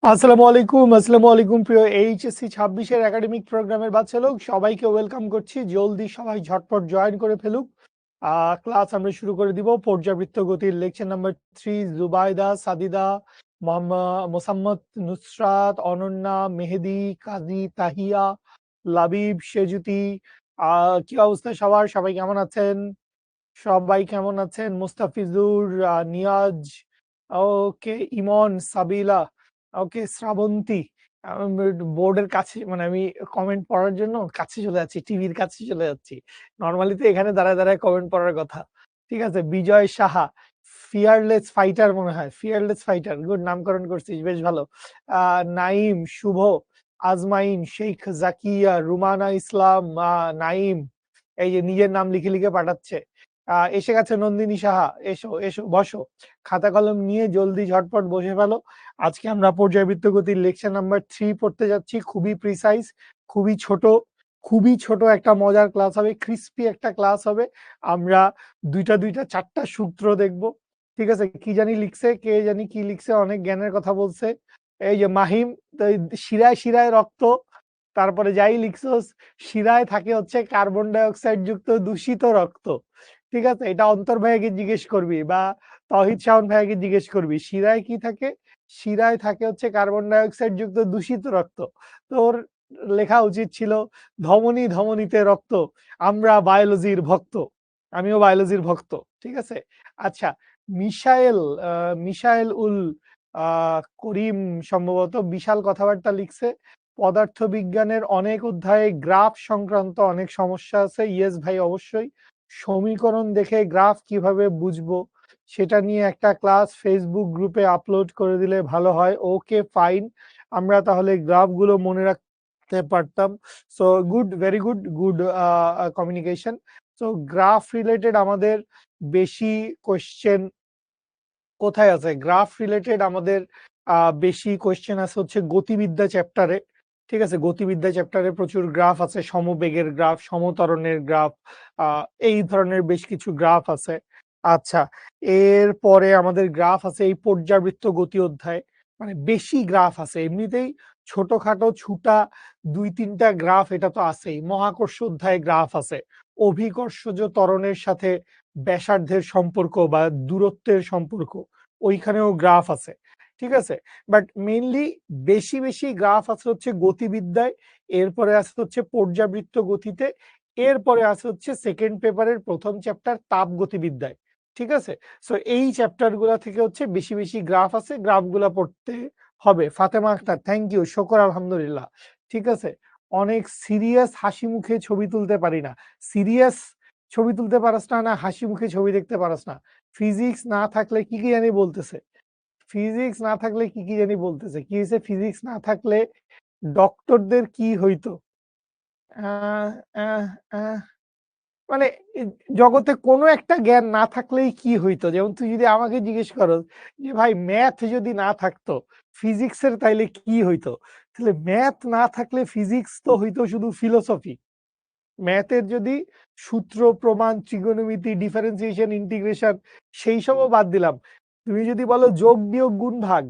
আসসালামু আলাইকুম প্রিয় এইচএসসি 26-এর একাডেমিক প্রোগ্রামের বাচ্চা লোক, সবাইকে ওয়েলকাম করছি। জলদি সবাই ঝটপট জয়েন করে ফেলুক। ক্লাস আমরা শুরু করে দিব। পর্যাবৃত্ত গতির লেকচার নাম্বার 3, জুবাইদা, সাদিদা, মোসাম্মদ, নুসরাত, অনন্যা, মেহেদি, কাজী, তাহিয়া, লাবিব, সেজুতি। কি অবস্থা সবার? সবাই কেমন আছেন? মুস্তাফিজুর, নিয়াজ, ওকে, ইমন, সাবিলা, ওকে, শ্রাবন্তী। বোর্ডের কাছে, মানে আমি কমেন্ট পড়ার জন্য কাছে চলে যাচ্ছি, টিভির কাছে চলে যাচ্ছি। নর্মালি তো এখানে দাঁড়ায় দাঁড়ায় কমেন্ট পড়ার কথা। ঠিক আছে। বিজয় সাহা, ফিয়ারলেস ফাইটার, মনে হয় ফিয়ারলেস ফাইটার, গুড নামকরণ করছিস, বেশ ভালো। নাইম, শুভ, আজমাইন, শেখ জাকিয়া, রুমানা ইসলাম, নাইম, এই যে নিজের নাম লিখে লিখে পাঠাচ্ছে। এসে গেছে নন্দিনী সাহা, এসো এসো বসো, খাতা কলম নিয়ে জলদি ঝটপট বসে ফেলো। আজকে আমরা পর্যায়বৃত্ত গতির লেকচার নাম্বার 3 পড়তে যাচ্ছি। খুবই প্রিসাইজ, খুবই ছোট, খুবই ছোট একটা মজার ক্লাস হবে, ক্রিস্পি একটা ক্লাস হবে। আমরা দুইটা দুইটা চারটা সূত্র দেখব। ঠিক আছে। কি জানি লিখছে, কে জানি কি লিখছে, অনেক জ্ঞানের কথা বলছে। এই যে মাহিম, তো এই শিরায় শিরায় রক্ত, তারপরে যাই লিখছোস, শিরায় থাকে হচ্ছে কার্বন ডাই অক্সাইড যুক্ত দূষিত রক্ত। ঠিক আছে। এটা অন্তর ভাইয়াকে জিজ্ঞেস করবি, বা তহিদ শাওন ভাইয়াকে জিজ্ঞেস করবি, শিরায় কি থাকে? শিরায় থাকে হচ্ছে কার্বন ডাই অক্সাইড যুক্ত দূষিত রক্ত। তোর লেখা উচিত ছিল ধমনী ধমনীতে রক্ত, আমরা বায়োলজির ভক্ত। আমিও বায়োলজির ভক্ত। ঠিক আছে। আচ্ছা, মিশাইল, মিশাইল উল করিম সম্ভবত বিশাল কথাবার্তা লিখছে। পদার্থবিজ্ঞানের অনেক অধ্যায়ে গ্রাফ সংক্রান্ত অনেক সমস্যা আছে। ইয়েস ভাই, অবশ্যই। সমীকরণ দেখে গ্রাফ কিভাবে বুঝবো সেটা নিয়ে একটা ক্লাস ফেসবুক গ্রুপে আপলোড করে দিলে ভালো হয়। ওকে, ফাইন, আমরা তাহলে গ্রাফগুলো মনে রাখতে পারতাম। So good, very good, good communication. So graph related আমাদের বেশি কোশ্চেন কোথায় আছে? গ্রাফ রিলেটেড আমাদের বেশি কোয়েশ্চেন আছে হচ্ছে গতিবিদ্যা চ্যাপ্টারে। ঠিক আছে। গতিবিদ্যা চ্যাপ্টারে প্রচুর গ্রাফ আছে, সমবেগের গ্রাফ, সমতরণের গ্রাফ, এই ধরনের বেশ কিছু গ্রাফ আছে। আচ্ছা, এরপরে আমাদের গ্রাফ আছে এই পর্যাবৃত্ত গতি অধ্যায়, মানে বেশি গ্রাফ আছে। এমনিতেই ছোটখাটো ছুটা 2-3টা গ্রাফ এটা তো আছেই। মহাকর্ষ অধ্যায়ে গ্রাফ আছে, অভিকর্ষজ ত্বরণের সাথে ব্যাসার্ধের সম্পর্ক বা দূরত্বের সম্পর্ক, ওইখানেও গ্রাফ আছে। ঠিক আছে। বাট মেইনলি বেশি বেশি গ্রাফ আছে হচ্ছে গতিবিদ্যায়, এরপরে আছে হচ্ছে পর্যাবৃত্ত গতিতে, এরপরে আছে হচ্ছে সেকেন্ড পেপারের প্রথম চ্যাপ্টার তাপ গতিবিদ্যায়। ঠিক আছে। সো এই চ্যাপ্টার গুলা থেকে হচ্ছে বেশি বেশি গ্রাফ আছে, গ্রাফ গুলা পড়তে হবে। ফাতেমা আক্তার, থ্যাংক ইউ, শকর আলহামদুলিল্লাহ। ঠিক আছে। অনেক সিরিয়াস, হাসি মুখে ছবি তুলতে পারি না। সিরিয়াস ছবি তুলতে পারস না, না হাসি মুখে ছবি দেখতে পারস না? ফিজিক্স না থাকলে কি কি জানি বলতেছে, ফিজিক্স না থাকলে কি কি জানি বলতেছে, কি হয়েছে? ফিজিক্স না থাকলে ডক্টরদের কি হইতো? আহ, আহ, আহ, মানে জগতে কোনো একটা জ্ঞান না থাকলেই কি হইতো? যেমন তুই যদি আমাকে জিজ্ঞেস করো যে ভাই ম্যাথ যদি না থাকতো, ফিজিক্সের তাইলে কি হইতো? তাহলে ম্যাথ না থাকলে ফিজিক্স তো হইতো শুধু ফিলোসফি। ম্যাথের যদি সূত্র, প্রমাণ, ত্রিগোণমিতি, ডিফারেন্সিয়েশন, ইন্টিগ্রেশন, সেই সবও বাদ দিলাম, তুমি যদি বলো যোগ বিয়োগ গুণ ভাগ,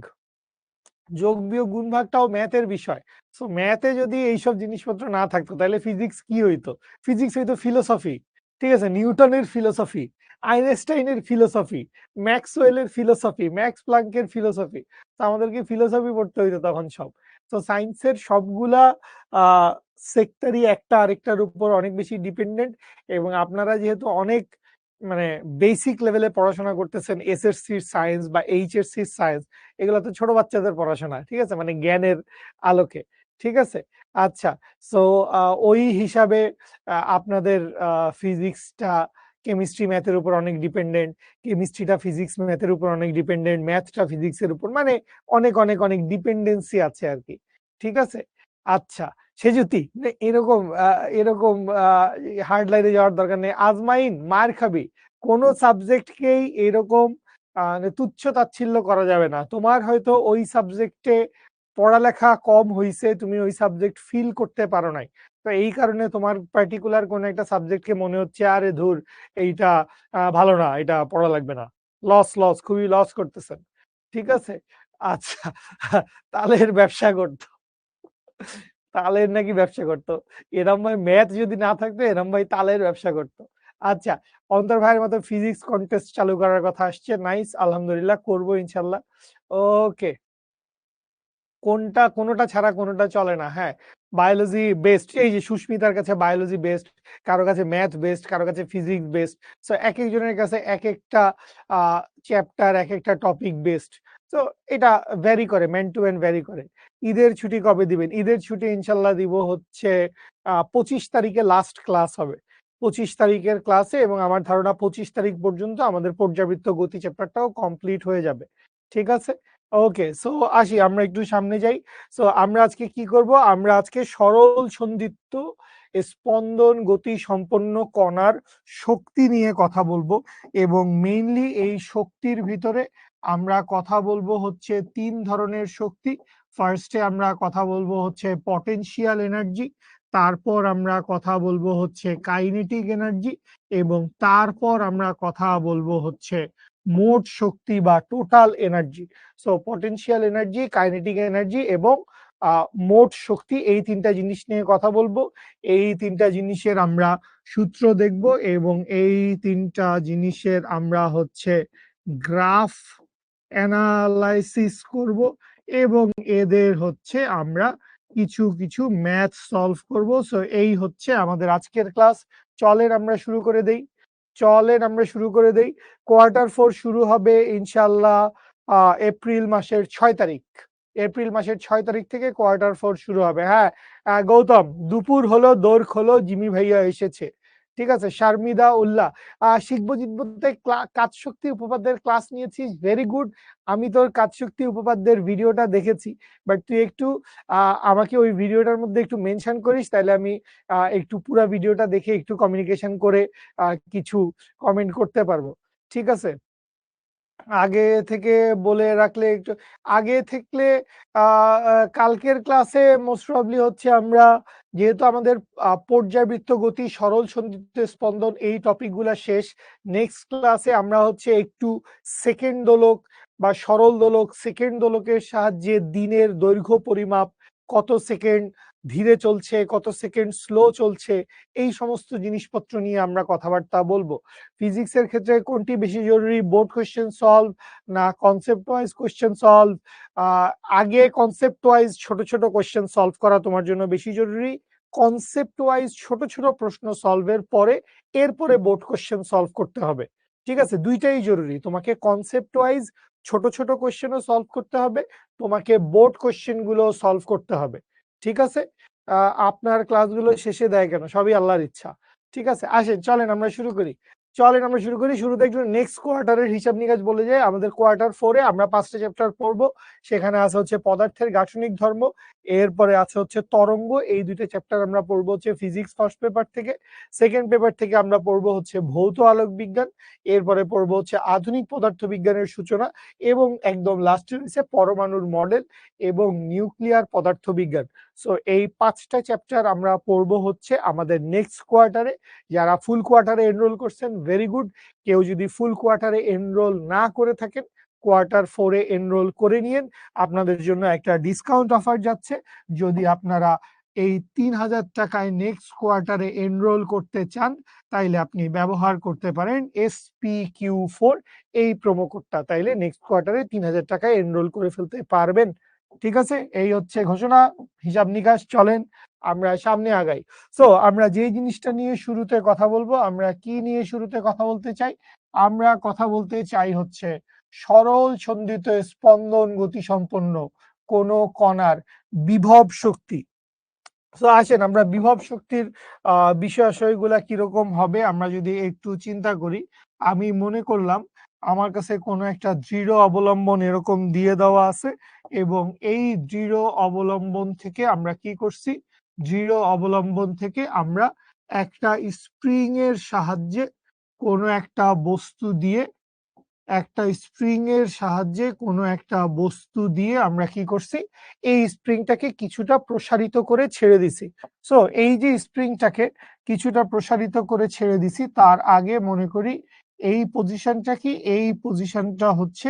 যোগ বিয়োগ গুণ ভাগটাও ম্যাথের বিষয়। সো ম্যাথে যদি এইসব জিনিসপত্র না থাকতো তাহলে ফিজিক্স কি হইতো? ফিজিক্স হইতো ফিলোসফি। ঠিক আছে। নিউটনের ফিলোসফি, আইনস্টাইনের ফিলোসফি, ম্যাক্সওয়েলের ফিলোসফি, ম্যাক্স প্লাঙ্কের ফিলোসফি। তো আমাদেরকে ফিলোসফি পড়তে হইতো তখন সব। তো সায়েন্সের সবগুলা সেক্টরই একটা আরেকটার উপর অনেক বেশি ডিপেন্ডেন্ট। এবং আপনারা যেহেতু অনেক, মানে বেসিক লেভেলে পড়াশোনা করতেছেন, এসএসসি সায়েন্স বা এইচএসসি সায়েন্স, এগুলো তো ছোট বাচ্চাদের পড়াশোনা। ঠিক আছে, মানে জ্ঞানের আলোকে। ঠিক আছে। আচ্ছা, সো ওই হিসাবে আপনাদের ফিজিক্সটা কেমিস্ট্রি ম্যাথের উপর অনেক ডিপেন্ডেন্ট, কেমিস্ট্রিটা ফিজিক্স ম্যাথের উপর অনেক ডিপেন্ডেন্ট, ম্যাথটা ফিজিক্সের উপর, মানে অনেক অনেক অনেক ডিপেন্ডেন্সি আছে আর কি। ঠিক আছে। আচ্ছা, সেজুতি, এরকম এরকম হার্ড লাইনে যাওয়ার দরকার নেই। আজমাইন, মার খাবি। কোন সাবজেক্টকেই এরকম তুচ্ছ তাচ্ছিল্য করা যাবে না। তোমার হয়তো ওই সাবজেক্টে পড়ালেখা কম হইছে, তুমি ওই সাবজেক্ট ফিল করতে পারো নাই, তো এই কারণে তোমার পার্টিকুলার কোন একটা সাবজেক্টকে মনে হচ্ছে আরে ধুর, এইটা ভালো না, এটা পড়া লাগবে না। লস লস, খুবই লস করতেছেন। ঠিক আছে। আচ্ছা, তালের ব্যবসা করতো। তালের নাকি ব্যবসা করতো। এরম ভাই ম্যাথ যদি না থাকতো এরম ভাই তালের ব্যবসা করতো। আচ্ছা, অন্তর ভাইয়ের মতো ফিজিক্স কন্টেস্ট চালু করার কথা আসছে। নাইস, আলহামদুলিল্লাহ করব ইনশাআল্লাহ। ওকে। কোনটা ছাড়া কোনটা চলে না। হ্যাঁ, বায়োলজি বেস্ট। এই যে সুস্মিতার কাছে বায়োলজি বেস্ট, কারো কাছে ম্যাথ বেস্ট, কারো কাছে ফিজিক্স বেস্ট। সো একেকজনের কাছে একেকটা আ চ্যাপ্টার, একেকটা টপিক বেস্ট। সো এটা ভ্যারি করে, ম্যান টু ম্যান ভ্যারি করে। ঈদের ছুটি কবে দিবেন? ঈদের ছুটি ইনশাআল্লাহ দিব হচ্ছে ২৫ তারিখে লাস্ট ক্লাস হবে। ২৫ তারিখের ক্লাসে এবং আমার ধারণা ২৫ তারিখ পর্যন্ত আমাদের পর্যাবৃত্ত গতি চ্যাপ্টারটাও কমপ্লিট হয়ে যাবে। ঠিক আছে? ওকে, সো আসি আমরা একটু সামনে যাই। সো আমরা আজকে কি করব? আমরা আজকে সরল সন্ধিত্ব স্পন্দন গতি সম্পন্ন কণার শক্তি নিয়ে কথা বলবো এবং মেইনলি এই শক্তির ভিতরে আমরা কথা বলবো হচ্ছে ৩ ধরনের শক্তি। ফার্স্টে আমরা কথা বলবো হচ্ছে পটেনশিয়াল এনার্জি, তারপর আমরা কথা বলবো হচ্ছে কাইনেটিক এনার্জি এবং তারপর আমরা কথা বলবো হচ্ছে মোট শক্তি বা total energy. So potential energy, kinetic energy এবং মোট শক্তি, এই ৩টা জিনিস নিয়ে কথা বলবো। এই ৩টা জিনিসের আমরা সূত্র দেখব এবং এই ৩টা জিনিসের আমরা হচ্ছে গ্রাফ অ্যানালাইসিস করব এবং এদের হচ্ছে আমরা কিছু ম্যাথ সলভ করব। সো এই হচ্ছে আমাদের আজকের ক্লাস। চলেন আমরা শুরু করে দেই। কোয়ার্টার 4 শুরু হবে ইনশাআল্লাহ এপ্রিল মাসের ৬ তারিখ। এপ্রিল মাসের ৬ তারিখ থেকে কোয়ার্টার 4 শুরু হবে। হ্যাঁ, গৌতম দুপুর হলো, দৌড় খোলো, জিমি ভাইয়া এসেছে। ঠিক আছে, শারমিদা উল্লাহ। শিখবো জিতবোতে কাজ শক্তি উপপাদ্যের ক্লাস নিয়েছিস, ভেরি গুড। আমি তোর কাজ শক্তি উপপাদ্যের ভিডিওটা দেখেছি, বাট তুই একটু আমাকে ওই ভিডিওটার মধ্যে একটু মেনশন করিস, তাহলে আমি একটু পুরা ভিডিওটা দেখে একটু কমিউনিকেশন করে কিছু কমেন্ট করতে পারবো। ঠিক আছে, আগে থেকে বলে রাখলে একটু আগে থাকলে কালকের ক্লাসে মোস্ট প্রবাবলি হচ্ছে আমরা, যেহেতু আমাদের পর্যাবৃত্ত গতি, সরল সন্ধিত্ব স্পন্দন এই টপিকগুলো শেষ, নেক্সট ক্লাসে আমরা হচ্ছে একটু সেকেন্ড দোলক বা সরল দোলক, সেকেন্ড দোলকের সাহায্যে দিনের দৈর্ঘ্য পরিমাপ, কত সেকেন্ড ধীরে চলছে, কত সেকেন্ড স্লো চলছে, এই সমস্ত জিনিসপত্র নিয়ে আমরা কথাবার্তা বলবো। ফিজিক্সের ক্ষেত্রে কোনটি বেশি জরুরি, বোর্ড কোশ্চেন সলভ না কনসেপ্ট ওয়াইজ কোশ্চেন সলভ? আগে কনসেপ্ট ওয়াইজ ছোট ছোট কোশ্চেন সলভ করা তোমার জন্য বেশি জরুরি। কনসেপ্ট ওয়াইজ ছোট ছোট প্রশ্ন সলভের পরে এরপরে বোর্ড কোশ্চেন সলভ করতে হবে। ঠিক আছে, দুইটাই জরুরি। তোমাকে কনসেপ্ট ওয়াইজ ছোট ছোট কোশ্চেনও সলভ করতে হবে, তোমাকে বোর্ড কোশ্চেন গুলো সলভ করতে হবে। ঠিক আছে, আপনার ক্লাসগুলো শেষে দেয় কেন? সবই আল্লাহর ইচ্ছা। ঠিক আছে, আসেন চলেন আমরা শুরু করি। শুরুতে একটু নেক্সট কোয়ার্টারের হিসাব নিকাশ বলে যাই। আমাদের কোয়ার্টার 4-এ আমরা 5টা চ্যাপ্টার পড়বো। সেখানে আছে হচ্ছে পদার্থের গাঠনিক ধর্ম, এরপরে আছে হচ্ছে তরঙ্গ। এই দুইটা চ্যাপ্টার আমরা পড়বো হচ্ছে ফিজিক্স ফার্স্ট পেপার থেকে। সেকেন্ড পেপার থেকে আমরা পড়বো হচ্ছে ভৌত আলোক বিজ্ঞান, এরপরে পড়বো হচ্ছে আধুনিক পদার্থ বিজ্ঞানের সূচনা এবং একদম লাস্টে হচ্ছে পরমাণুর মডেল এবং নিউক্লিয়ার পদার্থ বিজ্ঞান। সো এই 5টা চ্যাপ্টার আমরা পড়বো হচ্ছে আমাদের নেক্সট কোয়ার্টারে। যারা ফুল কোয়ার্টারে এনরোল করছেন, ভেরি গুড। কেউ যদি ফুল কোয়ার্টারে এনরোল না করে থাকেন, কোয়ার্টার 4-এ এনরোল করে নিয়েন। আপনাদের জন্য একটা ডিসকাউন্ট অফার যাচ্ছে। যদি আপনারা এই ৩,০০০ টাকায় নেক্সট কোয়ার্টারে এনরোল করতে চান, তাইলে আপনি ব্যবহার করতে পারেন SPQ4 এই প্রোমো কোডটা, তাইলে নেক্সট কোয়ার্টারে ৩,০০০ টাকায় এনরোল করে ফেলতে পারবেন। ঠিক আছে, এই হচ্ছে ঘোষণা, হিসাব নিকাশ। চলেন আমরা সামনে আগাই। সো আমরা যে জিনিসটা নিয়ে শুরুতে কথা বলবো, আমরা কি নিয়ে শুরুতে কথা বলতে চাই? আমরা কথা বলতে চাই হচ্ছে সরল সন্ধিত স্পন্দন গতি সম্পন্ন কোন কণার বিভব শক্তি। তো আসেন আমরা বিভব শক্তির বিষয়াশয়গুলা কিরকম হবে আমরা যদি একটু চিন্তা করি। আমি মনে করলাম আমার কাছে কোনো একটা দৃঢ় অবলম্বন এরকম দিয়ে দেওয়া আছে এবং এই দৃঢ় অবলম্বন থেকে আমরা কি করছি, দৃঢ় অবলম্বন থেকে আমরা একটা স্প্রিং এর সাহায্যে কোনো একটা বস্তু দিয়ে, আমরা কি করছি, এই স্প্রিংটাকে কিছুটা প্রসারিত করে ছেড়ে দিছি। সো এই যে স্প্রিংটাকে কিছুটা প্রসারিত করে ছেড়ে দিছি, তার আগে মনে করি এই পজিশনটা কি, এই পজিশনটা হচ্ছে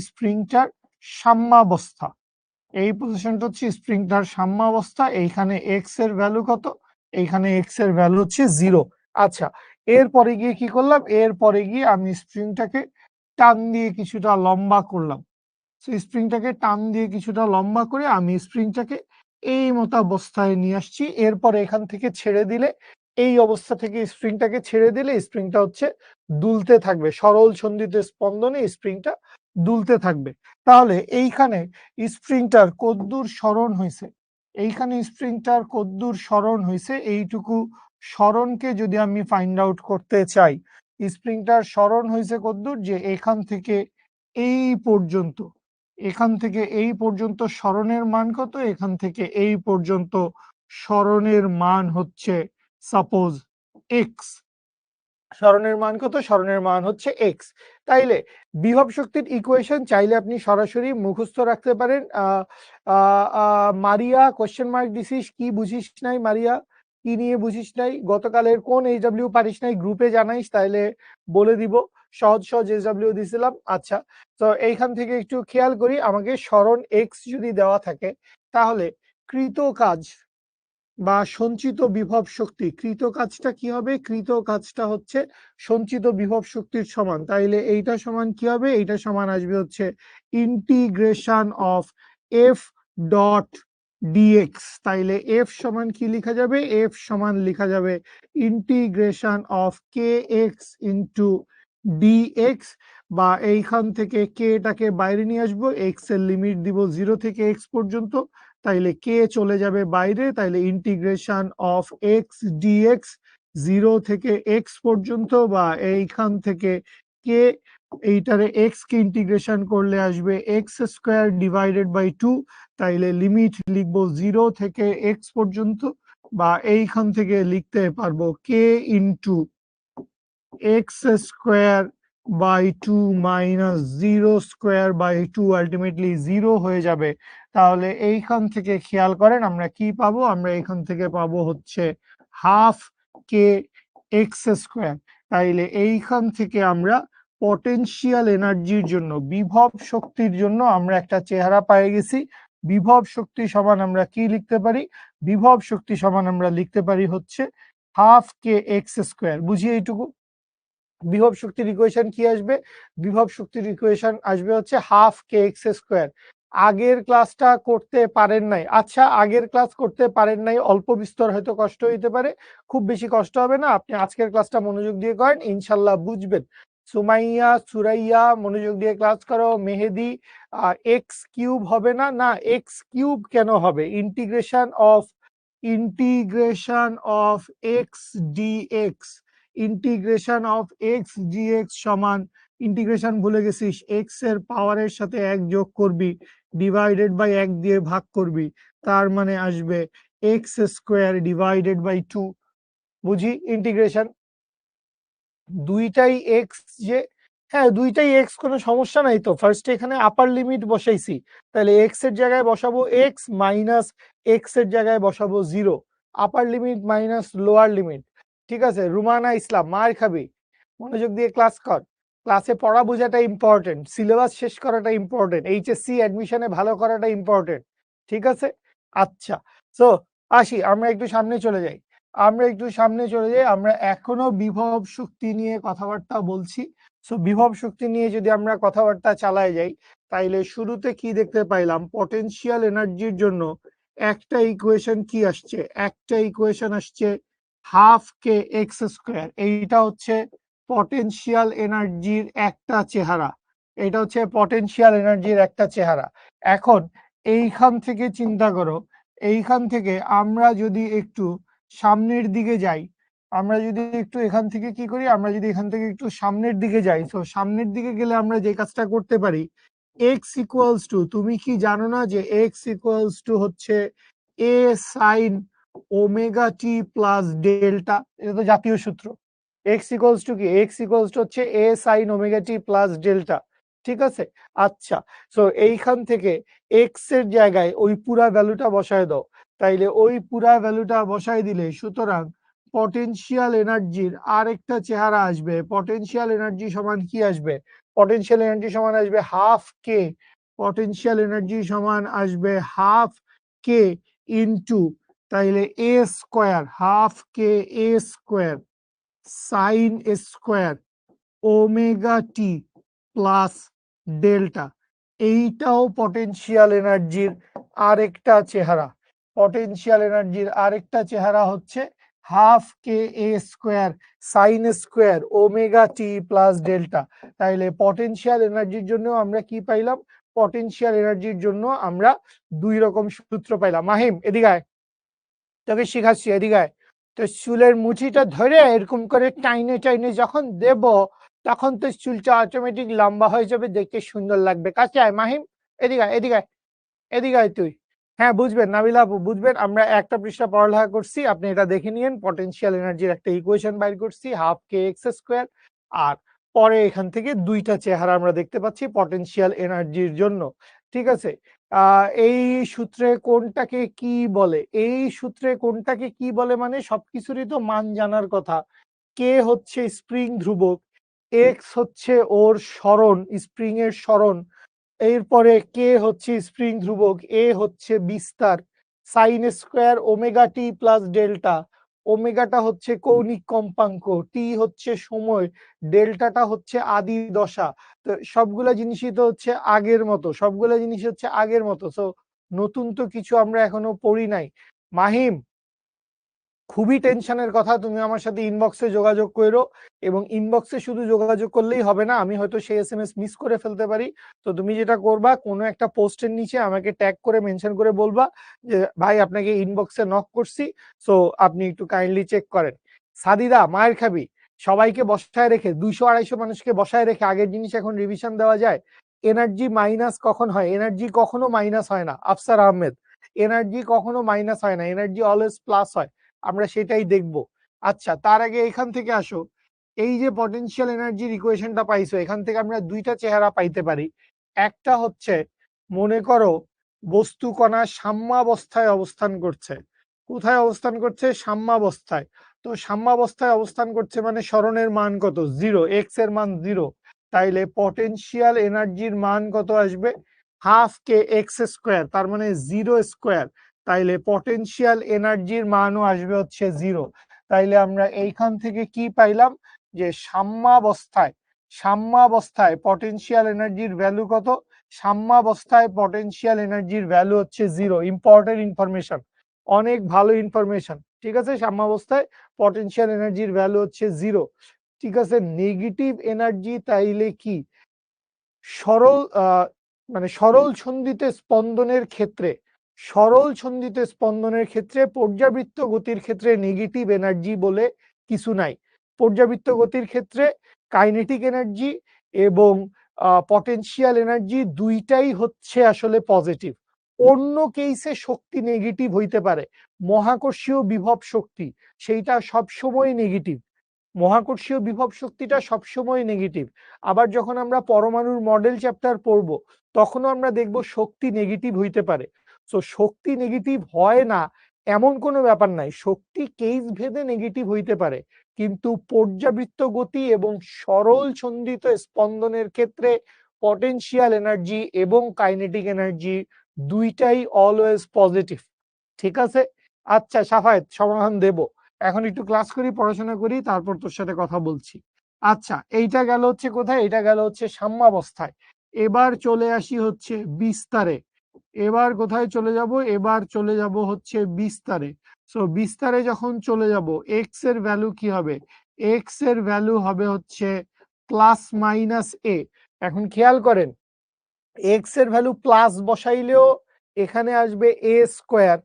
স্প্রিংটার সাম্যাবস্থা। এই পজিশনটা হচ্ছে স্প্রিংটার সাম্যাবস্থা। এইখানে এক্স এর ভ্যালু কত? এইখানে এক্স এর ভ্যালু হচ্ছে 0। আচ্ছা, এরপরে গিয়ে কি করলাম? এরপরে গিয়ে আমি স্প্রিংটাকে টান দিয়ে কিছুটা লম্বা করলাম। স্প্রিংটাকে টান দিয়ে কিছুটা লম্বা করে আমি স্প্রিংটাকে এই মতো অবস্থায় নিয়ে আসছি। এরপরে এখান থেকে ছেড়ে দিলে, এই অবস্থা থেকে স্প্রিংটাকে ছেড়ে দিলে স্প্রিংটা হচ্ছে দুলতে থাকবে। সরল ছন্দিত স্পন্দনে স্প্রিংটা দুলতে থাকবে। তাহলে এইখানে স্প্রিংটার কদ্দূর সরণ হয়েছে, এইখানে স্প্রিংটার কদ্দূর সরণ হয়েছে, এইটুকু সরণকে যদি আমি ফাইন্ড আউট করতে চাই, স্প্রিংটার সরণ হয়েছে কদ্দূর, যে এখান থেকে এই পর্যন্ত, এখান থেকে এই পর্যন্ত সরণের মান কত? এখান থেকে এই পর্যন্ত সরণের মান হচ্ছে সাপোজ এক্স। সরণের মান কত? সরণের মান হচ্ছে এক্স। তাইলে বিভব শক্তির ইকুয়েশন চাইলে আপনি সরাসরি মুখস্থ রাখতে পারেন। মারিয়া কোশ্চেন মার্ক দিছিস, কি বুঝিস নাই মারিয়া? কি নিয়ে বুঝিস নাই? গতকালের কোন এইচডব্লিউ পারিস নাই গ্রুপে জানাইস, তাইলে বলে দিব। সহজ সহজ এইচডব্লিউ দিছিলাম। আচ্ছা, তো এইখান থেকে একটু খেয়াল করি, আমাকে সরণ এক্স যদি দেওয়া থাকে, তাহলে কৃত কাজ বা সঞ্চিত বিভব শক্তি, কৃত কাজটা কি হবে? কৃত কাজটা হচ্ছে সঞ্চিত বিভব শক্তির সমান। তাইলে এইটা সমান কি হবে? এইটা সমান আসবে হচ্ছে integration of f dot dx. তাইলে এফ সমান কি লেখা যাবে? এফ সমান লেখা যাবে integration of k x into dx, বা এইখান থেকে কে টাকে বাইরে নিয়ে আসবো, এক্স এর লিমিট দিব 0 থেকে এক্স পর্যন্ত, তাইলে কে চলে যাবে বাইরে, তাইলে ইন্টিগ্রেশন অফ এক্স ডিএক্স 0 থেকে এক্স পর্যন্ত, বা এইখান থেকে কে, এইটারে এক্স কে ইন্টিগ্রেশন করলে আসবে এক্স স্কোয়ার ডিভাইডেড বাই 2, তাইলে লিমিট লিখবো 0 থেকে এক্স পর্যন্ত, বা এইখান থেকে লিখতে পারবো k into x square by 2 minus 0 square by 2, ultimately 0 হয়ে যাবে। তাহলে এইখান থেকে খেয়াল করেন আমরা কি পাবো? আমরা এখান থেকে পাবো হচ্ছে হাফ কে এক্স স্কোয়ার। তাইলে এইখান থেকে আমরা পটেনশিয়াল এনার্জির জন্য, বিভব শক্তির জন্য আমরা একটা চেহারা পেয়ে গেছি। বিভব শক্তি সমান আমরা কি লিখতে পারি? বিভব শক্তি সমান আমরা লিখতে পারি হচ্ছে হাফ কে এক্স স্কোয়ার। বুঝি এইটুকু? বিভব শক্তির ইকুয়েশন কি আসবে? বিভব শক্তির ইকুয়েশন আসবে হচ্ছে হাফ কে এক্স স্কোয়ার। আগের ক্লাসটা করতে পারেন নাই, আচ্ছা আগের ক্লাস করতে পারেন নাই, অল্প বিস্তর হয়তো কষ্ট হইতে পারে, খুব বেশি কষ্ট হবে না। আপনি আজকের ক্লাসটা মনোযোগ দিয়ে করেন, ইনশাল্লাহ বুঝবেন। সুমাইয়া, সুরাইয়া মনোযোগ দিয়ে ক্লাস করো। মেহেদি, এক্স কিউব হবে না? না, এক্স কিউব কেন হবে? Integration of x dx, integration of x dx সমান, ইন্টিগ্রেশন ভুলে গেছিস, এক্স এর পাওয়ারের সাথে 1 যোগ করবি, ডিভাইডেড বাই 1 দিয়ে ভাগ করবি, তার মানে আসবে এক্স স্কোয়ার ডিভাইডেড বাই 2। বুঝি ইন্টিগ্রেশন? দুইটাই এক্স যে, হ্যাঁ দুইটাই এক্স, কোনো সমস্যা নাই তো। ফার্স্টে এখানে আপার লিমিট বসাইছি, তাহলে এক্স এর জায়গায় বসাবো এক্স, মাইনাস এক্স এর জায়গায় বসাবো 0। আপার লিমিট মাইনাস লোয়ার লিমিট। ঠিক আছে? রুমানা ইসলাম, মার খাবি, মনোযোগ দিয়ে ক্লাস কর। ক্লাসে পড়া বোঝাটা ইম্পর্টেন্ট, সিলেবাস শেষ করাটা ইম্পর্টেন্ট, এইচএসসি অ্যাডমিশনে ভালো করাটা ইম্পর্টেন্ট। ঠিক আছে? আচ্ছা, সো আসি, আমরা একটু সামনে চলে যাই। আমরা এখনো বিভব শক্তি নিয়ে কথাবার্তা বলছি। সো বিভব শক্তি নিয়ে যদি আমরা কথাবার্তা চালায় যাই, তাইলে শুরুতে কি দেখতে পাইলাম? পটেনশিয়াল এনার্জির জন্য একটা ইকুয়েশন কি আসছে? একটা ইকুয়েশন আসছে হাফ কে এক্স স্কোয়ার। এইটা হচ্ছে পটেনশিয়াল এনার্জির একটা চেহারা। এটা হচ্ছে পটেনশিয়াল এনার্জির একটা চেহারা। এখন এইখান থেকে চিন্তা করো, এইখান থেকে আমরা যদি একটু সামনের দিকে যাই, আমরা যদি একটু এখান থেকে কি করি, আমরা যদি এখান থেকে একটু সামনের দিকে যাই, তো সামনের দিকে গেলে আমরা যে কাজটা করতে পারি, এক্স ইকুয়ালস টু, তুমি কি জানো না যে এক্স ইকুয়ালস টু হচ্ছে এ sine omega t plus delta? এটা তো জাতীয় সূত্র। এক্স ইকুয়ালস টু কি? এক্স ইকুয়ালস টু হচ্ছে এ sine omega t plus delta. ঠিক আছে? আচ্ছা, সো এইখান থেকে এক্স এর জায়গায় ওই পুরা ভ্যালুটা বসায় দাও, তাইলে ওই পুরা ভ্যালুটা বসাই দিলে, সুতরাং পটেনশিয়াল এনার্জির আরেকটা চেহারা আসবে। পটেনশিয়াল এনার্জি সমান কি আসবে? পটেনশিয়াল এনার্জি সমান আসবে হাফ কে পটেনশিয়াল এনার্জি সমান আসবে হাফ কে ইন্টু তাইলে এ square, half k a square sine square omega t plus delta. এইটাও পটেনশিয়াল এনার্জির আরেকটা চেহারা। পটেনশিয়াল এনার্জির আরেকটা চেহারা হচ্ছে half k a square sine square omega t plus delta. তাইলে পটেনশিয়াল এনার্জির জন্য আমরা কি পাইলাম? পটেনশিয়াল এনার্জির জন্য আমরা দুই রকম সূত্র পাইলাম। মাহিম এদিকে আয়, তোকে শিখাচ্ছি, এদিকে আয়। তো চুলের মুঠিটা ধরে এরকম করে টাইনে টাইনে যখন দেব তখন তো চুলটা অটোমেটিক লম্বা হয়ে যাবে, দেখতে সুন্দর লাগবে। কাছে আয় মাহিম, এদিকে আয়, এদিকে আয়, এদিকে আয় তুই। হ্যাঁ বুঝবেন, নাবিলা আপু বুঝবেন, আমরা একটা পৃষ্ঠা পড়ালেখা করছি, আপনি এটা দেখে নিয়েন। পটেনশিয়াল এনার্জির একটা ইকুয়েশন বাইর করছি, হাফ কে এক্স স্কোয়ার। আর পরে এখান থেকে দুইটা চেহারা আমরা দেখতে পাচ্ছি পটেনশিয়াল এনার্জির জন্য। ঠিক আছে, এই সূত্রে কোনটাকে কি বলে? এই সূত্রে কোনটাকে কি বলে মানে সবকিছুরই তো মান জানার কথা। কে হচ্ছে স্প্রিং ধ্রুবক, এক্স হচ্ছে ওর সরণ, স্প্রিং এর সরণ, এরপরে কে হচ্ছে স্প্রিং ধ্রুবক, এ হচ্ছে বিস্তার, sign square omega t plus delta. ওমেগাটা হচ্ছে কৌণিক কম্পাঙ্ক, টি হচ্ছে সময়, ডেল্টাটা হচ্ছে আদি দশা। তো সবগুলা জিনিসই তো হচ্ছে আগের মতো, সবগুলা জিনিস হচ্ছে আগের মতো। সো নতুন তো কিছু আমরা এখনো পড়ি নাই। মাহিম, খুবই টেনশনের কথা, তুমি আমার সাথে ইনবক্সে যোগাযোগ করো। এবং ইনবক্সে শুধু যোগাযোগ করলেই হবে না, আমি হয়তো সেই এসএমএস মিস করে ফেলতে পারি। তো তুমি যেটা করবা, কোনো একটা পোস্টের নিচে আমাকে ট্যাগ করে মেনশন করে বলবা যে ভাই আপনাকে ইনবক্সে নক করছি, সো আপনি একটু কাইন্ডলি চেক করেন। সাদিদা মায়ের খাবি, সবাইকে বসায় রেখে 200-250 মানুষকে বসায় রেখে আগের জিনিস এখন রিভিশন দেওয়া যায়? এনার্জি মাইনাস কখন হয়? এনার্জি কখনো মাইনাস হয় না আফসার আহমেদ, এনার্জি কখনো মাইনাস হয় না, এনার্জি অলওয়েজ প্লাস হয়। আমরা সেটাই দেখব। আচ্ছা, তার আগে এখান থেকে আসো, এই যে পটেনশিয়াল এনার্জির ইকুয়েশনটা পাইছো, এখান থেকে আমরা দুইটা চেহারা পাইতে পারি। একটা হচ্ছে, মনে করো বস্তু কণা সাম্যাবস্থায় অবস্থান করছে। কোথায় অবস্থান করছে? সাম্যাবস্থায়। তো সাম্যাবস্থায় অবস্থান করছে মানে সরণের মান কত? 0, এক্স এর মান 0। তাইলে পটেনশিয়াল এনার্জির মান কত আসবে? হাফ কে এক্স স্কোয়ার, তার মানে 0 স্কোয়ার। তাইলে পটেনশিয়াল এনার্জির মানও আসবে হচ্ছে 0। তাইলে আমরা এইখান থেকে কি পাইলাম? যে সাম্যাবস্থায় পটেনশিয়াল এনার্জির ভ্যালু কত? সাম্যাবস্থায় পটেনশিয়াল এনার্জির ভ্যালু হচ্ছে 0। ইম্পর্টেন্ট ইনফরমেশন, অনেক ভালো ইনফরমেশন। ঠিক আছে, সাম্যাবস্থায় পটেনশিয়াল এনার্জির ভ্যালু হচ্ছে 0। ঠিক আছে, নেগেটিভ এনার্জি তাইলে কি? সরল মানে সরল ছন্দিতে স্পন্দনের ক্ষেত্রে, সরল ছন্দিতে স্পন্দনের ক্ষেত্রে পর্যাবৃত্ত গতির ক্ষেত্রে নেগেটিভ এনার্জি বলে কিছু নাই। পর্যাবৃত্ত গতির ক্ষেত্রে কাইনেটিক এনার্জি এবং পটেনশিয়াল এনার্জি দুইটাই হচ্ছে আসলে পজিটিভ। অন্য কেসে শক্তি নেগেটিভ হইতে পারে, মহাকর্ষীয় বিভব শক্তি সেইটা সবসময় নেগেটিভ, মহাকর্ষীয় বিভব শক্তিটা সবসময় নেগেটিভ। আবার যখন আমরা পরমাণুর মডেল চ্যাপ্টার পড়ব তখনও আমরা দেখব শক্তি নেগেটিভ হইতে পারে। তো শক্তি নেগেটিভ হয় না এমন কোনো ব্যাপার নাই, শক্তি কেস ভেদে নেগেটিভ হইতে পারে, কিন্তু পর্যাবৃত্ত গতি এবং সরল ছন্দিত স্পন্দনের ক্ষেত্রে পটেনশিয়াল এনার্জি এবং কাইনেটিক এনার্জি দুইটাই অলওয়েজ পজিটিভ। ঠিক আছে, আচ্ছা সাফায়েত সমাধান দেব, এখন একটু ক্লাস করি, পড়াশোনা করি, তারপর তোর সাথে কথা বলছি। আচ্ছা, এইটা গেল হচ্ছে কোথায়? এটা গেল হচ্ছে সাম্যাবস্থায়। এবার চলে আসি হচ্ছে বিস্তারে। এবার কোথায় চলে যাব? এবার চলে যাব হচ্ছে বিস্তারে। সো বিস্তারে যখন চলে যাব, এক্স এর ভ্যালু কি হবে? এক্স এর ভ্যালু হবে হচ্ছে প্লাস মাইনাস এ। এখন খেয়াল করেন, এক্স এর ভ্যালু প্লাস বসাইলেও এখানে আসবে এ স্কোয়ার,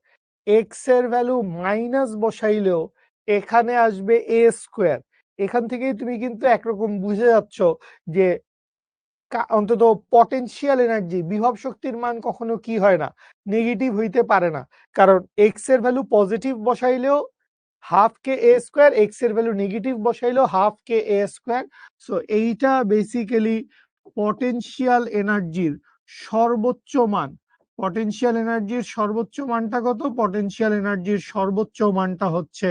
এক্স এর ভ্যালু মাইনাস বসাইলেও এখানে আসবে এ স্কোয়ার। এখান থেকেই তুমি কিন্তু একরকম বুঝে যাচ্ছ যে অন্তত পটেনশিয়াল এনার্জি বিভব শক্তির মান কখনো কি হয় না, নেগেটিভ হইতে পারে না। কারণ এক্স এর value positive বসাইলেও half k a square, x এর value negative বসাইলেও half k a square. So এইটা বেসিক্যালি পটেনশিয়াল এনার্জির সর্বোচ্চ মান। পটেনশিয়াল এনার্জির সর্বোচ্চ মানটা কত? পটেনশিয়াল এনার্জির সর্বোচ্চ মানটা হচ্ছে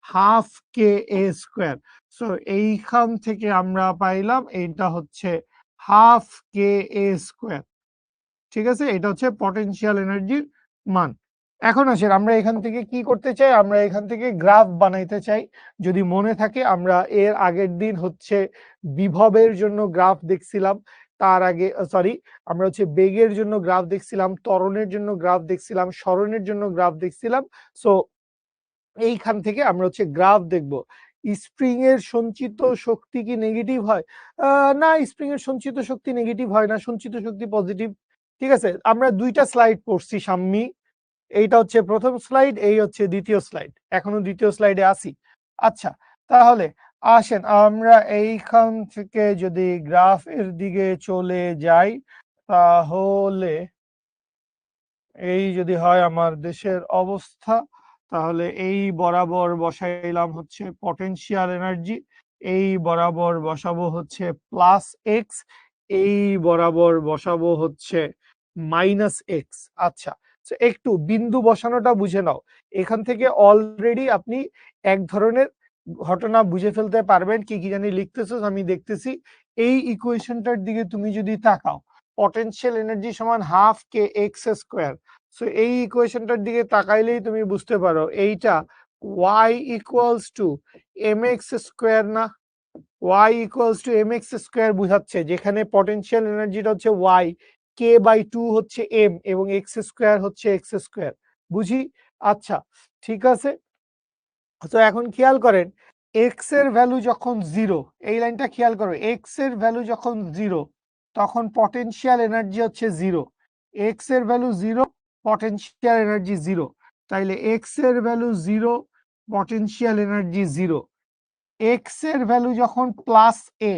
half k a square. So এইখান থেকে আমরা পাইলাম এইটা হচ্ছে হাফ কে এ স্কোয়ার। ঠিক আছে, এটা হচ্ছে পটেনশিয়াল এনার্জির মান। এখন আসেন আমরা এখান থেকে কি করতে চাই, আমরা এখান থেকে গ্রাফ বানাইতে চাই। যদি মনে থাকে আমরা এর আগের দিন হচ্ছে বিভবের জন্য গ্রাফ দেখছিলাম, তার আগে সরি আমরা হচ্ছে বেগের জন্য গ্রাফ দেখছিলাম, ত্বরণের জন্য গ্রাফ দেখছিলাম, সরণের জন্য গ্রাফ দেখছিলাম। সো এইখান থেকে আমরা হচ্ছে গ্রাফ দেখব। স্প্রিং এর সঞ্চিত শক্তি কি নেগেটিভ হয়? না, স্প্রিং এর সঞ্চিত শক্তি নেগেটিভ হয় না, সঞ্চিত শক্তি পজিটিভ। ঠিক আছে, আমরা দুইটা স্লাইড পড়ছি সাম্যি, এইটা হচ্ছে প্রথম স্লাইড, এই হচ্ছে দ্বিতীয় স্লাইড, এখনো দ্বিতীয় স্লাইডে আসি। আচ্ছা, তাহলে আসেন আমরা এইখান থেকে যদি গ্রাফ এর দিকে চলে যাই, তাহলে এই যদি হয় আমার দেশের অবস্থা, তাহলে এই বরাবর বসাইলাম হচ্ছে পটেনশিয়াল এনার্জি, এই বরাবর বসাবো হচ্ছে প্লাস এক্স, এই বরাবর বসাবো হচ্ছে মাইনাস এক্স। আচ্ছা, একটু বিন্দু বসানোটা বুঝে নাও। এখান থেকে অলরেডি আপনি এক ধরনের ঘটনা বুঝে ফেলতে পারবেন। কি কি জানি লিখতেছো আমি দেখতেছি। এই ইকুয়েশনটার দিকে তুমি যদি তাকাও, পটেনশিয়াল এনার্জি সমান half k x square. So এই ইকুয়েশনটার দিকে তাকাইলেই তুমি বুঝতে পারো এইটা y equals to m x square না, y equals to m x square বুঝাচ্ছে, যেখানে পটেনশিয়াল এনার্জিটা হচ্ছে y, কে বাই টু হচ্ছে m এবং এক্স স্কোয়ার হচ্ছে এক্স স্কোয়ার। বুঝি? আচ্ছা, ঠিক আছে। তো এখন খেয়াল করেন, এক্স এর ভ্যালু যখন জিরো, এই লাইনটা খেয়াল করো, এক্স এর ভ্যালু যখন জিরো তখন পটেনশিয়াল এনার্জি হচ্ছে জিরো। এক্স এর value zero, potential energy zero. তাইলে এক্স এর value zero, potential energy zero. X এর ভ্যালু যখন প্লাস এ,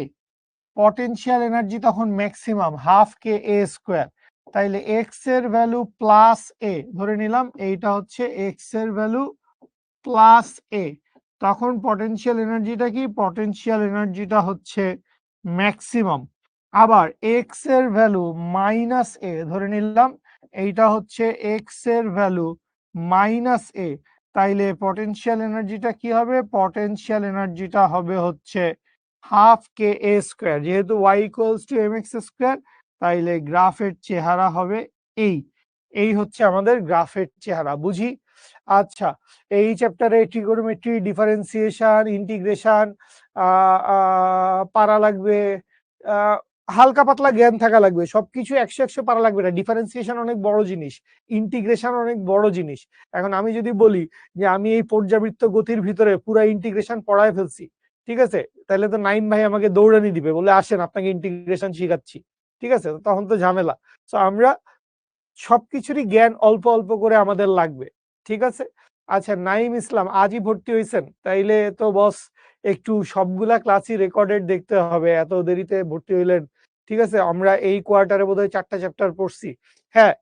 পটেনশিয়াল এনার্জি তখন maximum half k a square. তাইলে এক্স এর ভ্যালু প্লাস এ ধরে নিলাম, এইটা হচ্ছে এক্স এর ভ্যালু প্লাস এ, তখন পটেনশিয়াল এনার্জিটা কি, পটেনশিয়াল এনার্জিটা হচ্ছে ম্যাক্সিমাম। আবার এক্স এর ভ্যালু মাইনাস এ ধরে নিলাম, এইটা হচ্ছে এক্স এর ভ্যালু মাইনাস এ, তাইলে পটেনশিয়াল এনার্জিটা কি হবে, পটেনশিয়াল এনার্জিটা হবে হচ্ছে হাফ কে এ স্কোয়ার। যেহেতু y equals to m x square, তাইলে গ্রাফের চেহারা হবে এই, এই হচ্ছে আমাদের গ্রাফের চেহারা। বুঝি? আচ্ছা, এই চ্যাপ্টারে ট্রিগোনোমেট্রি, ডিফারেন্সিয়েশন, ইন্টিগ্রেশন পারা লাগবে, হালকা পাতলা জ্ঞান থাকা লাগবে, সবকিছু 100 পারা লাগবে না। ডিফারেন্সিয়েশন অনেক বড় জিনিস, ইন্টিগ্রেশন অনেক বড় জিনিস। এখন আমি যদি বলি যে আমি এই পর্যাবৃত্ত গতির ভিতরে পুরো ইন্টিগ্রেশন পড়ায় ফেলছি, ঠিক আছে, তাহলে তো নাইম ভাই আমাকে দৌড়ানি দিবে, বলে আসেন আপনাকে ইন্টিগ্রেশন শিখাচ্ছি। ঠিক আছে, তখন তো ঝামেলা। তো আমরা সবকিছুরই জ্ঞান অল্প অল্প করে আমাদের লাগবে। ঠিক আছে। আচ্ছা, নাইম ইসলাম আজই ভর্তি হয়েছেন, তাইলে তো বস একটু সবগুলা ক্লাসই রেকর্ডেড দেখতে হবে, এত দেরিতে ভর্তি হইলেন। ঠিক আছে, আমরা এই কোয়ার্টারে বোধহয় 4টা চ্যাপ্টার পড়ছি। হ্যাঁ,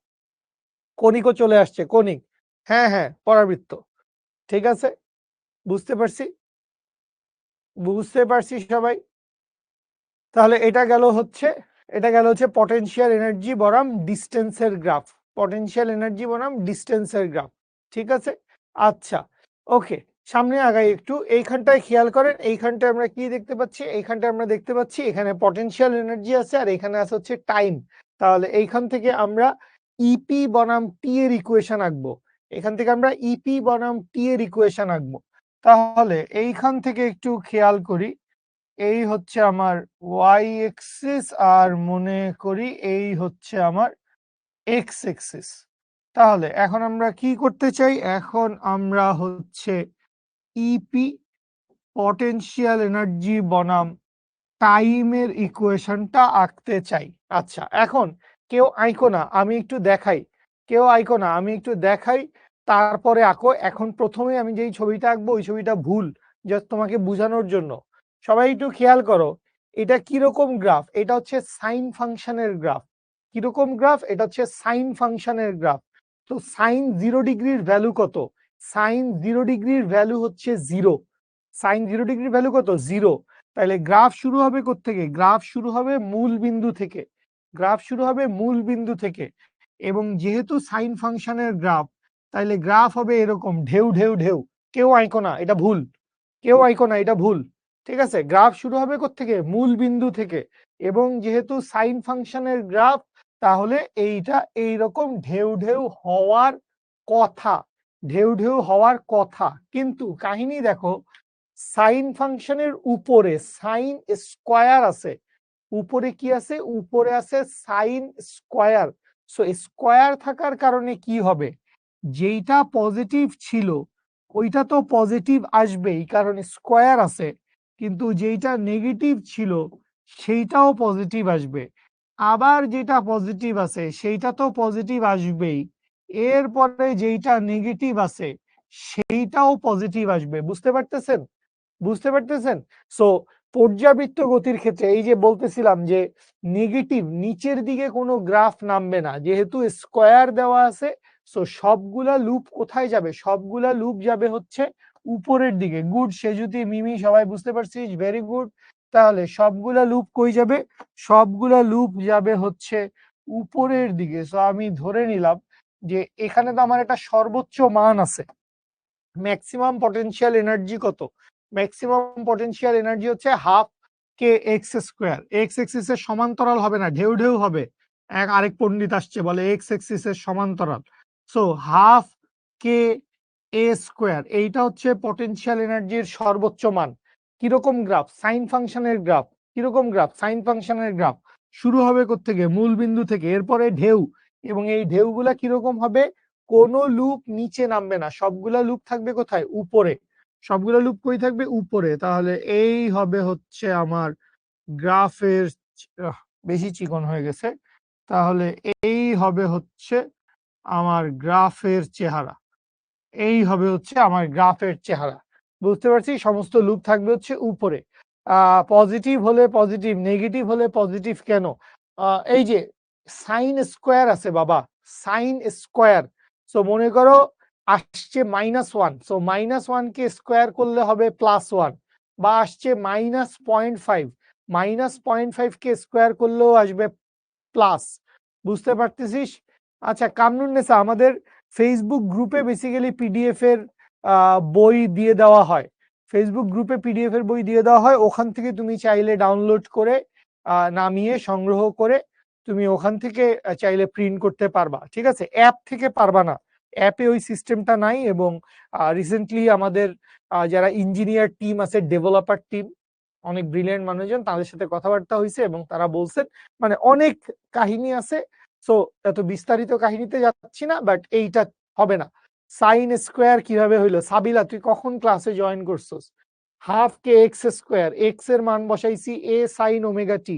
কণিকও চলে আসছে, কণিক। হ্যাঁ হ্যাঁ, পরাবৃত্ত। ঠিক আছে, বুঝতে পারছি, বুঝতে পারছি সবাই। তাহলে এটা গেল হচ্ছে, এটা গেল হচ্ছে পটেনশিয়াল এনার্জি বনাম ডিস্টেন্সের গ্রাফ, পটেনশিয়াল এনার্জি বনাম ডিস্টেন্সের গ্রাফ। ঠিক আছে। আচ্ছা, ওকে, সামনে আগাই একটু। এইখানটায় খেয়াল করেন, এইখানটায় আমরা কি দেখতে পাচ্ছি, এইখানটায় আমরা দেখতে পাচ্ছি এখানে পটেনশিয়াল এনার্জি আছে আর এখানে আছে হচ্ছে টাইম। তাহলে এইখান থেকে আমরা ইপি বনাম টি এর ইকুয়েশন আঁকবো, এখান থেকে আমরা ইপি বনাম টি এর ইকুয়েশন আঁকবো। তাহলে এইখান থেকে একটু খেয়াল করি, এই হচ্ছে আমার ওয়াই এক্সিস আর মনে করি এই হচ্ছে আমার এক্স এক্সিস। তাহলে এখন আমরা কি করতে চাই, এখন আমরা হচ্ছে ইপি পটেনশিয়াল এনার্জি বনাম টাইমের ইকুয়েশনটা আঁকতে চাই। আচ্ছা, এখন কেউ আঁকো না, আমি একটু দেখাই, কেউ আঁকো না, আমি একটু দেখাই, তারপরে আঁকো। এখন প্রথমে আমি যেই ছবিটা আঁকবো ওই ছবিটা ভুল, জাস্ট তোমাকে বোঝানোর জন্য। সবাই একটু খেয়াল করো, এটা কিরকম গ্রাফ, এটা হচ্ছে সাইন ফাংশনের গ্রাফ। কিরকম গ্রাফ, এটা হচ্ছে সাইন ফাংশনের গ্রাফ। তো সাইন 0 ডিগ্রির ভ্যালু কত, সাইন 0 ডিগ্রির ভ্যালু হচ্ছে জিরো। সাইন 0 ডিগ্রির ভ্যালু কত, জিরো। তাহলে গ্রাফ শুরু হবে কোত্থেকে, গ্রাফ শুরু হবে মূল বিন্দু থেকে, গ্রাফ শুরু হবে মূল বিন্দু থেকে। এবং যেহেতু সাইন ফাংশনের গ্রাফ, তাইলে গ্রাফ হবে এরকম ঢেউ ঢেউ ঢেউ। কেউ আঁকো না, এটা ভুল, কেউ আঁকো না, এটা ভুল। ঠিক আছে, গ্রাফ শুরু হবে কোত্থেকে, মূল বিন্দু থেকে। এবং যেহেতু সাইন ফাংশনের গ্রাফ, তাহলে এইটা এইরকম ঢেউ ঢেউ হওয়ার কথা, ঢেউ ঢেউ হওয়ার কথা। কিন্তু কাহিনী দেখো, সাইন ফাংশনের উপরে সাইন স্কয়ার আছে, উপরে কি আছে, উপরে আছে সাইন স্কয়ার। সো স্কয়ার থাকার কারণে কি হবে, যেইটা পজিটিভ ছিল ওইটা তো পজিটিভ আসবেই কারণ স্কয়ার আছে, কিন্তু যেইটা নেগেটিভ ছিল সেইটাও পজিটিভ আসবে। আবার যেটা পজিটিভ আছে সেইটা তো পজিটিভ আসবেই, এরপরে যেইটা নেগেটিভ আছে সেইটাও পজিটিভ আসবে। বুঝতে পারতেছেন? বুঝতে পারতেছেন? সো পর্যাবৃত্ত গতির ক্ষেত্রে এই যে বলতেছিলাম যে নেগেটিভ নিচের দিকে কোনো গ্রাফ নামবে না, যেহেতু স্কয়ার দেওয়া আছে। সো সবগুলা লুপ কোথায় যাবে, সবগুলা লুপ যাবে হচ্ছে উপরের দিকে। গুড সেজুতি, মিমি, সবাই বুঝতে পারছিস, ভেরি গুড। তাহলে সবগুলা লুপ কই যাবে, সবগুলা লুপ যাবে হচ্ছে উপরের দিকে। সো আমি ধরে নিলাম যে এখানে তো আমার একটা সর্বোচ্চ মান আছে, ম্যাক্সিমাম পটেনশিয়াল এনার্জি কত, ম্যাক্সিমাম পটেনশিয়াল এনার্জি হচ্ছে half k x square. X axis এর সমান্তরাল হবে না, ঢেউ ঢেউ হবে। আরেক পণ্ডিত আসছে বলে এক্স এক্সিস এর সমান্তরাল। So half k a square, এইটা হচ্ছে পটেনশিয়াল এনার্জির সর্বোচ্চ মান। কিরকম গ্রাফ, সাইন ফাংশনের গ্রাফ। কিরকম গ্রাফ, সাইন ফাংশনের গ্রাফ। শুরু হবে কোত্থেকে, মূল বিন্দু থেকে, এরপরে ঢেউ, এবং এই ঢেউগুলা কিরকম হবে, কোনো লুপ নিচে নামবে না, সবগুলা লুপ থাকবে কোথায়, উপরে। সবগুলো লুপ কই থাকবে, উপরে। তাহলে এই হবে হচ্ছে আমার গ্রাফের, বেশি চিকন হয়ে গেছে, তাহলে এই হবে হচ্ছে আমার গ্রাফের চেহারা। এই হবে হচ্ছে আমার গ্রাফের চেহারা। বুঝতে পারছি, সমস্ত লুপ থাকবে হচ্ছে উপরে। পজিটিভ হলে পজিটিভ, নেগেটিভ হলে পজিটিভ কেন, এই যে সাইন স্কোয়ার আছে বাবা, সাইন স্কোয়ার। সো মনে করো আসছে -1, সো -1 কে স্কোয়ার করলে হবে +1, বা আসছে -0.5, -0.5 কে স্কোয়ার করলেও আসবে প্লাস। বুঝতে পারতেছিস? আচ্ছা কামরুন্নেসা, আমাদের ফেসবুক গ্রুপে বেসিক্যালি পিডিএফ এর বই দিয়ে দেওয়া হয়। ফেসবুক গ্রুপে পিডিএফ এর বই দিয়ে দেওয়া হয়, ওখান থেকে তুমি চাইলে ডাউনলোড করে নামিয়ে সংগ্রহ করে তুমি ওখান থেকে চাইলে প্রিন্ট করতে পারবা। ঠিক আছে, অ্যাপ থেকে পারবা না, অ্যাপে ওই সিস্টেমটা নাই। এবং রিসেন্টলি আমাদের যারা ইঞ্জিনিয়ার টিম আছে, ডেভেলপার টিম, অনেক ব্রিলিয়েন্ট মানুষজন, তাদের সাথে কথাবার্তা হয়েছে এবং তারা বলছেন মানে অনেক কাহিনী আছে। সো এত বিস্তারিত কাহিনীতে যাচ্ছি না, বাট এইটা হবে না। সাইন স্কোয়ার কিভাবে হইলো, সাবিলা তুই কখন ক্লাসে জয়েন করছস? Half k x square, x এর মান বসাইছি এ সাইন ওমেগা টি,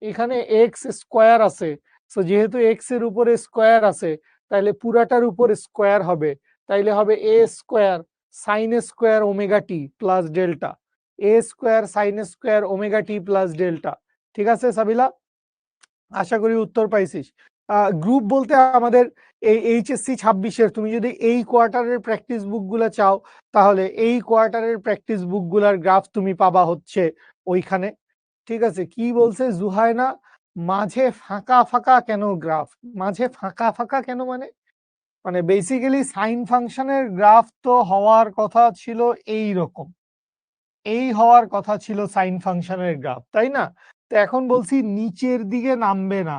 এখানে এক্স স্কোয়ার আছে। সো যেহেতু এক্স এর উপরে স্কোয়ার আছে, তাইলে পুরাটার উপর স্কোয়ার হবে, তাইলে হবে এ square sine square omega t plus delta, এ square sine square omega t plus delta. ঠিক আছে সাবিলা, আশা করি উত্তর পাইছিস। গ্রুপ বলতে আমাদের এই এইচএসসি 26-এর, তুমি যদি এই কোয়ার্টারের প্র্যাকটিস বুকগুলো চাও, তাহলে এই কোয়ার্টারের প্র্যাকটিস বুকগুলার গ্রাফ তুমি পাবা হচ্ছে ওইখানে। ঠিক আছে, কি বলছে জুহায়না, মাঝে ফাঁকা ফাঁকা কেন গ্রাফ, মাঝে ফাঁকা ফাঁকা কেন মানে, মানে বেসিক্যালি সাইন ফাংশনের গ্রাফ তো হওয়ার কথা ছিল এই রকম, এই হওয়ার কথা ছিল সাইন ফাংশনের গ্রাফ, তাই না? তো এখন বলছি নিচের দিকে নামবে না,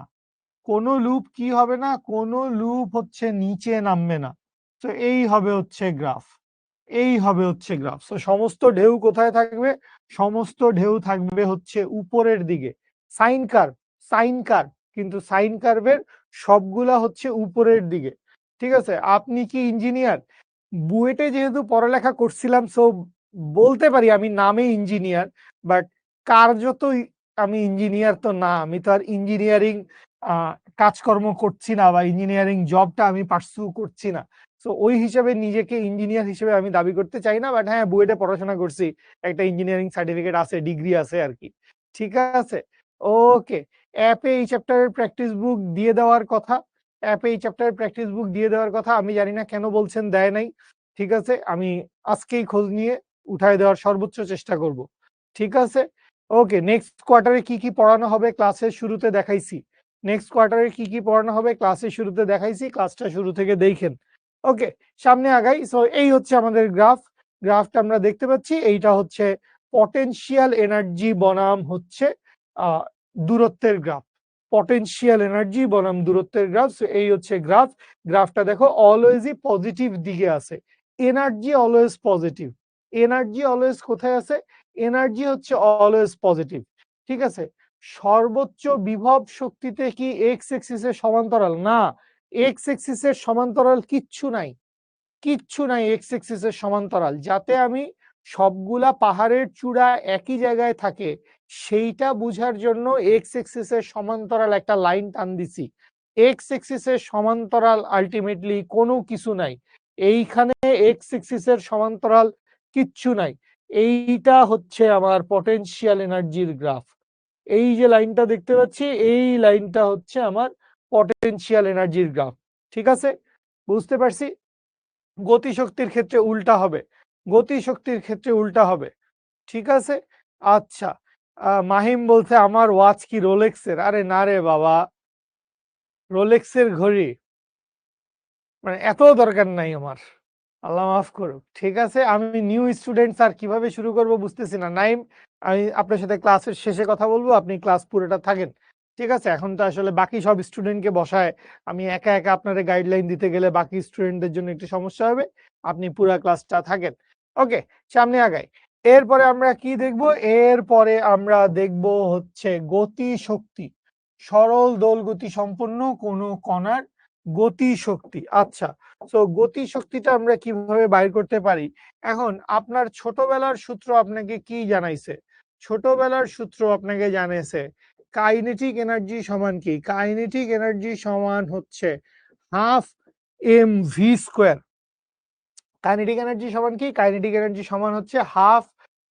কোনো লুপ কি হবে না, কোনো লুপ হচ্ছে নিচে নামবে না। তো এই হবে হচ্ছে গ্রাফ, এই হবে হচ্ছে গ্রাফ। তো সমস্ত ঢেউ কোথায় থাকবে, সমস্ত ঢেউ থাকবে হচ্ছে উপরের দিকে। সাইন কার্ভ, সাইন কার্ভ, কিন্তু সাইন কার্ভের সবগুলা হচ্ছে উপরের দিকে। ঠিক আছে, আপনি কি ইঞ্জিনিয়ার? বুয়েটে যেহেতু পড়ালেখা করছিলাম, সো বলতে পারি আমি নামে ইঞ্জিনিয়ার, বাট কার্যত আমি ইঞ্জিনিয়ার তো না। আমি তো আর ইঞ্জিনিয়ারিং কাজকর্ম করছি না, বা ইঞ্জিনিয়ারিং জবটা আমি পার্সু করছি না। সো ওই হিসাবে নিজেকে ইঞ্জিনিয়ার হিসেবে আমি দাবি করতে চাই না, বাট হ্যাঁ বুয়েটে পড়াশোনা করছি, একটা ইঞ্জিনিয়ারিং সার্টিফিকেট আছে, ডিগ্রি আছে আর কি। ঠিক আছে, ওকে। অ্যাপে এই চ্যাপ্টারের প্র্যাকটিস বুক দিয়ে দেওয়ার কথা, অ্যাপে এই চ্যাপ্টারের প্র্যাকটিস বুক দিয়ে দেওয়ার কথা, আমি জানি না কেন বলছেন দেয় নাই। ঠিক আছে, আমি আজকেই খোঁজ নিয়ে উঠায় দেওয়ার সর্বোচ্চ চেষ্টা করব। ঠিক আছে, ওকে। নেক্সট কোয়ার্টারে কি কি পড়ানো হবে ক্লাসের শুরুতে দেখাইছি, নেক্সট কোয়ার্টারে কি কি পড়ানো হবে ক্লাসের শুরুতে দেখাইছি, ক্লাসটা শুরু থেকে দেখেন। ওকে, সামনে আগাই। সো এই হচ্ছে আমাদের গ্রাফ, গ্রাফটা আমরা দেখতে পাচ্ছি, এইটা হচ্ছে পটেনশিয়াল এনার্জি বনাম হচ্ছে দূরত্বের গ্রাফ। পটেনশিয়াল এনার্জি বনাম দূরত্বের গ্রাফ। এই হচ্ছে গ্রাফ। গ্রাফটা দেখো অলওয়েজই পজিটিভ দিকে আছে। Energy always positive. Energy always কোথায় আছে? এনার্জি হচ্ছে অলওয়েজ পজিটিভ। ঠিক আছে। সর্বোচ্চ বিভব শক্তিতে কি এক্স এক্সিসের সমান্তরাল? না, এক্স এক্সিসের সমান্তরাল কিচ্ছু নাই, কিচ্ছু নাই এক্স এক্সিসের সমান্তরাল। যাতে আমি সবগুলা পাহাড়ের চূড়া একই জায়গায় থাকে সেইটা বুঝার জন্য এক্স এক্সিসের সমান্তরাল একটা লাইন টান দিছি। এক্স এক্সিসের সমান্তরাল আলটিমেটলি কোনো কিছু নাই এইখানে, এক্স এক্সিসের সমান্তরাল কিচ্ছু নাই। এইটা হচ্ছে আমার পটেনশিয়াল এনার্জির গ্রাফ। এই যে লাইনটা দেখতে পাচ্ছি, এই লাইনটা হচ্ছে আমার পটেনশিয়াল এনার্জির গ্রাফ। ঠিক আছে, বুঝতে পারছি। গতিশক্তির ক্ষেত্রে উল্টা হবে, গতিশক্তির ক্ষেত্রে উল্টা হবে। ঠিক আছে। আচ্ছা, মাহিম বলছে আমার ওয়াচ কি রোলেক্সের? আরে না রে বাবা, রোলেক্সের ঘড়ি মানে এত দরকার নাই আমার, আল্লাহ মাফ করুক। ঠিক আছে, আমি নিউ স্টুডেন্ট স্যার, কিভাবে শুরু করব বুঝতেছি না। নাইম, আমি আপনার সাথে ক্লাসের শেষে কথা বলবো, আপনি ক্লাস পুরোটা থাকেন। ঠিক আছে, এখন তো আসলে বাকি সব স্টুডেন্টকে বসায় আমি একা একা আপনার গাইডলাইন দিতে গেলে বাকি স্টুডেন্টদের জন্য একটু সমস্যা হবে। আপনি পুরো ক্লাসটা থাকেন। ওকে, সামনে আগাই। এরপরে আমরা কি দেখব? এরপরে আমরা দেখব হচ্ছে গতি শক্তি, সরল দোল গতি সম্পন্ন কোনো কণার গতি শক্তি। আচ্ছা, তো গতি শক্তিটা আমরা কিভাবে বাইর করতে পারি? এখন আপনার ছোটবেলার সূত্র আপনাকে কি জানাইছে? ছোটবেলার সূত্র আপনাকে জানিয়েছে কাইনেটিক এনার্জি সমান কি? কাইনেটিক এনার্জি সমান হচ্ছে half m v square. Kinetic energy সমান কি? কাইনেটিক এনার্জি সমান হচ্ছে half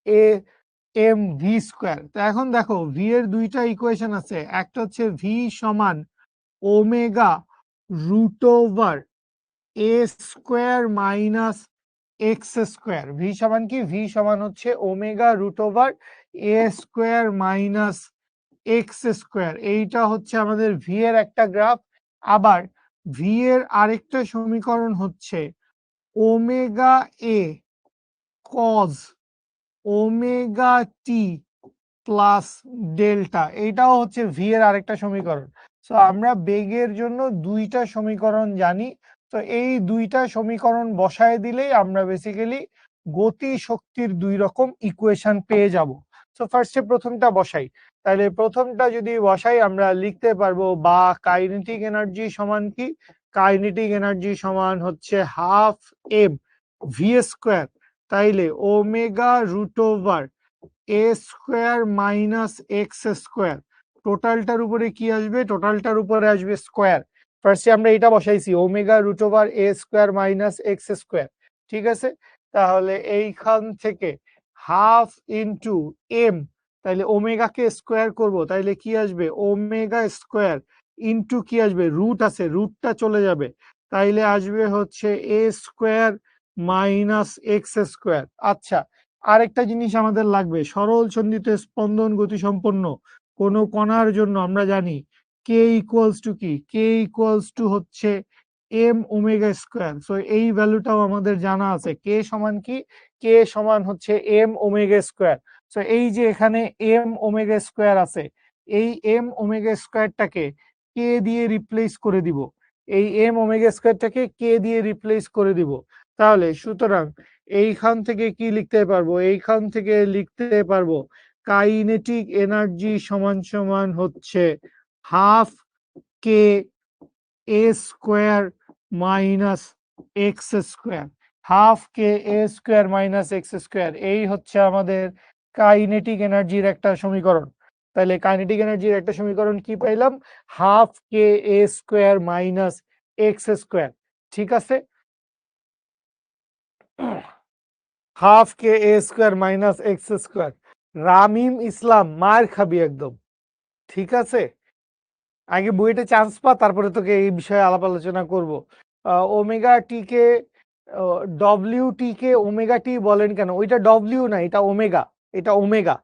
a m v square. তো এখন দেখো ভি এর দুইটা ইকুয়েশন আছে, একটা হচ্ছে ভি সমান omega root over a square minus x square. V সমান কি? ভি সমান হচ্ছে omega root over a square minus x square. এইটা হচ্ছে আমাদের ভি এর একটা গ্রাফ। আবার ভি এর আরেকটা সমীকরণ হচ্ছে ওমেগা এ cause omega t plus delta. এইটাও হচ্ছে ভি এর আরেকটা সমীকরণ। তো আমরা বেগের জন্য দুইটা সমীকরণ জানি। তো এই দুইটা সমীকরণ বসায় দিলেই আমরা বেসিক্যালি গতি শক্তির দুই রকম ইকুয়েশন পেয়ে যাব। তো ফার্স্টে প্রথমটা বসাই। তাহলে প্রথমটা যদি বসাই আমরা লিখতে পারবো বা কাইনেটিক এনার্জি সমান কি? কাইনেটিক এনার্জি সমান হচ্ছে হাফ এম ভি স্কোয়ার, তাইলে omega root over a square minus x square. টোটালটার উপরে কি আসবে? টোটালটার উপরে আসবে স্কোয়ার। ফার্স্টে আমরা এটা বসাইছি omega root over a square minus x square. ঠিক আছে, তাহলে এইখান থেকে হাফ ইন্টু এম, তাইলে ওমেগাকে স্কোয়ার করব, তাইলে কি আসবে? ওমেগা স্কোয়ার ইন্টু কি আসবে? রুট আছে, রুটটা চলে যাবে, তাইলে আসবে হচ্ছে এ স্কোয়ার মাইনাস এক্স স্কোয়ার। আচ্ছা, আরেকটা জিনিস আমাদের লাগবে, সরল সন্ধিত স্পন্দন গতি সম্পন্ন কোন কণার জন্য আমরা জানি কে ইকুয়ালস টু কি? কে ইকুয়ালস টু হচ্ছে এম ওমেগা স্কোয়ার। সো এই ভ্যালুটাও আমাদের জানা আছে। কে সমান কি? কে সমান হচ্ছে এম ওমেগা স্কোয়ার। সো এই যে এখানে এম ওমেগা স্কোয়ার আছে, এই এম ওমেগা স্কোয়ারটাকে কে দিয়ে রিপ্লেস করে দিব, এই এম ওমেগা স্কোয়ারটাকে কে দিয়ে রিপ্লেস করে দিব। তাহলে সুতরাং এইখান থেকে কি লিখতে পারবো? এইখান থেকে লিখতে পারবো কাইনেটিক এনার্জি সমান সমান হচ্ছে half k a square minus x square. Half k a square minus x square, এই হচ্ছে আমাদের কাইনেটিক এনার্জির একটা সমীকরণ। তাহলে কাইনেটিক এনার্জির একটা সমীকরণ কি পাইলাম? Half k a square minus x square. ঠিক আছে, half k a square minus x square. Ramim Islam মার খাবি একদম। ঠিক আছে, আগে বুয়েটে চান্স পা, তারপরে তোকে এই বিষয়ে আলাপ আলোচনা করবো। Omega t K W T কে ওমেগা টি বলেন কেন? ওইটা ডব্লিউ না, এটা ওমেগা। এটা ওমেগা,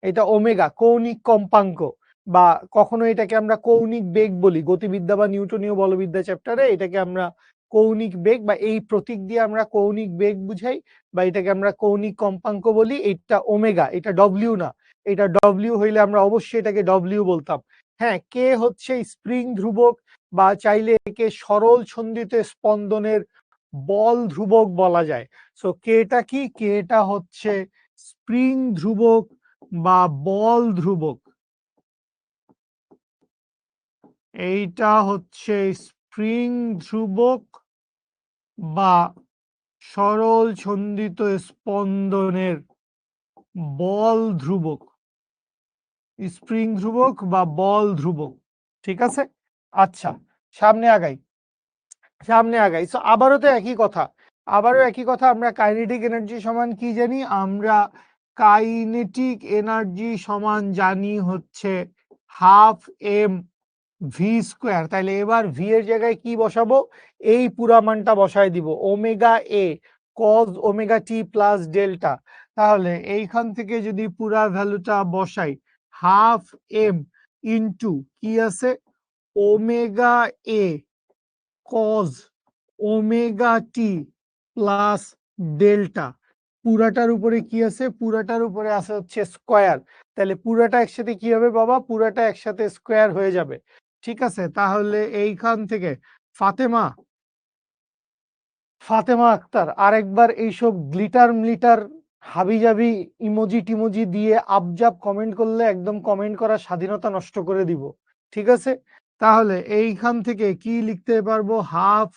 এটা ওমেগা কৌণিক কম্পাঙ্ক, বা কখনো এটাকে আমরা কৌণিক বেগ বলি। গতিবিদ্যা বা নিউটনীয় বলবিদ্যা চ্যাপ্টারে এটাকে আমরা কৌণিক বেগ বা এই প্রতীক দিয়ে আমরা কৌণিক বেগ বুঝাই, বা এটাকে আমরা কৌণিক কম্পাঙ্ক বলি। এটা ওমেগা, এটা ডব্লিউ না। এটা ডব্লিউ হইলে আমরা অবশ্যই এটাকে ডব্লিউ বলতাম। হ্যাঁ, কে হচ্ছে স্প্রিং ধ্রুবক বা চাইলে একে সরল ছন্দিত স্পন্দনের বল ধ্রুবক বলা যায়। সো কেটা কি? কেটা হচ্ছে স্প্রিং ধ্রুবক বা বল ধ্রুবক। এইটা হচ্ছে স্প্রিং ধ্রুবক বা সরল ছন্দিত স্পন্দনের বল ধ্রুবক। স্প্রিং ধ্রুবক বা বল ধ্রুবক, ঠিক আছে। আচ্ছা, সামনে আগাই। সো আবারও তো একই কথা, আমরা কাইনেটিক এনার্জি সমান কি জানি? আমরা কাইনেটিক এনার্জি সমান জানি হচ্ছে হাফ এম ভি স্কোয়ার। তাহলে এবার ভি এর জায়গায় কি বসাবো? এই পুরা মানটা বসায় দিব, ওমেগা এ cause omega t plus delta. তাহলে এইখান থেকে যদি পুরা ভ্যালুটা বসাই, হাফ এম ইন্টু কি আছে, ওমেগা এ cause omega t plus delta. পুরাটার উপরে কি আছে? পুরাটার উপরে আছে হচ্ছে স্কোয়ার। তাহলে পুরাটা একসাথে কি হবে বাবা? পুরাটা একসাথে স্কোয়ার হয়ে যাবে, ঠিক আছে। তাহলে এইখান থেকে ফাতেমা ফাতেমা আক্তার আরেকবার এইসব গ্লিটার মিলিটার হাবিজাবি ইমোজি টিমোজি দিয়ে আবজাব কমেন্ট করলে একদম কমেন্ট করার স্বাধীনতা নষ্ট করে দিব, ঠিক আছে। তাহলে এইখান থেকে কি লিখতে পারবো? হাফ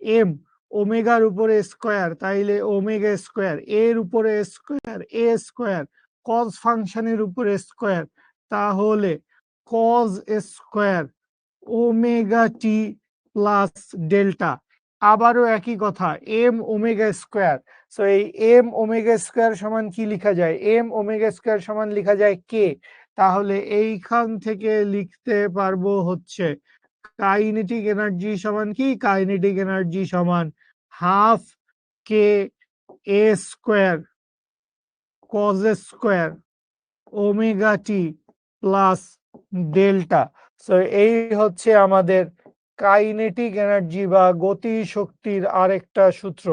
এম ওমেগার উপরে স্কোয়ার, তাইলে ওমেগা স্কোয়ার, এর উপরে স্কোয়ার এ স্কোয়ার, কজ ফাংশনের উপরে স্কোয়ার, তাহলে cause square omega t plus delta. আবারও একই কথা, এম ওমেগা স্কোয়ার। সো এই এম ওমেগা স্কোয়ার সমান কি লিখা যায়? এম ওমেগা স্কোয়ার সমান লিখা যায় কে। তাহলে এইখান থেকে লিখতে পারবো হচ্ছে কাইনেটিক এনার্জি সমান কি? কাইনেটিক এনার্জি সমান half k a square cos square omega t plus delta. So এই হচ্ছে আমাদের কাইনেটিক এনার্জি বা গতি শক্তির আরেকটা সূত্র।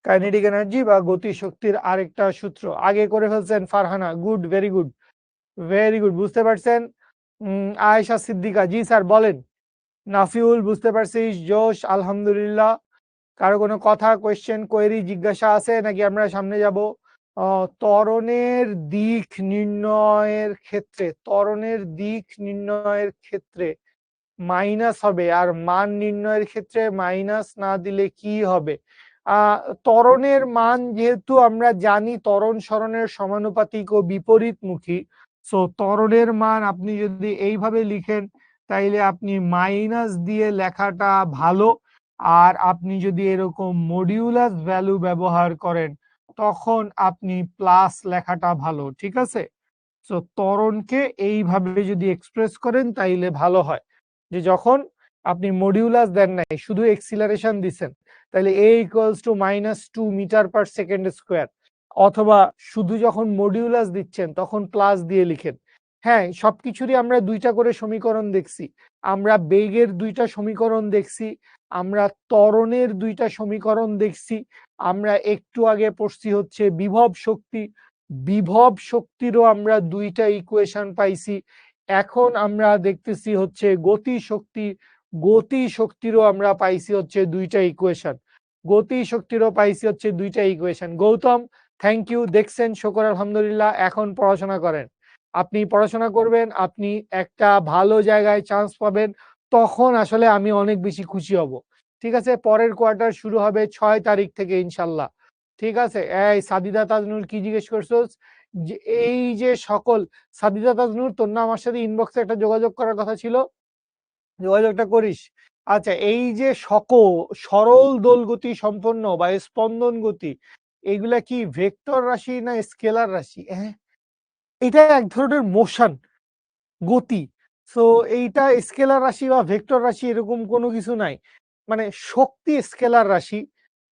কাইনেটিক এনার্জি বা গতি শক্তির আরেকটা সূত্র আগে করে ফেলছেন Farhana, good, very good, very good, বুঝতে পারছেন। আয়েশা সিদ্দিকা, জি স্যার বলেন। নাফিউল, বুঝতে পারছিস, জোশ, আলহামদুলিল্লাহ। কারো কোনো কথা, কোয়েশ্চেন, কোয়েরি, জিজ্ঞাসা আছে নাকি আমরা সামনে যাব? ত্বরণের দিক নির্ণয়ের ক্ষেত্রে, মাইনাস হবে, আর মান নির্ণয়ের ক্ষেত্রে মাইনাস না দিলে কি হবে? ত্বরণের মান যেহেতু আমরা জানি ত্বরণ সরণের সমানুপাতিক ও বিপরীতমুখী, সো ত্বরণের মান আপনি যদি এইভাবে লিখেন তাইলে আপনি মাইনাস দিয়ে লেখাটা ভালো। আর আপনি যদি এরকম মডিউলাস ভ্যালু ব্যবহার করেন তখন আপনি প্লাস লেখাটা ভালো, ঠিক আছে। সো ত্বরণকে এইভাবে যদি এক্সপ্রেস করেন তাইলে ভালো হয়, যে যখন আপনি মডিউলাস দেন নাই, শুধু এক্সিলারেশন দিচ্ছেন, তাহলে a equals to -2 metre per second square, অথবা শুধু যখন মডিউলাস দিচ্ছেন তখন প্লাস দিয়ে লিখেন। হ্যাঁ, সবকিছুরই আমরা দুইটা করে সমীকরণ দেখছি, আমরা বেগের দুইটা সমীকরণ দেখছি, আমরা ত্বরণের দুইটা সমীকরণ দেখছি, আমরা একটু আগে পড়ছি হচ্ছে বিভব শক্তিরও আমরা দুইটা ইকুয়েশন পাইছি। এখন আমরা দেখতেছি হচ্ছে গতি শক্তিরও আমরা পাইছি হচ্ছে দুইটা ইকুয়েশন। গৌতম, থ্যাংক ইউ, দেখছেন, শুকর আলহামদুলিল্লাহ। এখন পড়াশোনা করেন, আপনি পড়াশোনা করবেন, আপনি একটা ভালো জায়গায় চান্স পাবেন, তখন আসলে আমি অনেক বেশি খুশি হব, ঠিক আছে। পরের কোয়ার্টার শুরু হবে 6 তারিখ থেকে ইনশাল্লাহ, ঠিক আছে। এই সাদিদা তাজনুর, কি জিজ্ঞেস করছোস? যে এই যে সকল, সাদিদা তাজনুর, তোর না আমার সাথে ইনবক্সে একটা যোগাযোগ করার কথা ছিল, যোগাযোগটা করিস। আচ্ছা, এই যে সরল দোল গতি সম্পন্ন বা স্পন্দন গতি, এগুলা কি ভেক্টর রাশি না স্কেলার রাশি? হ্যাঁ, এটা এক ধরনের মোশন, গতি। সো এইটা স্কেলার রাশি বা ভেক্টর রাশি এরকম কোনো কিছু নাই। মানে শক্তি স্কেলার রাশি,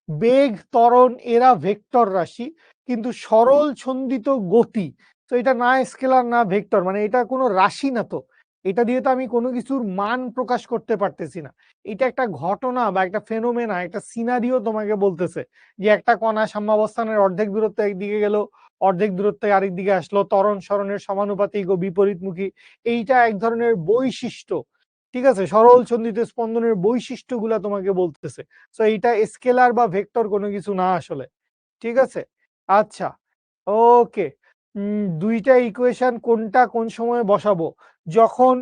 বেগ, ত্বরণ এরা ভেক্টর রাশি, কিন্তু সরল ছন্দিত গতি, তো এটা না স্কেলার না ভেক্টর, মানে এটা কোনো রাশি না। তো এটা দিয়ে তো আমি কোনো কিছুর মান প্রকাশ করতে পারতেছি না। এটা একটা ঘটনা বা একটা ফেনোমেনা, একটা সিনারিও তোমাকে বলতেছে যে একটা কণা সাম্যাবস্থানের অর্ধেক দূরত্ব একদিকে গেল, অর্ধেক দূরত্বে আরেক দিকে আসলো, ত্বরণ সরণের সমানুপাতিক ও বিপরীতমুখী, এইটা এক ধরনের বৈশিষ্ট্য। ঠিক আছে, সরল সন্ধিত স্পন্দনের বৈশিষ্ট্যগুলা তোমাকে বলতেছে। তো এইটা স্কেলার বা ভেক্টর কোনো কিছু না আসলে। ঠিক আছে, আচ্ছা, ওকে। দুইটা ইকুয়েশন কোনটা কোন সময়ে বসাবো? যখন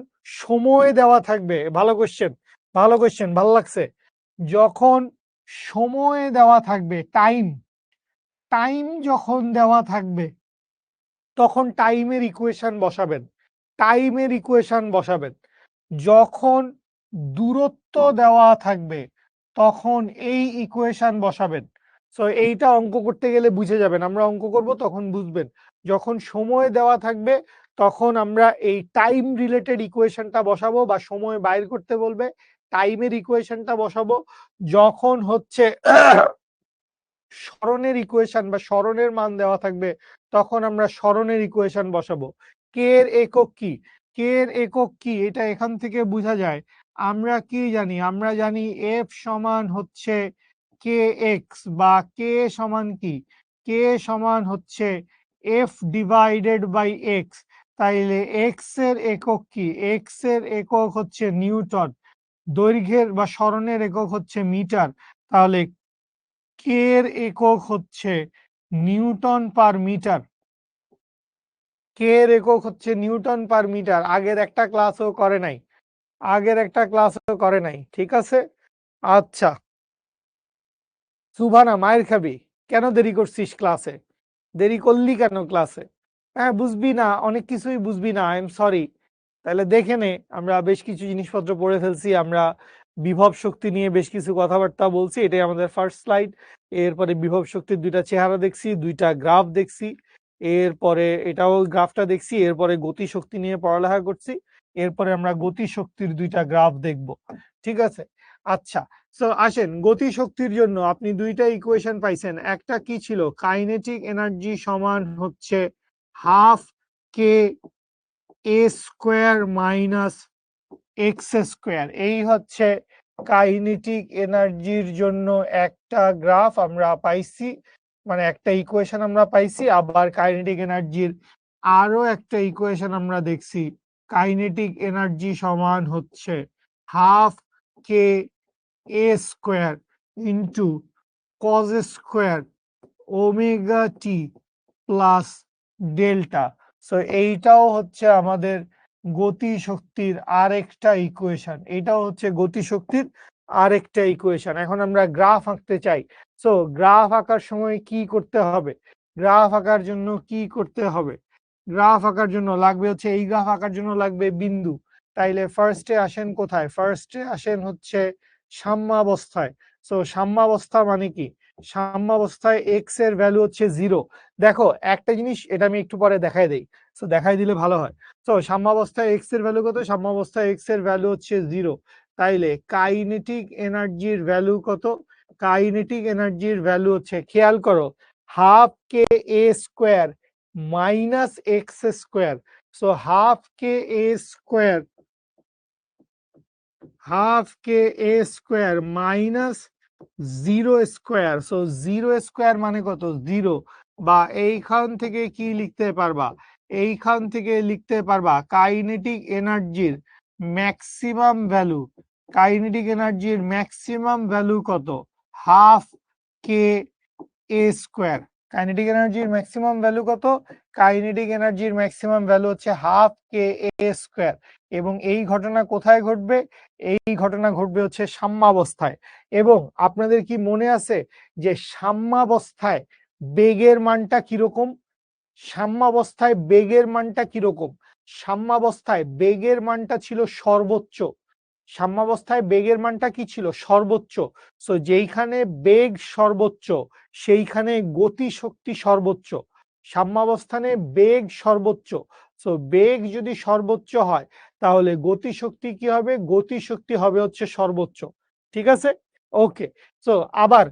সময় দেওয়া থাকবে। ভালো কোশ্চেন, ভালো কোশ্চেন, ভালো লাগছে। যখন সময় দেওয়া থাকবে, টাইম, টাইম যখন দেওয়া থাকবে তখন টাইমের ইকুয়েশন বসাবেন, টাইমের ইকুয়েশন বসাবেন। যখন দূরত্ব দেওয়া থাকবে তখন এই ইকুয়েশন বসাবেন। সো এইটা অঙ্ক করতে গেলে বুঝে যাবেন, আমরা অঙ্ক করব তখন বুঝবেন। যখন সময় দেওয়া থাকবে তখন আমরা এই টাইম রিলেটেড ইকুয়েশনটা বসাবো, বা সময় বাইর করতে বলবে, টাইমের ইকুয়েশনটা বসাবো। যখন হচ্ছে সরণের ইকুয়েশন বা সরণের মান দেওয়া থাকবে তখন আমরা সরণের ইকুয়েশন বসাবো। কে এর একক কি? কে এর একক কি এটা এখান থেকে বোঝা যায়। আমরা কি জানি? আমরা জানি এফ সমান হচ্ছে কে এক্স, বা কে সমান কি? কে সমান হচ্ছে এফ ডিভাইডেড বাই এক্স। তাইলে এক্স এর একক কি? এক্স এর একক হচ্ছে নিউটন, দৈর্ঘ্যের বা সরণের একক হচ্ছে মিটার। তাহলে কে এর একক হচ্ছে নিউটন পার মিটার। কে এর একক হচ্ছে নিউটন পার মিটার। আগের একটা ক্লাসও করে নাই, আগের একটা ক্লাসও করে নাই। ঠিক আছে, আচ্ছা। সুভানা মায়ের খাবি, কেন দেরি করছিস ক্লাসে? দেরি করলি কেন ক্লাসে? হ্যাঁ, বুঝবি না, অনেক কিছুই বুঝবি না, আই এম সরি। তাহলে দেখে নে, আমরা বেশ কিছু জিনিসপত্র পড়ে ফেলছি। আমরা বিভব শক্তি নিয়ে বেশ কিছু কথাবার্তা বলছি, এটাই আমাদের ফার্স্ট স্লাইড। এরপরে বিভব শক্তির দুইটা চেহারা দেখছি, দুইটা গ্রাফ দেখছি। এরপরে এটাও গ্রাফটা দেখছি। এরপরে গতি শক্তি নিয়ে পড়ালেখা করছি। এরপরে আমরা গতি শক্তির দুইটা গ্রাফ দেখব। ঠিক আছে, আচ্ছা। সো আসেন, গতি শক্তির জন্য আপনি দুইটা ইকুয়েশন পাইছেন। একটা কি ছিল? কাইনেটিক এনার্জি সমান হচ্ছে half k a square minus x square. এই হচ্ছে কাইনেটিক এনার্জির জন্য একটা গ্রাফ আমরা পাইছি, মানে একটা ইকুয়েশন আমরা পাইছি। আবার কাইনেটিক এনার্জির আরো একটা ইকুয়েশন আমরা দেখছি। কাইনেটিক এনার্জি সমান হচ্ছে half k a square into cos square omega t plus delta. So এইটাও হচ্ছে আমাদের গতি শক্তির আরেকটা ইকুয়েশন। এটাও হচ্ছে গতি শক্তির আরেকটা ইকুয়েশন। এখন আমরা গ্রাফ আঁকতে চাই। সো গ্রাফ আঁকার সময় কি করতে হবে? গ্রাফ আঁকার জন্য কি করতে হবে? গ্রাফ আঁকার জন্য লাগবে হচ্ছে, এই গ্রাফ আঁকার জন্য লাগবে বিন্দু। তাইলে ফার্স্টে আসেন কোথায়? ফার্স্টে আসেন হচ্ছে সাম্যাবস্থায়। সো সাম্যাবস্থা মানে কি? সাম্যাবস্থায় এক্স এর ভ্যালু হচ্ছে 0। দেখো একটা জিনিস, এটা আমি একটু পরে দেখাই দেই। সো দেখাই দিলে ভালো হয়। তো সাম্যাবস্থায় এক্স এর ভ্যালু কত? সাম্যাবস্থায় এক্স এর ভ্যালু হচ্ছে 0। তাইলে কাইনেটিক এনার্জির ভ্যালু কত? কাইনেটিক এনার্জির ভ্যালু হচ্ছে, খেয়াল করো, half k a square minus x square. So half k a square, half k a square minus 0 square. So 0 square মানে কত? 0। বা এইখান থেকে কি লিখতে পারবা? এইখান থেকে লিখতে পারবা কাইনেটিক এনার্জির ম্যাক্সিমাম ভ্যালু। কাইনেটিক এনার্জির ম্যাক্সিমাম ভ্যালু কত? Half k a square. Kinetic এনার্জির ম্যাক্সিমাম ভ্যালু কত? কাইনেটিক এনার্জির ম্যাক্সিমাম ভ্যালু হচ্ছে হাফ কে এ স্কোয়ার। এবং এই ঘটনা কোথায় ঘটবে? এই ঘটনা ঘটবে হচ্ছে সাম্যাবস্থায়। এবং আপনাদের কি মনে আছে যে সাম্যাবস্থায় বেগের মানটা কিরকম? সাম্যাবস্থায় বেগের মানটা কিরকম? সাম্যাবস্থায় বেগের মানটা ছিল সর্বোচ্চ। সাম্যাবস্থায় বেগের মানটা কি ছিল? সর্বোচ্চ। সো যেইখানে বেগ সর্বোচ্চ সেইখানে গতি শক্তি সর্বোচ্চ। সাম্যাবস্থানে বেগ সর্বোচ্চ। সো বেগ যদি সর্বোচ্চ হয় তাহলে গতি শক্তি কি হবে? গতি শক্তি হবে হচ্ছে সর্বোচ্চ। ঠিক আছে, ওকে। সো আবার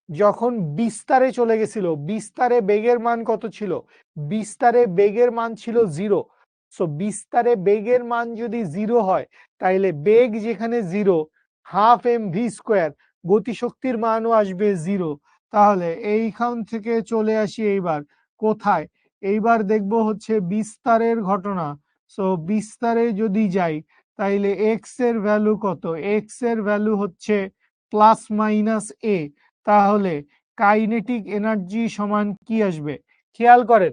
যখন বিস্তারে চলে গেছিল, বিস্তারে বেগের মান কত ছিল? বিস্তারে বেগের মান ছিল 0। সো বিস্তারে বেগের মান যদি 0 হয় তাইলে বেগ যেখানে 0, হাফ এম ভি স্কোয়ার, গতিশক্তির মানও আসবে 0। তাহলে এইখান থেকে চলে আসি এইবার কোথায়? এইবার দেখবো হচ্ছে বিস্তারের ঘটনা। সো বিস্তারে যদি যাই তাইলে এক্স এর ভ্যালু কত? এক্স এর ভ্যালু হচ্ছে প্লাস মাইনাস এ। তাহলে কাইনেটিক এনার্জি সমান কি আসবে? খেয়াল করেন,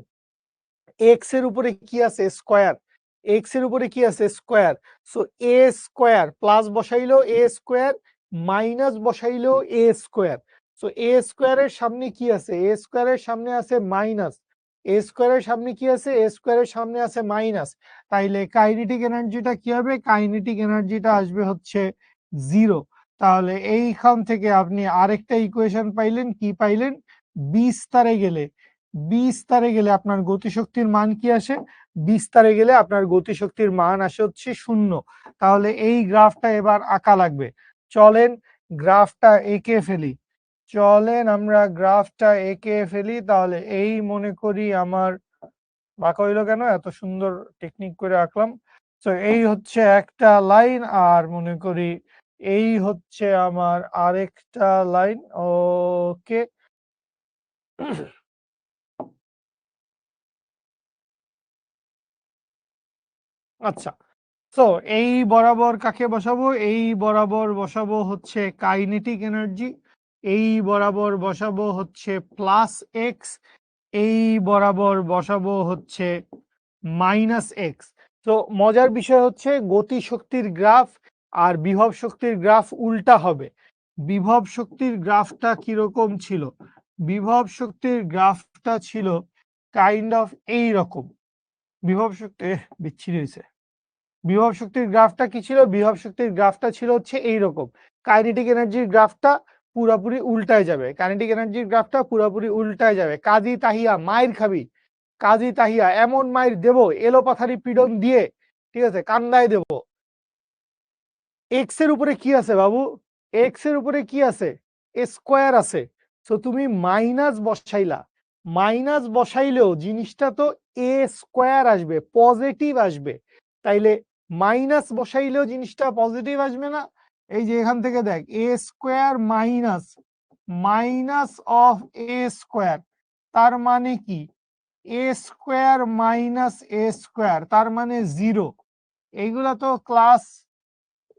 এক্স এর উপরে কি আছে? স্কয়ার। এক্স এর উপরে কি আছে? স্কয়ার। সো এ স্কয়ার প্লাস বসাইলো এ স্কয়ার, মাইনাস বসাইলো এ স্কয়ার। সো এ স্কয়ারের সামনে কি আছে? এ স্কয়ারের সামনে আছে মাইনাস। এ স্কয়ারের সামনে কি আছে? এ স্কয়ারের সামনে আছে মাইনাস। তাইলে কাইনেটিক এনার্জিটা কি হবে? কাইনেটিক এনার্জিটা আসবে হচ্ছে 0। তাহলে এইখান থেকে আপনি আরেকটা ইকুয়েশন পাইলেন। কি পাইলেন? বিস্তারে গেলে, বিস্তারে গেলে আপনার গতিশক্তির মান কি আসে? বিস্তারে গেলে আপনার গতিশক্তির মান আসে হচ্ছে 0। তাহলে এই গ্রাফটা এবার আঁকা লাগবে। চলেন গ্রাফটা এঁকে ফেলি। চলেন আমরা গ্রাফটা এঁকে ফেলি। তাহলে এই মনে করি আমার বাঁকা হইলো কেন? এত সুন্দর টেকনিক করে আঁকলাম। তো এই হচ্ছে একটা লাইন, আর মনে করি এই হচ্ছে আমার আরেকটা লাইন। ওকে। আচ্ছা, তো এই বরাবর কাকে বসাবো? এই বরাবর বসাবো হচ্ছে কাইনেটিক এনার্জি। এই বরাবর বসাবো হচ্ছে প্লাস এক্স। এই বরাবর বসাবো হচ্ছে মাইনাস এক্স। তো মজার বিষয় হচ্ছে গতি শক্তির গ্রাফ আর বিভব শক্তির গ্রাফ উল্টা হবে। বিভব শক্তির গ্রাফটা কিরকম ছিল? বিভব শক্তির গ্রাফটা ছিল কাইন্ড অফ এই রকম। বিভব শক্তি বিচ্ছিরি হয়েছে। বিভব শক্তির গ্রাফটা কি ছিল? বিভব শক্তির গ্রাফটা ছিল হচ্ছে এইরকম। কাইনেটিক এনার্জির গ্রাফটা পুরোপুরি উল্টায় যাবে। কাইনেটিক এনার্জির গ্রাফটা পুরোপুরি উল্টায় যাবে। কাজী তাহিয়া মাইর খাবি। কাজী তাহিয়া এমন মাইর দেব, এলোপাথারি পীড়ন দিয়ে, ঠিক আছে, কান্দায় দেব। এক্স এর উপরে কি আছে বাবু? এক্স এর উপরে কি আছে? স্কোয়ার আছে। তো তুমি মাইনাস বসাইলা। মাইনাস বসাইলেও জিনিসটা তো এ স্কোয়ার আসবে, পজিটিভ আসবে। তাইলে মাইনাস বসাইলেও জিনিসটা পজিটিভ আসবে না? এই যে এখান থেকে দেখ, a square minus minus of a square, তার মানে কি? A square minus a square তার মানে 0। এইগুলা তো ক্লাস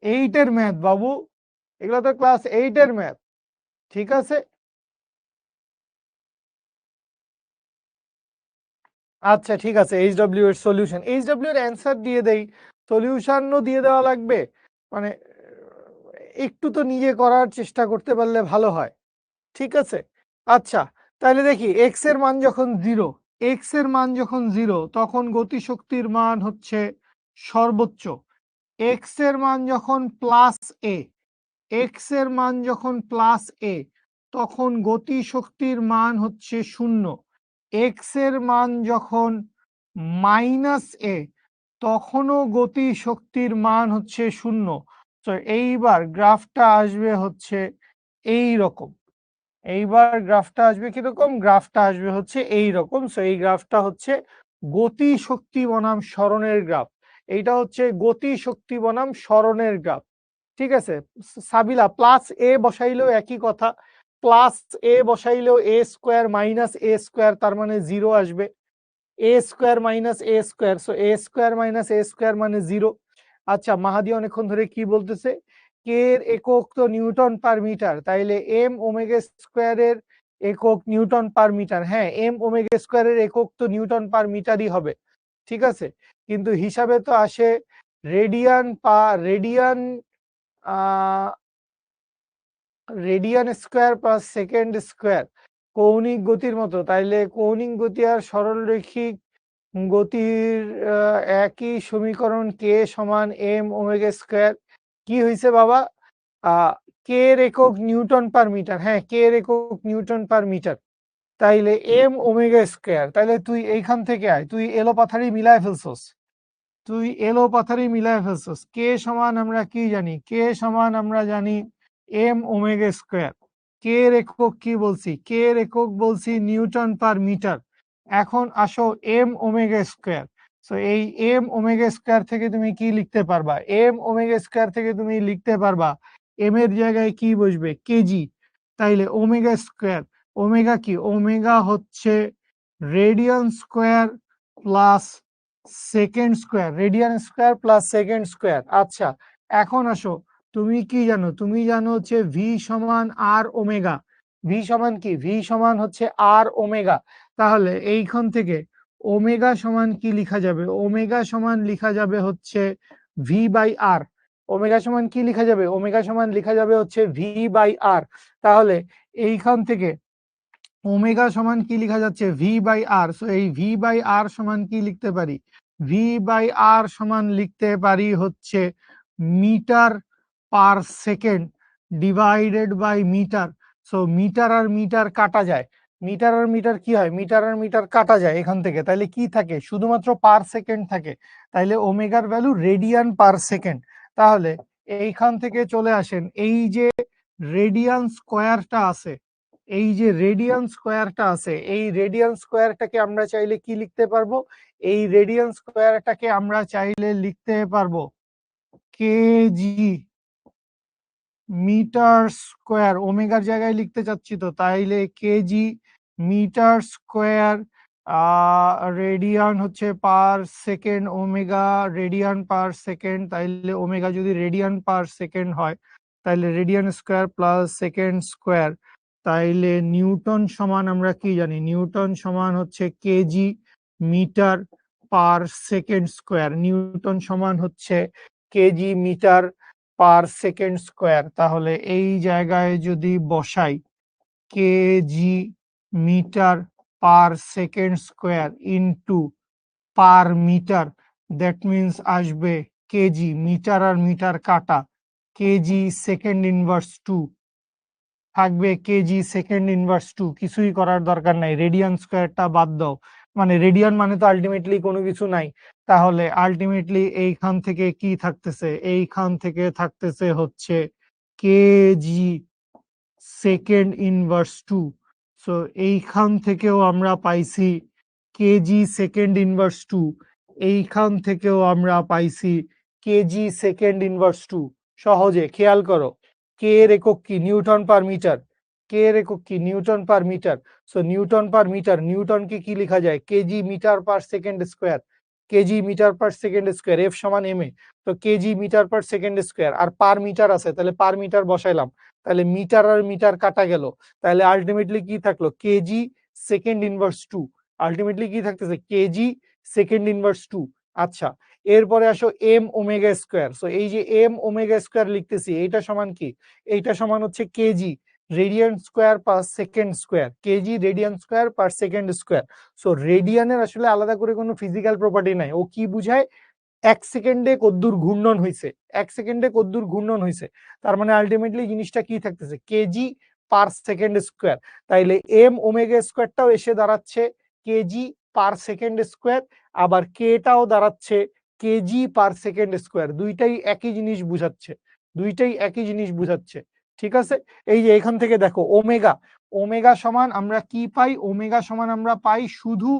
8 এর ম্যাথ বাবু। এগুলো তো ক্লাস 8 এর ম্যাথ। ঠিক আছে? আচ্ছা ঠিক আছে, এইচডব্লিউ এর সলিউশন, এইচডব্লিউ এর অ্যান্সার দিয়ে দেই, সলিউশনও দিয়ে দেওয়া লাগবে। মানে একটু তো নিজে করার চেষ্টা করতে পারলে ভালো হয়। ঠিক আছে? আচ্ছা, তাহলে দেখি এক্স এর মান যখন 0, এক্স এর মান যখন 0 তখন গতিশক্তির মান হচ্ছে সর্বোচ্চ। এক্স এর মান যখন প্লাস এ, এক্স এর মান যখন প্লাস এ তখন গতি শক্তির মান হচ্ছে 0। এক্স এর মান যখন মাইনাস এ তখনও গতি শক্তির মান হচ্ছে 0। তো এইবার গ্রাফটা আসবে হচ্ছে এই রকম। এইবার গ্রাফটা আসবে কিরকম? গ্রাফটা আসবে হচ্ছে এই রকম। সো এই গ্রাফটা হচ্ছে গতি শক্তি বনাম সরণের গ্রাফ। এইটা হচ্ছে গতি শক্তি বনাম সরণের গ্রাফ। ঠিক আছে? সাবিলা প্লাস এ বসাইলেও একই কথা। Plus A বসাইলেও A square minus a square তার মানে 0 আসবে। এ square minus a square, so A square minus a square মানে 0। আচ্ছা, মাহাদি অনেকক্ষণ ধরে কি বলতেছে? কে এর একক তো নিউটন পার মিটার, তাইলে এম ওমেগা স্কোয়ারের একক নিউটন পার মিটার। হ্যাঁ, এম ওমেগা স্কোয়ারের একক তো নিউটন পার মিটারই হবে। ঠিক আছে? কিন্তু হিসাবে তো আসে radian radian radian square plus second square, কৌণিক গতির মতো। তাইলে কৌণিক গতি আর সরলরৈখিক গতির একই সমীকরণ, কে সমান এম ওমেগা স্কোয়ার। কি হয়েছে বাবা? কে এর একক নিউটন পার মিটার। হ্যাঁ, কে এর একক নিউটন পার মিটার। তাইলে এম ওমেগা স্কোয়ার, তাইলে তুই এইখান থেকে আয়, তুই এলো পাথারি মিলায় ফেলছস। তুই এলো পাথারি মিলায় ফেলছস। কে সমান আমরা কি জানি? কে সমান আমরা জানি এম ওমেগা স্কোয়ার। কে এর একক কি বলছি? কে এর একক বলছি নিউটন পার মিটার। এখন আসো এম ওমেগা স্কোয়ার। সো এই এম ওমেগা স্কোয়ার থেকে তুমি কি লিখতে পারবা? এম ওমেগা স্কোয়ার থেকে তুমি লিখতে পারবা এম এর জায়গায় কি বসবে? কেজি। তাইলে ওমেগা স্কোয়ার, ওমেগা কি? ওমেগা হচ্ছে radian square plus second square, radian square plus second square. আচ্ছা, এখন আসো, তুমি কি জানো? তুমি জানো হচ্ছে ভি সমান আর ওমেগা। ভি সমান কি? ভি সমান হচ্ছে আর ওমেগা। তাহলে এইখান থেকে ওমেগা সমান কি লিখা যাবে? ওমেগা সমান লিখা যাবে হচ্ছে ভি বাই আর। ওমেগা সমান কি লিখা যাবে? ওমেগা সমান লিখা যাবে হচ্ছে ভি বাই আর। তাহলে এইখান থেকে ওমেগা সমান কি লিখা যাচ্ছে? V by r. সো এই ভি বাই আর সমান কি লিখতে পারি? ভি বাই আর সমান লিখতে পারি হচ্ছে metre per second divided by metre. So metre আর মিটার কাটা যায়। মিটার আর মিটার কি হয়? মিটার আর মিটার কাটা যায় এখান থেকে। তাহলে কি থাকে? শুধুমাত্র পার সেকেন্ড থাকে। তাইলে ওমেগার ভ্যালু রেডিয়ান পার সেকেন্ড। তাহলে এইখান থেকে চলে আসেন, এই যে রেডিয়ান স্কোয়ারটা আছে, এই যে রেডিয়ান স্কোয়ারটা আছে, এই রেডিয়ান স্কোয়ারটাকে আমরা চাইলে কি লিখতে পারবো? এই রেডিয়ান স্কোয়ারটাকে আমরা চাইলে লিখতে পারবো কেজি মিটার স্কোয়ার। ওমেগার জায়গায় লিখতে চাচ্ছি তো, তাইলে কেজি মিটার স্কোয়ার রেডিয়ান হচ্ছে per second, omega radian per second. তাইলে ওমেগা যদি রেডিয়ান পার সেকেন্ড হয়, তাইলে radian square plus second square. তাইলে নিউটন সমান আমরা কি জানি? নিউটন সমান হচ্ছে KG metre per second square. Newton সমান হচ্ছে KG metre per second square. তাহলে এই জায়গায় যদি বসাই KG metre per second square into per metre, that means আসবে কেজি, মিটার আর মিটার কাটা, কেজি সেকেন্ড ইনভার্স টু থাকবে, কেজি সেকেন্ড ইনভার্স টু। কিছুই করার দরকার নাই, রেডিয়ান স্কোয়ারটা বাদ দাও। মানে রেডিয়ান মানে তো আলটিমেটলি কোনো কিছু নাই। তাহলে আলটিমেটলি এইখান থেকে কি থাকতেছে? এইখান থেকে থাকতেছে হচ্ছে KG second inverse two. So এইখান থেকেও আমরা পাইছি কেজি সেকেন্ড ইনভার্স টু। এইখান থেকেও আমরা পাইছি কেজি সেকেন্ড ইনভার্স টু। সহজে খেয়াল করো, কে এর একক কি? Newton per metre. কে এর একক কি? Newton per metre. So newton per metre, নিউটনকে কি লেখা যায়? Kg metre per second square. Kg metre per second square, F সমান এম এ। তো kg metre per second square, আর পার মিটার আছে, তাহলে পার মিটার বসাইলাম। তাহলে মিটার আর মিটার কাটা গেল। তাহলে আলটিমেটলি কি থাকলো? KG second inverse two. Ultimately কি থাকতেছে? KG second inverse two. আচ্ছা, এরপরে আসো এম ওমেগা স্কোয়ার। সো এই যে এম ওমেগা স্কোয়ার লিখতেছি, এইটা সমান কি? এইটা সমান হচ্ছে kg radian square per second square. Kg radian square per second square. So রেডিয়ানের আসলে আলাদা করে কোনো ফিজিক্যাল প্রপার্টি নাই। ও কি বুঝায়? এক সেকেন্ডে কদ্দুর ঘূর্ণন হয়েছে, এক সেকেন্ডে কদ্দুর ঘূর্ণন হয়েছে। তার মানে আলটিমেটলি জিনিসটা কি থাকতেছে? কেজি পার সেকেন্ড স্কোয়ার। তাইলে এম ওমেগা স্কোয়ারটাও এসে দাঁড়াচ্ছে কেজি পার সেকেন্ড স্কোয়ার, আবার কেটাও দাঁড়াচ্ছে কেজি পার সেকেন্ড স্কোয়ার। দুইটাই একই জিনিস বুঝাচ্ছে, দুইটাই একই জিনিস বুঝাচ্ছে। ঠিক আছে, এই যে এখান থেকে দেখো ওমেগা, ওমেগা সমান আমরা কি পাই? ওমেগা সমান আমরা পাই শুধু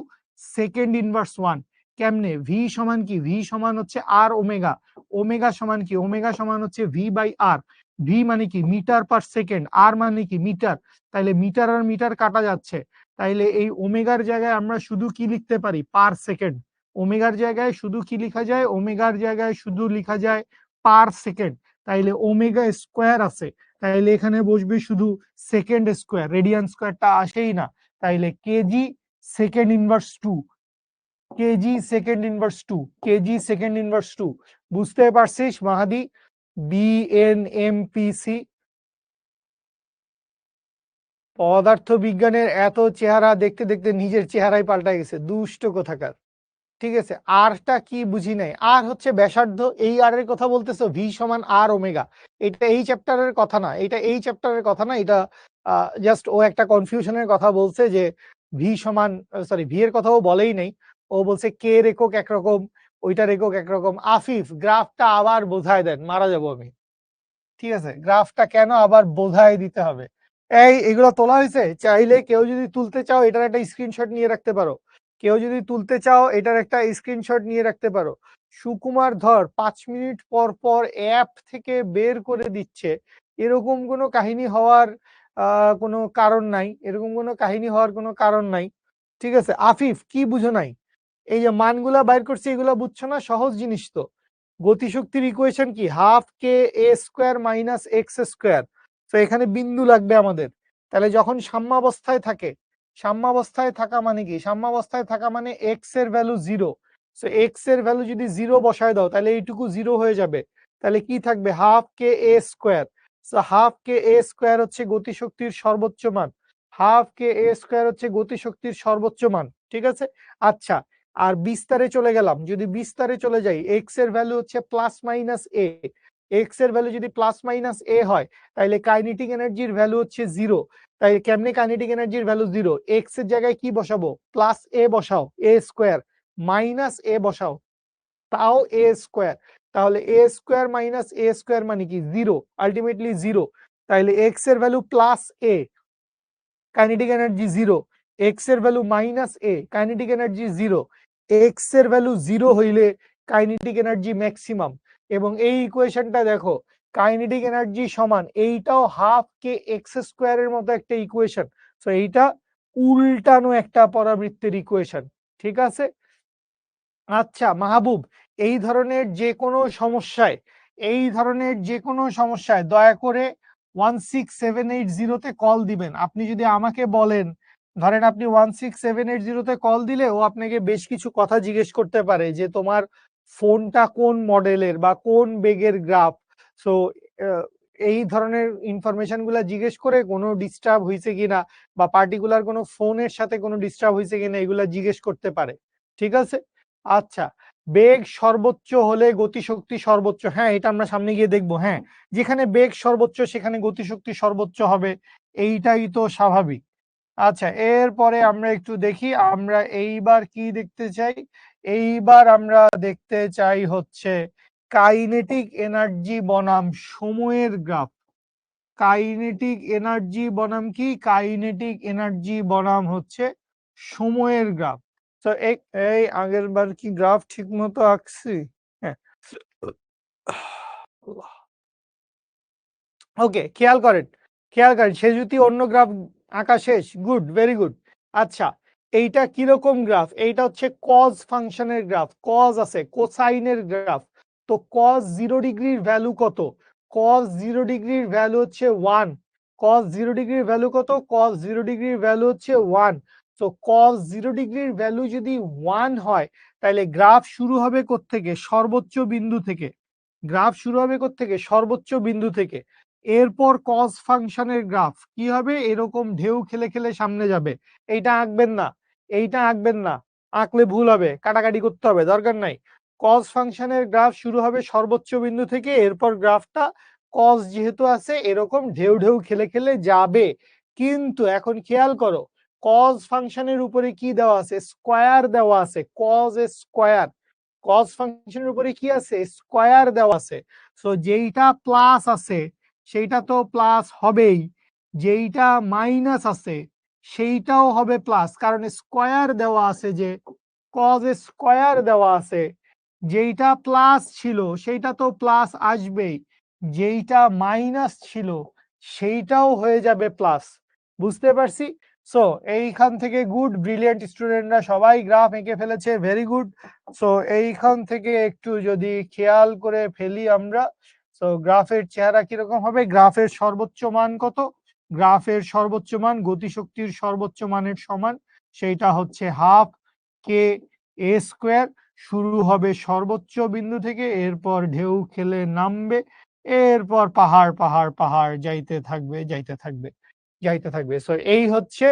সেকেন্ড ইনভার্স ওয়ান। কেমনে? ভি সমান কি? ভি সমান হচ্ছে আর ওমেগা। ওমেগা সমান কি? ওমেগা সমান হচ্ছে ভি বাই আর। ভি মানে কি? Metre per second. আর মানে কি? মিটার। তাইলে মিটার আর মিটার কাটা যাচ্ছে। তাইলে এই ওমেগার জায়গায় আমরা শুধু কি লিখতে পারি? Per second. ওমেগার জায়গায় শুধু কি লেখা যায়? ওমেগার জায়গায় শুধু লেখা যায় পার সেকেন্ড। তাইলে ওমেগা স্কোয়ার আছে, তাইলে এখানে বসবে শুধু সেকেন্ড স্কোয়ার, রেডিয়ান স্কোয়ারটা আসেই না। তাইলে KG second inverse two, KG second inverse two, KG second inverse two. বুঝতে পারছিস মাহাদি? বিএনএমপিসি। পদার্থ বিজ্ঞানের এত চেহারা দেখতে দেখতে নিজের চেহারাই পাল্টা গেছে, দুষ্ট কোথাকার। ঠিক আছে, আরটা কি বুঝি নাই। আর হচ্ছে ব্যাসার্ধ, এই আর এর কথা বলতেছো? ভি সমান আর ওমেগা। এটা এই চ্যাপ্টারের কথা না, এটা এই চ্যাপ্টারের কথা না, এটা জাস্ট ও একটা কনফিউশনের কথা বলছে যে ভি সমান, সরি ভি এর কথাও বলেই নেই। ও বলছে কে এর একক একরকম, ওইটার একক একরকম। আফিফ, গ্রাফটা আবার বোঝায় দেন, মারা যাবো আমি। ঠিক আছে, গ্রাফটা কেন আবার বোঝায় দিতে হবে? এই এগুলো তোলা হয়েছে, চাইলে কেউ যদি তুলতে চাও এটার একটা স্ক্রিনশট নিয়ে রাখতে পারো। কেউ যদি তুলতে চাও এটার একটা স্ক্রিনশট নিয়ে রাখতে পারো। সুকুমার ধর 5 মিনিট পর পর অ্যাপ থেকে বের করে দিচ্ছে, এরকম কোনো কাহিনী হওয়ার কোনো কারণ নাই, এরকম কোনো কাহিনী হওয়ার কোনো কারণ নাই। ঠিক আছে আফিফ কি বুঝো নাই? এই যে মানগুলা বাইর করছি এগুলা বুঝছো না? সহজ জিনিস তো। গতিশক্তির ইকুয়েশন কি? Half k a square minus x square. তো এখানে বিন্দু লাগবে আমাদের। তাহলে যখন সাম্যাবস্থায় থাকে, সাম্যাবস্থায় থাকা মানে কি? সাম্যাবস্থায় থাকা মানে এক্স এর ভ্যালু 0। সো এক্স এর ভ্যালু যদি 0 বসায় দাও তাহলে এইটুকু 0 হয়ে যাবে। তাহলে কি থাকবে? Half k a square. So half k a square হচ্ছে গতিশক্তির সর্বোচ্চ মান। হাফ কে এ স্কোয়ার হচ্ছে গতিশক্তির সর্বোচ্চ মান। ঠিক আছে? আচ্ছা, আর বিস্তারে চলে গেলাম। যদি বিস্তারে চলে যাই, এক্স এর ভ্যালু হচ্ছে প্লাস মাইনাস এ। এক্স এর ভ্যালু যদি প্লাস মাইনাস এ হয় তাহলে কাইনেটিক এনার্জির ভ্যালু হচ্ছে 0। তাই কেমনে কাইনেটিক এনার্জির ভ্যালু 0? এক্স এর জায়গায় কি বসাবো? প্লাস এ বসাও, এ স্কোয়ার, মাইনাস এ বসাও, তাও এ স্কোয়ার। তাহলে এ স্কোয়ার মাইনাস এ স্কোয়ার মানে কি? 0, আলটিমেটলি 0। তাহলে এক্স এর ভ্যালু প্লাস এ, কাইনেটিক এনার্জি 0। এক্স এর ভ্যালু মাইনাস এ, কাইনেটিক এনার্জি 0। এক্স এর ভ্যালু 0 হইলে কাইনেটিক এনার্জি ম্যাক্সিমাম। এবং এই ইকুয়েশনটা দেখো, কাইনেটিক এনার্জি সমান এইটাও হাফ কে এক্স স্কোয়ারের মতো একটা ইকুয়েশন। তো এইটা উল্টানো একটা পরাবৃত্তের ইকুয়েশন। ঠিক আছে? আচ্ছা মাহবুব, এই ধরনের যে কোনো সমস্যায়, এই ধরনের যে কোনো সমস্যায় দয়া করে 16780-তে কল দিবেন। আপনি যদি আমাকে বলেন, ধরেন আপনি 16780-তে কল দিলে ও আপনাকে বেশ কিছু কথা জিজ্ঞেস করতে পারে যে তোমার ফোনটা কোন মডেলের বা কোন বেগের গ্রাফ। সো এই ধরনের ইনফরমেশন গুলা জিজ্ঞেস করে কোনো ডিস্টার্ব হয়েছে কিনা বা পার্টিকুলার কোনো ফোনের সাথে কোনো ডিস্টার্ব হয়েছে কিনা এগুলা জিজ্ঞেস করতে পারে। ঠিক আছে? আচ্ছা, বেগ সর্বোচ্চ হলে গতিশক্তি সর্বোচ্চ। হ্যাঁ, এটা আমরা সামনে গিয়ে দেখবো। হ্যাঁ, যেখানে বেগ সর্বোচ্চ সেখানে গতিশক্তি সর্বোচ্চ হবে, এইটাই তো স্বাভাবিক। আচ্ছা, এরপরে আমরা একটু দেখি, আমরা এইবার কি দেখতে চাই? এইবার আমরা দেখতে চাই হচ্ছে কাইনেটিক এনার্জি বনাম সময়ের গ্রাফ। কাইনেটিক এনার্জি বনাম কি? কাইনেটিক এনার্জি বনাম হচ্ছে সময়ের গ্রাফ। তো এই আগের বার কি গ্রাফ ঠিক মতো আঁকছি? হ্যাঁ, ওকে, খেয়াল করেন, খেয়াল করেন সে যদি অন্য গ্রাফ আঁকা শেষ। Good, very good. আচ্ছা, এইটা কিরকম গ্রাফ? এইটা হচ্ছে কজ ফাংশনের গ্রাফ। কজ আছে, কোসাইনের গ্রাফ। তো কজ 0 ডিগ্রির ভ্যালু কত? কজ 0 ডিগ্রির ভ্যালু হচ্ছে 1। কজ 0 ডিগ্রির ভ্যালু কত? কজ 0 ডিগ্রির ভ্যালু হচ্ছে 1। তো কজ 0 ডিগ্রির ভ্যালু যদি 1 হয় তাহলে গ্রাফ শুরু হবে কোত্থেকে? সর্বোচ্চ বিন্দু থেকে। গ্রাফ শুরু হবে কোত্থেকে? সর্বোচ্চ বিন্দু থেকে। এরপর কজ ফাংশনের গ্রাফ কি হবে? এরকম ঢেউ খেলে খেলে সামনে যাবে। এইটা আঁকবেন না, এইটা আঁকবেন না, আঁকলে ভুল হবে, কাটাকাটি করতে হবে, দরকার নাই। কজ ফাংশনের গ্রাফ শুরু হবে সর্বোচ্চ বিন্দু থেকে, এরপর গ্রাফটা কজ যেহেতু আছে এরকম ঢেউ ঢেউ খেলে খেলে যাবে। কিন্তু এখন খেয়াল করো, কজ ফাংশনের উপরে কি দেওয়া আছে? স্কয়ার দেওয়া আছে, কজ স্কয়ার। কজ ফাংশনের উপরে কি আছে? স্কয়ার দেওয়া আছে। সো যেইটা প্লাস আছে সেইটা তো প্লাস হবেই, যেইটা মাইনাস আছে সেইটাও হবে প্লাস, কারণ স্কয়ার দেওয়া আছে, যে কজ স্কয়ার দেওয়া আছে। যেইটা প্লাস ছিল সেইটা তো প্লাস আসবেই, যেইটা মাইনাস ছিল সেইটাও হয়ে যাবে প্লাস। বুঝতে পারছি? সো এইখান থেকে গুড, ব্রিলিয়েন্ট স্টুডেন্টরা সবাই গ্রাফ এঁকে ফেলেছে, ভেরি গুড। সো এইখান থেকে একটু যদি খেয়াল করে ফেলি আমরা, তো গ্রাফের চেহারা কিরকম হবে? গ্রাফের সর্বোচ্চ মান কত? গ্রাফের সর্বোচ্চ মান গতিশক্তির সর্বোচ্চ মানের সমান, সেইটা হচ্ছে হাফ কে এ স্কোয়ার। শুরু হবে সর্বোচ্চ বিন্দু থেকে, এরপর ঢেউ খেলে নামবে, এরপর পাহাড় পাহাড় পাহাড় যাইতে থাকবে, যাইতে থাকবে, যাইতে থাকবে। সো এই হচ্ছে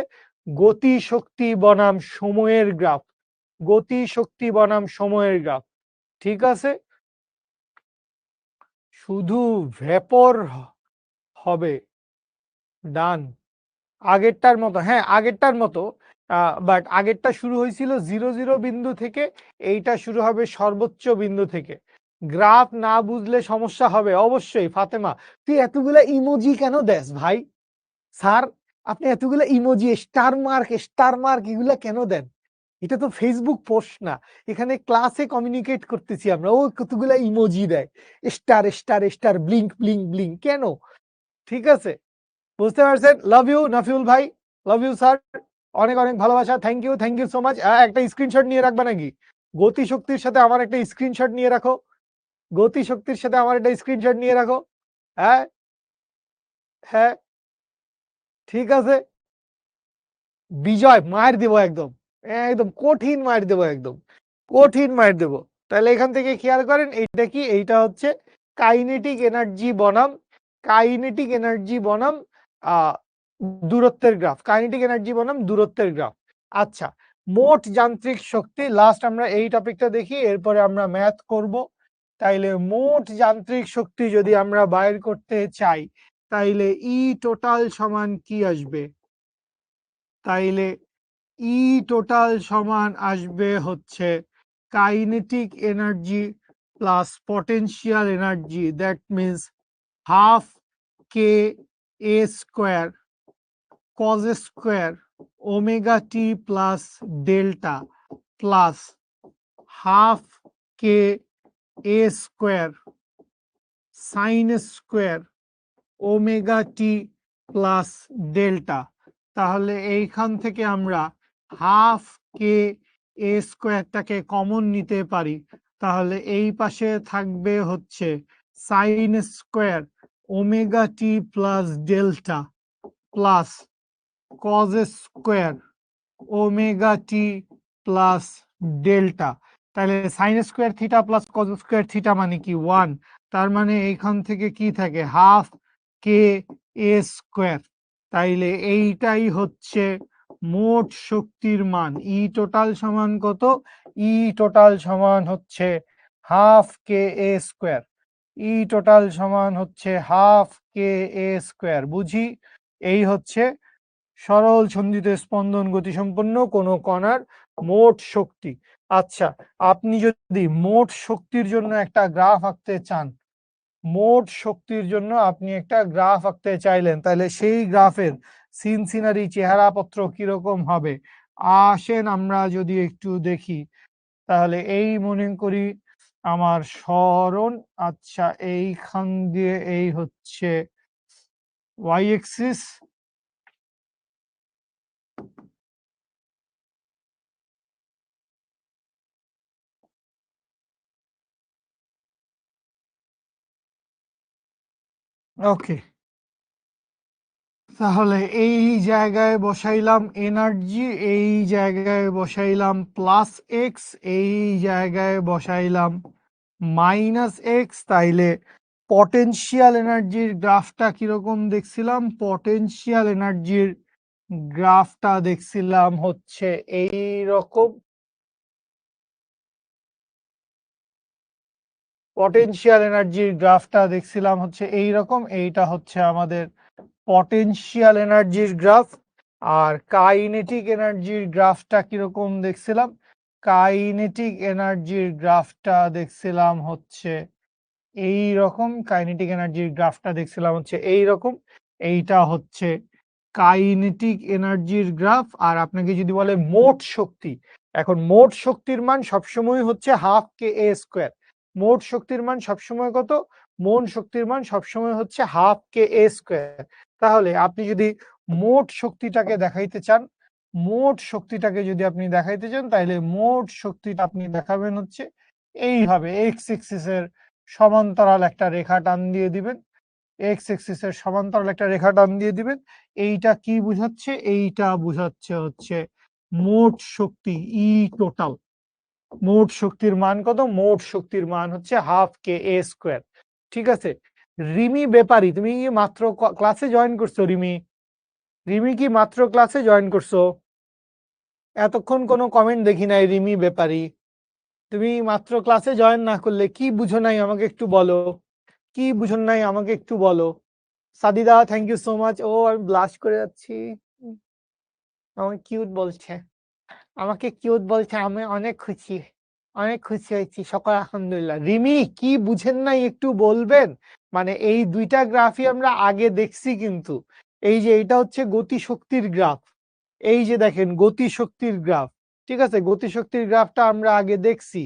গতি শক্তি বনাম সময়ের গ্রাফ। গতি শক্তি বনাম সময়ের গ্রাফ। ঠিক আছে? শুধু ভেপর হবে। ডান। আগেরটার মতো, হ্যাঁ আগেরটার মতো, বাট আগেরটা শুরু হয়েছিল 0 0 বিন্দু থেকে, এইটা শুরু হবে সর্বোচ্চ বিন্দু থেকে। গ্রাফ না বুঝলে সমস্যা হবে অবশ্যই। ফাতেমা, তুই এতগুলা ইমোজি কেন দেস ভাই? স্যার, আপনি এতগুলা ইমোজি, স্টার মার্ক এগুলা কেন দেন? এটা তো ফেসবুক পোস্ট না, এখানে ক্লাসে কমিউনিকেট করতেছি আমরা। ও কতগুলা ইমোজি দেয়, star star star, blink blink blink, কেন? ঠিক আছে, বুঝতে পারছেন? লাভ ইউ নাফিউল ভাই, লাভ ইউ স্যার। অনেক অনেক ভালোবাসা, থ্যাংক ইউ সো মাচ। একটা স্ক্রিনশট নিয়ে রাখবা নাকি? গতিশক্তির সাথে আমার একটা স্ক্রিনশট নিয়ে রাখো, গতিশক্তির সাথে আমার একটা স্ক্রিনশট নিয়ে রাখো। হ্যাঁ হ্যাঁ, ঠিক আছে। বিজয় মার দেবো একদম, একদম কঠিন মার দেবো, একদম কঠিন মার দেবো। তাহলে এখান থেকে খেয়াল করেন এইটা কি, এইটা হচ্ছে কাইনেটিক এনার্জি বনাম, কাইনেটিক এনার্জি বনাম আহ দূরত্বের গ্রাফ, কাইনেটিক এনার্জি বনাম দূরত্বের গ্রাফ। আচ্ছা, মোট যান্ত্রিক শক্তি, লাস্ট আমরা এই টপিকটা দেখি, এরপরে আমরা ম্যাথ করব। তাইলে মোট যান্ত্রিক শক্তি যদি আমরা বাইর করতে চাই, তাইলে ই টোটাল সমান কি আসবে? তাইলে ই টোটাল সমান আসবে হচ্ছে kinetic energy plus potential energy, that means half k a square cos square omega t plus delta plus half k a square sine square omega t plus delta. তাহলে এইখান থেকে আমরা হাফ কে এ স্কোয়ারটাকে common নিতে পারি। তাহলে এই পাশে থাকবে হচ্ছে sine square omega t plus delta plus cos square omega t plus delta. তাহলে sine square theta plus cos square theta মানে কি 1। তার মানে এইখান থেকে কি থাকে হাফ কে এ স্কোয়ার। তাইলে এইটাই হচ্ছে মোট শক্তির মান। ই টোটাল সমান কত? ই টোটাল সমান হচ্ছে half k a square. E total সমান হচ্ছে হাফ কে এ স্কোয়ার। বুঝি? এই হচ্ছে সরল সন্ধিত স্পন্দন গতিসম্পন্ন কোনো কণার মোট শক্তি। আচ্ছা, আপনি যদি মোট শক্তির জন্য একটা গ্রাফ আঁকতে চান, মোট শক্তির জন্য আপনি একটা গ্রাফ আঁকতে চাইলেন, তাহলে সেই গ্রাফের সিন সিনারি চেহারাপত্র কিরকম হবে আসেন আমরা যদি একটু দেখি। তাহলে এই মনে করি আমার সরণ, আচ্ছা এইখান দিয়ে এই হচ্ছে ওয়াই এক্সিস, ওকে। তাহলে এই জায়গায় বসাইলাম এনার্জি, এই জায়গায় বসাইলাম প্লাস এক্স, এই জায়গায় বসাইলাম মাইনাস এক্স। তাইলে পটেনশিয়াল এনার্জির গ্রাফটা কিরকম দেখছিলাম? পটেনশিয়াল এনার্জির গ্রাফটা দেখছিলাম হচ্ছে এই রকম। পটেনশিয়াল এনার্জির গ্রাফটা দেখছিলাম হচ্ছে এই রকম। এইটা হচ্ছে আমাদের পটেনশিয়াল এনার্জির গ্রাফ। আর কাইনেটিক এনার্জির গ্রাফটা কিরকম দেখছিলাম? কাইনেটিক এনার্জির গ্রাফটা দেখছিলাম হচ্ছে এই রকম। কাইনেটিক এনার্জির গ্রাফটা দেখছিলাম হচ্ছে এই রকম। এইটা হচ্ছে কাইনেটিক এনার্জির গ্রাফ। আর আপনাকে যদি বলে মোট শক্তি, এখন মোট শক্তির মান সবসময় হচ্ছে হাফ কে এ স্কোয়ার। মোট শক্তির মান সবসময় কত? মোট শক্তির মান সবসময় হচ্ছে হাফ কে এ স্কোয়ার। তাহলে আপনি যদি মোট শক্তিটাকে দেখাইতে চান, মোট শক্তিটাকে যদি আপনি দেখাইতে চান, তাহলে মোট শক্তিটা আপনি দেখাবেন হচ্ছে এইভাবে এক্স এক্সিসের সমান্তরাল একটা রেখা টান দিয়ে দিবেন। এক্স এক্সিসের সমান্তরাল একটা রেখা টান দিয়ে দিবেন। এইটা কি বুঝাচ্ছে? এইটা বুঝাচ্ছে হচ্ছে মোট শক্তি ই টোটাল। মোট শক্তির মান কত? মোট শক্তির মান হচ্ছে হাফ কে এ স্কোয়ার। ঠিক আছে। রিমি ব্যাপারী, তুমি কি মাত্র ক্লাসে জয়েন করছো? রিমি, রিমি কি মাত্র ক্লাসে জয়েন করছো? এতক্ষণ কোনো কমেন্ট দেখি নাই। রিমি ব্যাপারী, তুমি মাত্র ক্লাসে জয়েন না করলে কি বুঝো নাই আমাকে একটু বলো, কি বুঝো নাই আমাকে একটু বলো। সাদিদা, থ্যাংক ইউ সো মাচ। ও আমি ব্লাশ করে যাচ্ছি, আমাকে কিউট বলছে, আমাকে কিউট বলছে, আমি অনেক খুশি, অনেক খুশি হয়েছি। সকল আলহামদুলিল্লাহ। রিমি, কি বুঝেন নাই একটু বলবেন? মানে এই দুইটা গ্রাফই আমরা আগে দেখছি, কিন্তু এই যে এটা হচ্ছে গতিশক্তির গ্রাফ, এই যে দেখেন গতিশক্তির গ্রাফ, ঠিক আছে, গতিশক্তির গ্রাফটা আমরা আগে দেখছি।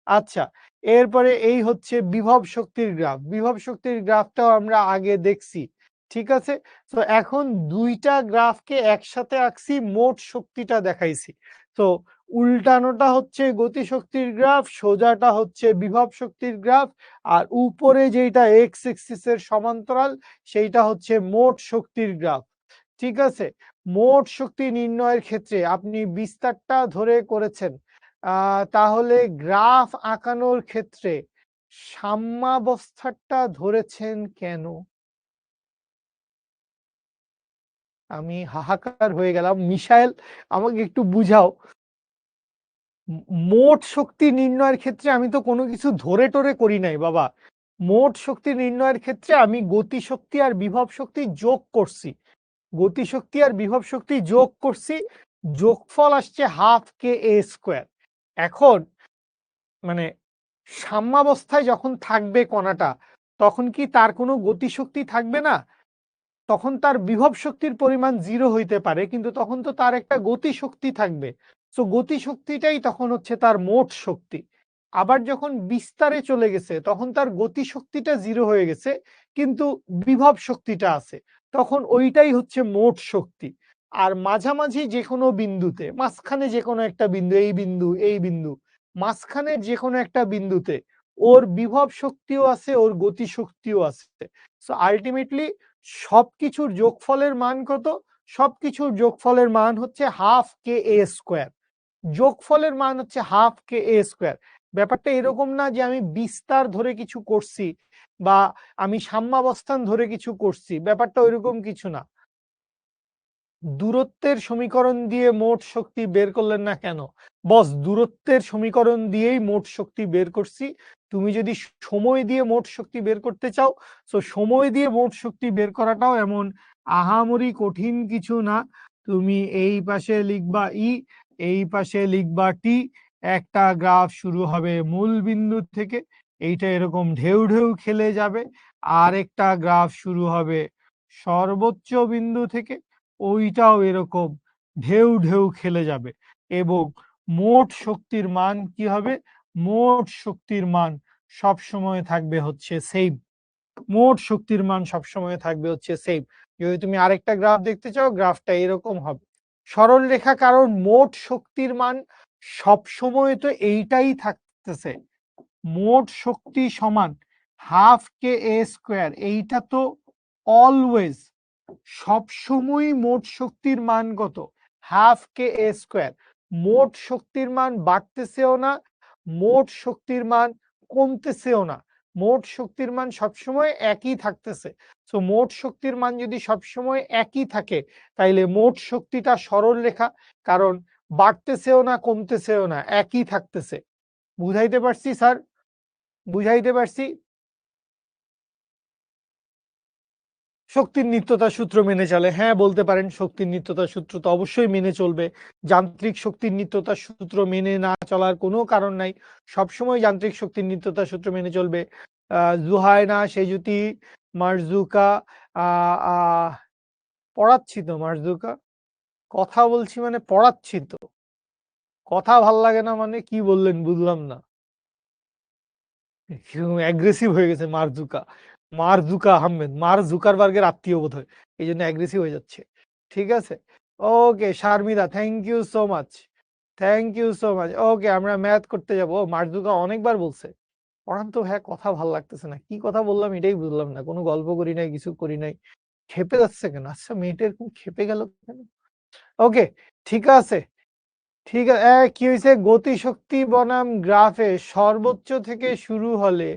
আচ্ছা, এরপরে এই হচ্ছে বিভব শক্তির গ্রাফ, বিভব শক্তির গ্রাফটাও আমরা আগে দেখছি। ঠিক আছে? তো এখন ২ টা গ্রাফকে একসাথে আঁকছি, মোট শক্তিটা দেখাইছি। তো উল্টানোটা হচ্ছে গতিশক্তির গ্রাফ, সোজাটা হচ্ছে বিভব শক্তির গ্রাফ, আর উপরে যেইটা এক্স এক্সিস এর সমান্তরাল সেইটা হচ্ছে মোট শক্তির গ্রাফ। ঠিক আছে? মোট শক্তি নির্ণয়ের ক্ষেত্রে আপনি বিস্তারটা ধরে করেছেন। তাহলে গ্রাফ আঁকানোর ক্ষেত্রে সাম্যাবস্থাটা ধরেছেন কেন? আমি হাহাকার হয়ে গেলাম। মিশায়েল, আমাকে একটু বুঝাও। মোট শক্তি নির্ণয়ের ক্ষেত্রে আমি তো কোনো কিছু ধরে-টরে করি নাই বাবা। মোট শক্তি নির্ণয়ের ক্ষেত্রে আমি গতিশক্তি আর বিভব শক্তি যোগ করছি। গতিশক্তি আর বিভব শক্তি যোগ করছি। যোগফল আসছে 1/2 kA²। এখন মানে সাম্যাবস্থায় যখন থাকবে কণাটা, তখন কি তার কোনো গতিশক্তি থাকবে না? তখন তার বিভব শক্তির পরিমাণ 0 হইতে পারে, কিন্তু তখন তো তার একটা গতিশক্তি থাকবে। সো গতিশক্তিটাই তখন হচ্ছে তার মোট শক্তি। আবার যখন বিস্তারে চলে গেছে তখন তার গতিশক্তিটা 0 হয়ে গেছে, কিন্তু বিভব শক্তিটা আছে। তখন ওইটাই হচ্ছে মোট শক্তি। আর মাঝামাঝি যেকোনো বিন্দুতে, মাঝখানে যেকোনো একটা বিন্দু, এই বিন্দু, এই বিন্দু, মাঝখানের যেকোনো একটা বিন্দুতে ওর বিভব শক্তিও আছে, ওর গতিশক্তিও আছে। সো আল্টিমেটলি সবকিছুর যোগফলের মান কত? সবকিছুর যোগফলের মান হচ্ছে 1/2 kA²। যোগফলের মান হচ্ছে 1/2 kA²। ব্যাপারটা এরকম না যে আমি বিস্তার ধরে কিছু করছি বা আমি সাম্যাবস্থান ধরে কিছু করছি। ব্যাপারটা ওইরকম কিছু না। দূরত্বের সমীকরণ দিয়ে মোট শক্তি বের করলেন না কেন? বস, দূরত্বের সমীকরণ দিয়েই মোট শক্তি বের করছি। তুমি যদি সময় দিয়ে মোট শক্তি বের করতে চাও, তো সময় দিয়ে মোট শক্তি বের করাটাও এমন আহামরি কঠিন কিছু না। তুমি এই পাশে লিখবা ই, এই পাশে লিখবা টি। একটা গ্রাফ শুরু হবে মূল বিন্দু থেকে, এইটা এরকম ঢেউ ঢেউ খেলে যাবে। আর একটা গ্রাফ শুরু হবে সর্বোচ্চ বিন্দু থেকে, ওইটাও এরকম ঢেউ ঢেউ খেলে যাবে। এবং মোট শক্তির মান কি হবে? মোট শক্তির মান সব সময় থাকবে হচ্ছে সেম। মোট শক্তির মান সবসময় থাকবে হচ্ছে সেম। যদি তুমি আরেকটা গ্রাফ দেখতে চাও, গ্রাফটা এরকম হবে সরল রেখা, কারণ মোট শক্তির মান সব সময় তো এইটাই থাকতেছে। মোট শক্তি সমান 1/2 kA²। এইটা তো অলওয়েজ, সবসময়ই মোট শক্তির মান কত? 1/2 kA²। মোট শক্তির মান বাড়তেছেও না, মোট শক্তির মান কমতেছেও না। মোট শক্তির মান সবসময় একই থাকতেছে। সো মোট শক্তির মান যদি সবসময় একই থাকে, তাইলে মোট শক্তিটা সরল রেখা, কারণ বাড়তেছেও না, কমতেছেও না, একই থাকতেছে। বুঝাইতে পারছি স্যার? বুঝাইতে পারছি? শক্তির নিত্যতা সূত্র মেনে চলে, হ্যাঁ বলতে পারেন। শক্তির নিত্যতা সূত্র তো অবশ্যই মেনে চলবে। যান্ত্রিক শক্তির নিত্যতা সূত্র মেনে না চলার কোনো কারণ নাই। সবসময় যান্ত্রিক শক্তির নিত্যতা সূত্র মেনে চলবে। জুহায়না, সেজুতি, মার্জুকা, আহ আহ পড়াচ্ছি তো মার্জুকা, কথা বলছি মানে পড়াচ্ছি তো। কথা ভাল লাগে না মানে কি বললেন বুঝলাম না। অ্যাগ্রেসিভ হয়ে গেছে মার্জুকা। মার্জুকা আহমেদ, মার্ক জুকারবার্গের আত্মীয় বোধ হয়, এই জন্য অ্যাগ্রেসিভ হয়ে যাচ্ছে। ঠিক আছে, okay Sharmida, thank you so much. Thank you so much. Okay, আমরা ম্যাথ করতে যাবো। মার্জুকা অনেকবার বলছে পড়ান তো, হ্যাঁ কথা ভাল লাগতেছে না, কি কথা বললাম এটাই বুঝলাম না। কোনো গল্প করি নাই, কিছু করি নাই, খেপে যাচ্ছে কেন? আচ্ছা মেয়েটা এরকম খেপে গেল কেন? ওকে, ঠিক আছে। ঠিক আছে, কি হয়েছে? গতিশক্তি বনাম গ্রাফে সর্বোচ্চ থেকে শুরু হলে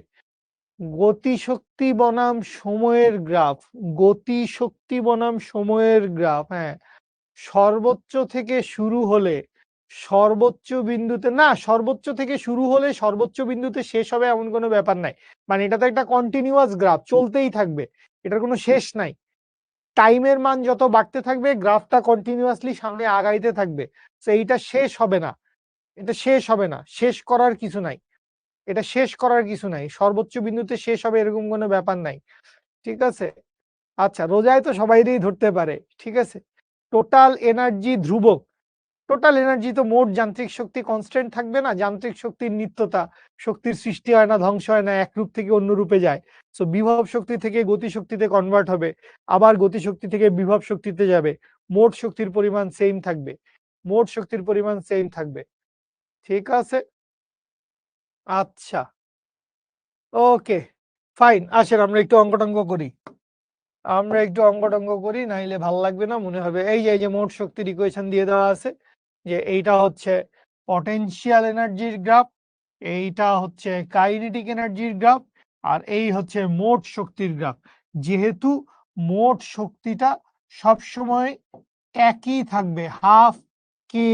গতিশক্তি বনাম সময়ের গ্রাফ, গতিশক্তি বনাম সময়ের গ্রাফ, হ্যাঁ। সর্বোচ্চ থেকে শুরু হলে সর্বোচ্চ বিন্দুতে না, সর্বোচ্চ থেকে শুরু হলে সর্বোচ্চ বিন্দুতে শেষ হবে এমন কোনো ব্যাপার নাই। মানে এটা তো একটা কন্টিনিউয়াস গ্রাফ, চলতেই থাকবে, এটার কোনো শেষ নাই। টাইমের মান যত বাড়তে থাকবে গ্রাফটা কন্টিনিউয়াসলি সামনে আগাইতে থাকবে। তো এইটা শেষ হবে না, এটা শেষ হবে না, শেষ করার কিছু নাই। এটা শেষ করার কিছু নাই, সর্বোচ্চ বিন্দুতে শেষ হবে এরকম কোনো ব্যাপার নাই। ঠিক আছে, আচ্ছা রোজায় তো সবাইই ধরতে পারে। ঠিক আছে, টোটাল এনার্জি ধ্রুবক, টোটাল এনার্জি তো মোট যান্ত্রিক শক্তি কনস্ট্যান্ট থাকবে না, যান্ত্রিক শক্তির নিত্যতা, শক্তির সৃষ্টি হয় না, ধ্বংস হয় না, এক রূপ থেকে অন্য রূপে যায়। সো বিভব শক্তি থেকে গতি শক্তিতে কনভার্ট হবে, আবার গতি শক্তি থেকে বিভব শক্তিতে যাবে, মোট শক্তির পরিমাণ সেম থাকবে, মোট শক্তির পরিমাণ সেম থাকবে। ঠিক আছে, আচ্ছা, ওকে, ফাইন। আসেন আমরা একটু অঙ্কটঙ্ক করি, আমরা একটু অঙ্কটঙ্ক করি, নাইলে ভাল লাগবে না, মনে হবে এই যে মোট শক্তির ইকুয়েশন দিয়ে দেওয়া আছে, যে এইটা হচ্ছে পটেনশিয়াল এনার্জির গ্রাফ, এইটা হচ্ছে কাইনেটিক এনার্জির গ্রাফ, আর এই হচ্ছে মোট শক্তির গ্রাফ। যেহেতু মোট শক্তিটা সবসময় একই থাকবে, হাফ কে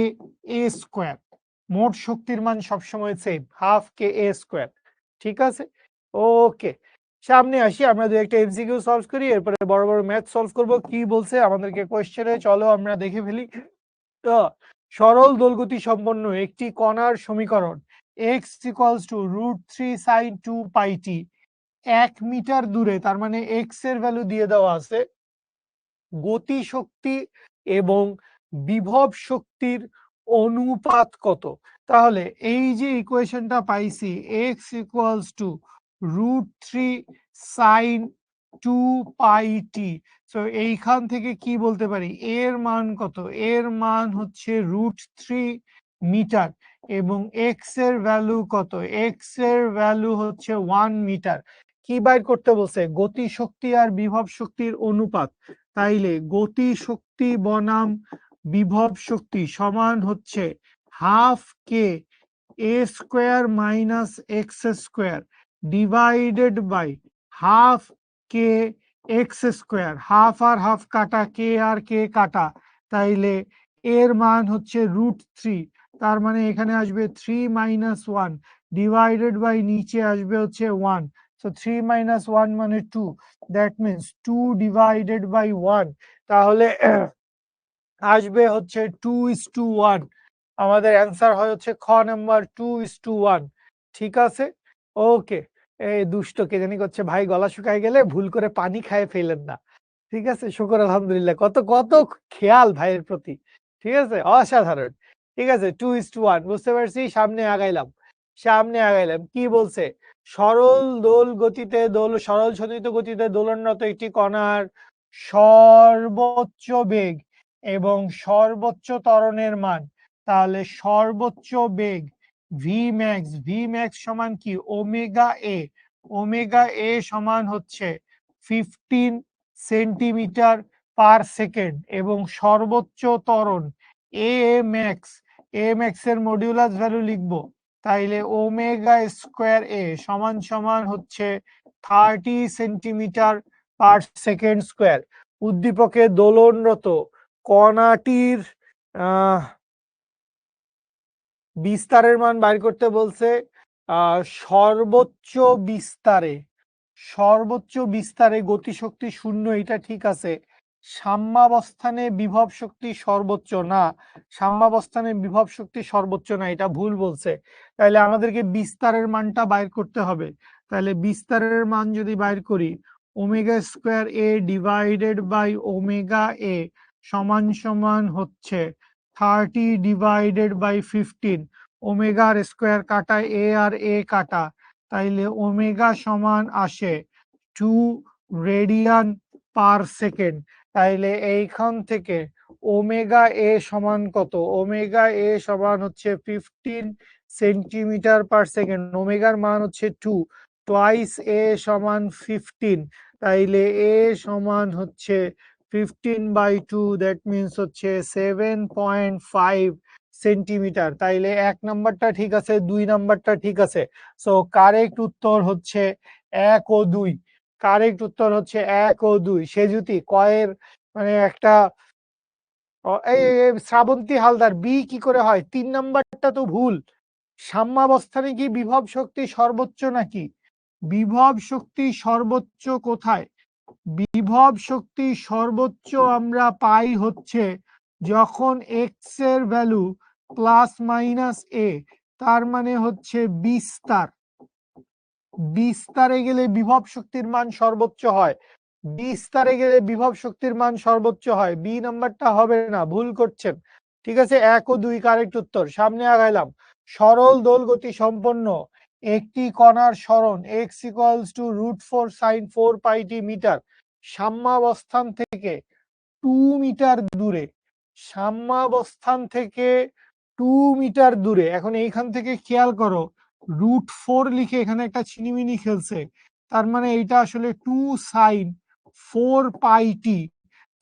এ স্কোয়ার, মোট শক্তির মান সবসময় same, half k a square. ঠিক আছে, ওকে, সামনে আসি, আমরা দু একটা এমসিকিউ সলভ করি, এরপরে বড় বড় ম্যাথ সলভ করব। কি বলছে আমাদেরকে কোশ্চেনে, চলো আমরা দেখে ফেলি। তো সরল দোলগতি সম্পন্ন একটি কণার সমীকরণ x = √3 sin 2 pi t 1 metre দূরে, তার মানে x এর ভ্যালু দিয়ে দেওয়া আছে, গতি শক্তি এবং বিভব শক্তির অনুপাত কত? তাহলে এই যে ইকুয়েশনটা পাইছি, x = √3 sin 2 pi t, so এইখান থেকে কি বলতে পারি, এর মান কত? এর মান হচ্ছে √3 মিটার, এবং x এর ভ্যালু কত? x এর ভ্যালু হচ্ছে 1 মিটার। কি বাইর করতে বলছে? গতি শক্তি আর বিভব শক্তির অনুপাত। তাইলে গতি শক্তি বনাম বিভব শক্তি সমান হচ্ছে half k a square minus x square divided by half k x square, half আর হাফ কাটা, কে আর কে কাটা, তাইলে এর মান হচ্ছে √3, তার মানে এখানে আসবে 3 - 1 ডিভাইডেড বাই নিচে আসবে হচ্ছে 1, সো 3 - 1 মানে 2, দ্যাট মিনস 2 ডিভাইডেড বাই 1, তাহলে আসবে হচ্ছে 2:1। আমাদের অ্যান্সার হয় হচ্ছে খ নাম্বার 2:1। ঠিক আছে, ওকে। এই দুষ্ট কে জানি করছে, ভাই গলা শুকায় গেলে ভুল করে পানি খায় ফেলেন না। ঠিক আছে, শুকর আলহামদুলিল্লাহ, কত কত খেয়াল ভাইয়ের প্রতি। ঠিক আছে, অসাধারণ। ঠিক আছে, 2:1 বুঝতে পারছি। সামনে আগাইলাম, সামনে আগাইলাম, কি বলছে? সরল শোধিত গতিতে দোলনরত একটি কণার সর্বোচ্চ বেগ এবং সর্বোচ্চ ত্বরণের মান। তাহলে সর্বোচ্চ বেগ ভি ম্যাক্স সমান কি? ওমেগা এ, ওমেগা এ সমান হচ্ছে 15 সেন্টিমিটার পার সেকেন্ড, এবং সর্বোচ্চ ত্বরণ এ ম্যাক্স, এর মডিউলাস ভ্যালু লিখবো, তাইলে ওমেগা স্কোয়ার এ সমান সমান হচ্ছে 30 সেন্টিমিটার পার সেকেন্ড স্কোয়ার। উদ্দীপকে দোলনরত কণাটির বিস্তারের মান বাইর করতে বলছে। সর্বোচ্চ বিস্তারে, সর্বোচ্চ বিস্তারে গতিশক্তি 0, এটা ঠিক আছে। সাম্যাবস্থানে বিভব শক্তি সর্বোচ্চ না, সাম্যাবস্থানে বিভব শক্তি সর্বোচ্চ না, এটা ভুল বলছে। তাহলে আমাদেরকে বিস্তারের মানটা বাইর করতে হবে। তাহলে বিস্তারের মান যদি বাইর করি, omega square A divided by omega A সমান সমান হচ্ছে 30 ডিভাইডেড বাই 15, ওমেগার স্কোয়ার কাটা, এ আর এ কাটা, তাইলে ওমেগা সমান আসে 2 রেডিয়ান পার সেকেন্ড। তাইলে এইখান থেকে ওমেগা এ সমান কত? ওমেগা এ সমান হচ্ছে 15 সেন্টিমিটার পার সেকেন্ড, ওমেগার মান হচ্ছে 2, টোয়াইস এ সমান 15, তাইলে এ সমান হচ্ছে 15/2, দ্যাট মিনস হচ্ছে 7.5 সেন্টিমিটার। তাইলে 1 নাম্বারটা ঠিক আছে, 2 নাম্বারটা ঠিক আছে। সো কারেক্ট উত্তর হচ্ছে 1 ও 2, কারেক্ট উত্তর হচ্ছে 1 ও 2। সে যদি কয়ের মানে একটা শ্রাবন্তী হালদার, বি কি করে হয়? 3 নাম্বারটা তো ভুল। সাম্যাবস্থানে কি বিভব শক্তি সর্বোচ্চ নাকি? বিভব শক্তি সর্বোচ্চ কোথায়? বিভব শক্তি সর্বোচ্চ আমরা পাই হচ্ছে যখন এক্স এর ভ্যালু +- এ, তার মানে হচ্ছে বিস্তার, বিস্তারে গেলে বিভব শক্তির মান সর্বোচ্চ হয়, বিস্তারে গেলে বিভব শক্তির মান সর্বোচ্চ হয়। বি নাম্বারটা হবে না, ভুল করছেন। ঠিক আছে, 1 ও 2 কারেক্ট উত্তর। সামনে আগাইলাম। সরল দোল গতি সম্পন্ন একটি কণার সরণ x = √4 sin 4 pi t metre সাম্যাবস্থান থেকে 2 মিটার দূরে, সাম্যাবস্থান থেকে 2 মিটার দূরে। এখন এইখান থেকে খেয়াল করো, √4 লিখে এখানে একটা ছিনিমিনি খেলছে, তার মানে এইটা আসলে 2 sin 4 pi t।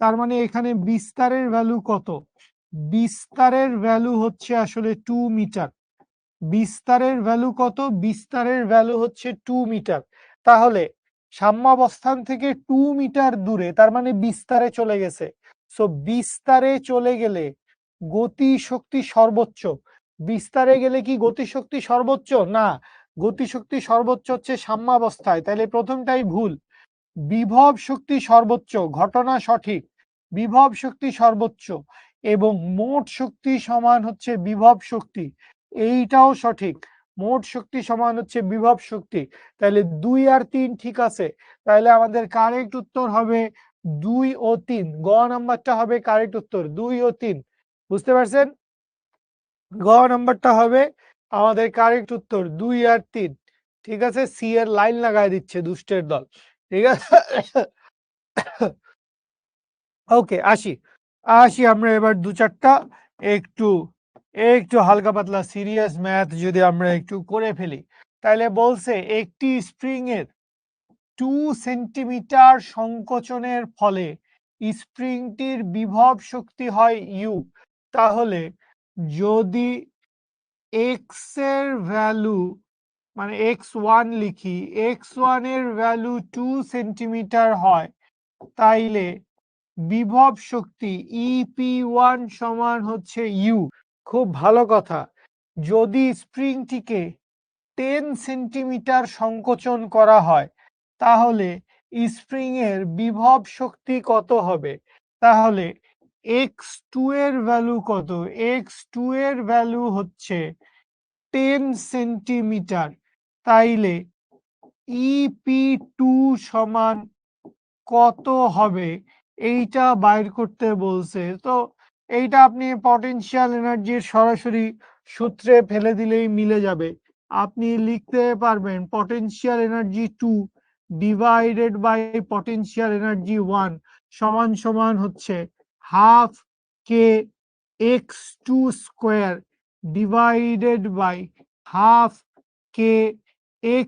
তার মানে এখানে বিস্তারের ভ্যালু কত? বিস্তারের ভ্যালু হচ্ছে আসলে 2 মিটার। বিস্তারের ভ্যালু কত? বিস্তারের ভ্যালু হচ্ছে 2 মিটার। তাহলে সাম্যাবস্থান থেকে 2 মিটার দূরে, তার মানে বিস্তারে চলে গেছে। সো বিস্তারে চলে গেলে গতি শক্তি সর্বোচ্চ। বিস্তারে গেলে কি গতি শক্তি সর্বোচ্চ? না, গতি শক্তি সর্বোচ্চ হচ্ছে সাম্যাবস্থায়, তাহলে প্রথমটাই ভুল। বিভব শক্তি সর্বোচ্চ, ঘটনা সঠিক, বিভব শক্তি সর্বোচ্চ এবং মোট শক্তি সমান হচ্ছে বিভব শক্তি, এইটাও সঠিক। মোট শক্তি সমান হচ্ছে বিভব শক্তি, তাহলে 2 আর 3 ঠিক আছে। তাহলে আমাদের কারেক্ট উত্তর হবে 2 ও 3। গ নাম্বারটা হবে কারেক্ট উত্তর, 2 ও 3। বুঝতে পারছেন? গ নাম্বারটা হবে আমাদের কারেক্ট উত্তর, 2 আর 3। ঠিক আছে, সি এর লাইন লাগায় দিচ্ছে দুষ্টের দল। ঠিক আছে, ওকে, আসি আসি আমরা এবার 2-4টা একটু একটু হালকা পাতলা সিরিয়াস ম্যাথ যদি আমরা একটু করে ফেলি। তাহলে বলছে একটি স্প্রিং এর 2 সেন্টিমিটার সংকোচনের ফলে স্প্রিংটির বিভব শক্তি হয় ইউ। তাহলে যদি এক্স এর ভ্যালু, মানে x1 লিখি, x1 এর ভ্যালু 2 সেন্টিমিটার হয়, তাইলে বিভব শক্তি EP1 সমান হচ্ছে ইউ। খুব ভালো কথা। যদি স্প্রিংটিকে 10 সেন্টিমিটার সংকোচন করা হয়, তাহলে স্প্রিং এর বিভব শক্তি কত হবে? তাহলে x2 এর ভ্যালু কত? x2 এর ভ্যালু হচ্ছে 10 সেন্টিমিটার। তাইলে EP2 সমান কত হবে এইটা বাইর করতে বলছে। তো এইটা আপনি পটেনশিয়াল এনার্জির সরাসরি সূত্রে ফেলে দিলেই মিলে যাবে। আপনি লিখতে পারবেন potential energy 2 divided by potential energy 1 সমান সমান হচ্ছে half k x2 square divided by half k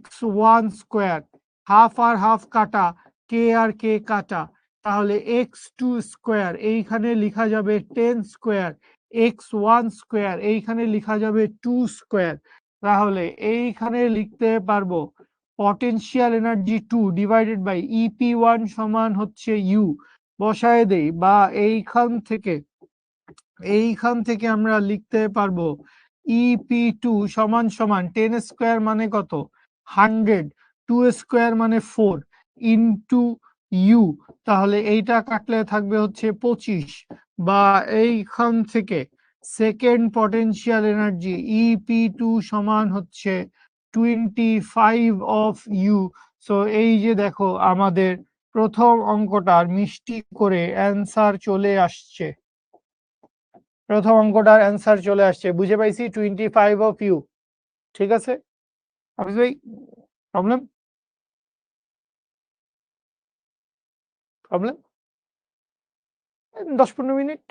x1 square. Half আর হাফ কাটা, কে আর কে কাটা, তাহলে x2 স্কোয়ার এইখানে লিখা যাবে 10 স্কোয়ার, x1 স্কোয়ার এইখানে লিখা যাবে 2 স্কোয়ার। তাহলে এইখানে লিখতে পারবো potential energy 2 divided by EP1 সমান হচ্ছে ইউ। বসায় দেই, বা এইখান থেকে আমরা লিখতে পারবো EP2 সমান সমান 10 স্কোয়ার মানে কত? 100, 2 স্কোয়ার মানে 4 ইন্টু ইউ। তাহলে এইটা কাটলে থাকবে হচ্ছে 25, বা এইখান থেকে সেকেন্ড পটেনশিয়াল এনার্জি EP2 সমান হচ্ছে 25 অফ ইউ। সো এই যে দেখো আমাদের প্রথম অঙ্কটার মিষ্টি করে অ্যান্সার চলে আসছে। প্রথম অঙ্কটার অ্যান্সার চলে আসছে, বুঝে পাইছি 25 অফ ইউ। ঠিক আছে হাফিজ ভাই, প্রবলেম প্রবলেম 10-15 মিনিট।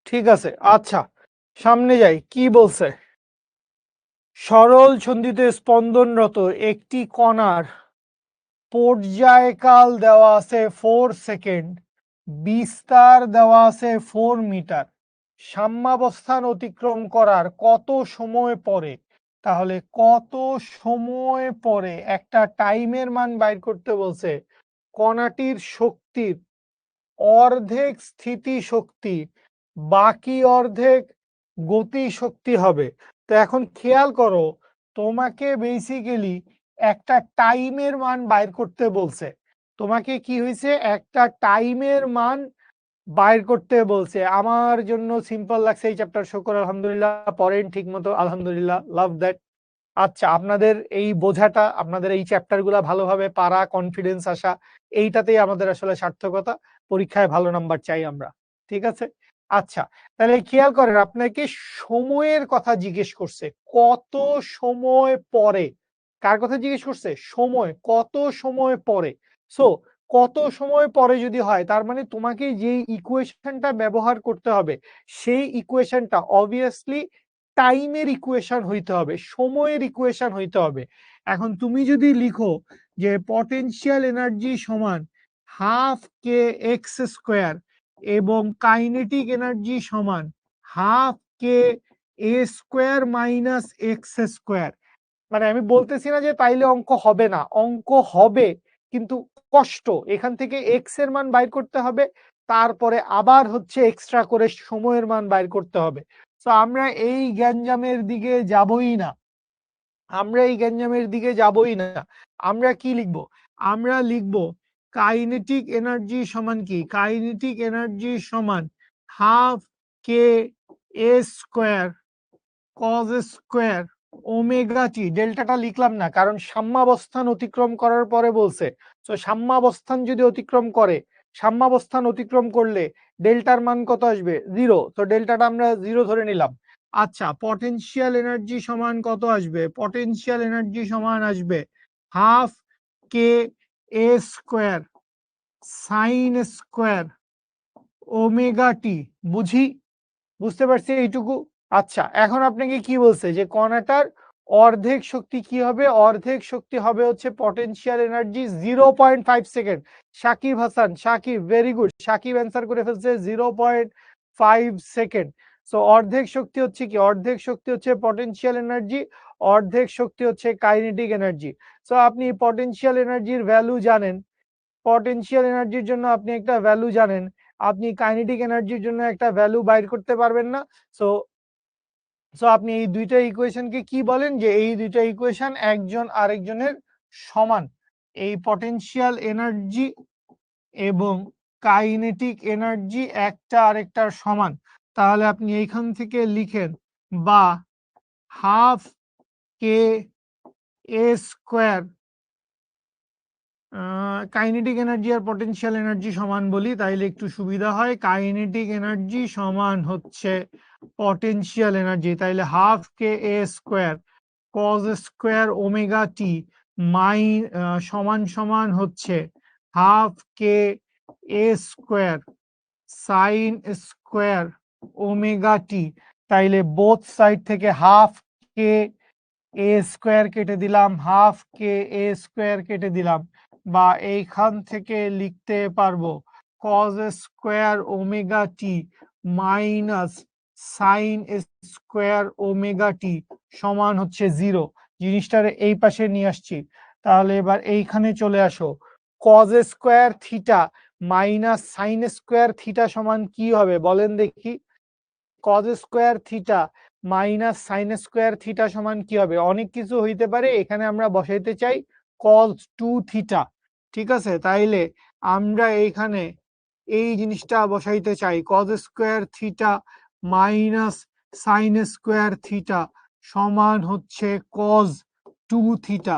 ঠিক আছে, আচ্ছা সামনে যাই। কি বলছে? সরল ছন্দিতে স্পন্দনরত একটি কণার পর্যায়কাল দেওয়া আছে 4 সেকেন্ড, বিস্তার দেওয়া আছে 4 মিটার, সাম্যাবস্থান অতিক্রম করার কত সময় পরে? তাহলে কত সময় পরে একটা টাইমের মান বাইর করতে বলছে। কণাটির শক্তির অর্ধেক স্থিতি শক্তি, বাকি অর্ধেক গতি শক্তি হবে। তো এখন খেয়াল করো, তোমাকে বেসিক্যালি একটা টাইমের মান বাইর করতে বলছে। তোমাকে কি হয়েছে? একটা টাইমের মান বাইর করতে বলছে। আমার জন্য সিম্পল লাগছে এই চ্যাপ্টার, শুকর আলহামদুলিল্লাহ। পড়েন ঠিক মতো, আলহামদুলিল্লাহ, লাভ দ্যাট। আচ্ছা, আপনাদের এই বোঝাটা, আপনাদের এই চ্যাপ্টার গুলা ভালোভাবে পারা, কনফিডেন্স আসা, এইটাতেই আমাদের আসলে সার্থকতা। পরীক্ষায় ভালো নাম্বার চাই আমরা। ঠিক আছে, আচ্ছা, তাহলে খেয়াল করেন আপনাকে সময়ের কথা জিজ্ঞেস করছে। কত সময় পরে? কার কথা জিজ্ঞেস করছে? সময়। কত সময় পরে? সো কত সময় পরে যদি হয় তার মানে তোমাকে যেই ইকুয়েশনটা ব্যবহার করতে হবে সেই ইকুয়েশনটা obviously টাইমের ইকুয়েশন হইতে হবে, সময়ের ইকুয়েশন হইতে হবে। এখন তুমি যদি লিখো যে পটেনশিয়াল এনার্জি সমান হাফ কে এক্স স্কোয়ার এবং কাইনেটিক এনার্জি সমান half k a square minus x square, মানে আমি বলতেছি না যে তাইলে অঙ্ক হবে না, অঙ্ক হবে, কিন্তু কষ্ট। এখান থেকে এক্স এর মান বাইর করতে হবে, তারপরে আবার হচ্ছে এক্সট্রা করে সময়ের মান বাইর করতে হবে। তো আমরা এই গ্যাঞ্জামের দিকে যাবই না, আমরা এই গ্যাঞ্জামের দিকে যাবই না। আমরা কি লিখব? আমরা লিখব কাইনেটিক এনার্জি সমান কি? কাইনেটিক এনার্জি সমান half k a square cos square omega টি। ডেল্টাটা লিখলাম না কারণ সাম্যাবস্থান অতিক্রম করার পরে বলছে। তো সাম্যাবস্থান যদি অতিক্রম করে, সাম্যাবস্থান অতিক্রম করলে ডেল্টার মান কত আসবে? 0। তো ডেল্টাটা আমরা 0 ধরে নিলাম। আচ্ছা, পটেনশিয়াল এনার্জি সমান কত আসবে? পটেনশিয়াল এনার্জি সমান আসবে half k a square sine square omega টি। বুঝি? বুঝতে পারছি এইটুকু? আচ্ছা, এখন আপনাকে কি বলছে যে কণাটার অর্ধেক শক্তি কি হবে? অর্ধেক শক্তি হবে হচ্ছে potential energy 0.5 second. Sakib Hasan, Sakib, very good, Sakib answer করে ফেলছে 0.5 সেকেন্ড। সো অর্ধেক শক্তি হচ্ছে কি? অর্ধেক শক্তি হচ্ছে পটেনশিয়াল এনার্জি, অর্ধেক শক্তি হচ্ছে কাইনেটিক এনার্জি। সো আপনি পটেনশিয়াল এনার্জির ভ্যালু জানেন, পটেনশিয়াল এনার্জির জন্য আপনি একটা ভ্যালু জানেন, আপনি কাইনেটিক এনার্জির জন্য একটা ভ্যালু বাইর করতে পারবেন না। সো সো আপনি এই দুইটা ইকুয়েশনকে কি বলেন? যে এই দুইটা ইকুয়েশন একজন আরেকজনের সমান। এই পটেনশিয়াল এনার্জি এবং কাইনেটিক এনার্জি একটা আরেকটার সমান। তাহলে আপনি এইখান থেকে লিখেন বা half k a square, kinetic energy R potential energy সমান বলি তাইলে একটু সুবিধা হয়। কাইনেটিক এনার্জি সমান হচ্ছে পটেনশিয়াল এনার্জি, তাইলে half k a square cos square omega টি সমান সমান হচ্ছে half k a square sine square omega টি। তাইলে বোথ সাইড থেকে হাফ কে এ স্কোয়ার কেটে দিলাম, হাফ কে এ স্কোয়ার কেটে দিলাম, বা এইখান থেকে লিখতে পারবো কজ স্কোয়ার ওমেগা টি মাইনাস সাইন স্কোয়ার ওমেগা টি সমান হচ্ছে 0। জিনিসটার এই পাশে নিয়ে আসছি। তাহলে এবার এইখানে চলে আসো, cause square theta minus sine square theta সমান কি হবে বলেন দেখি? Cause square theta minus sine square theta সমান কি হবে? অনেক কিছু হইতে পারে, এখানে আমরা বসাইতে চাই কজ 2 থিটা। ঠিক আছে, তাইলে আমরা এইখানে এই জিনিসটা বসাইতে চাই cause square theta minus sine square theta সমান হচ্ছে কজ 2 থিটা।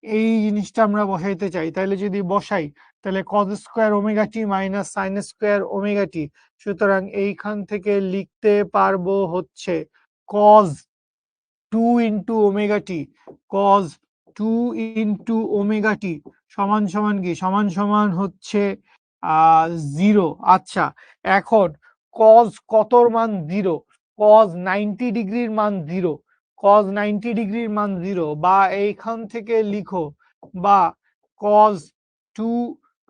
এই জিনিসটা আমরা বসাইতে চাই। তাইলে যদি বসাই তাহলে কজ স্কোয়ার ওমেগা টি মাইনাস সাইন স্কোয়ার ওমেগা টি। সুতরাং এইখান থেকে লিখতে পারবো হচ্ছে cause 2 into omega t, cause 2 into omega t সমান সমান কি? সমান সমান হচ্ছে 0। আচ্ছা, এখন কজ কতর মান 0? কজ 90 ডিগ্রির মান 0, কজ 90 ডিগ্রির মান 0, বা এইখান থেকে লিখো বা কজ 2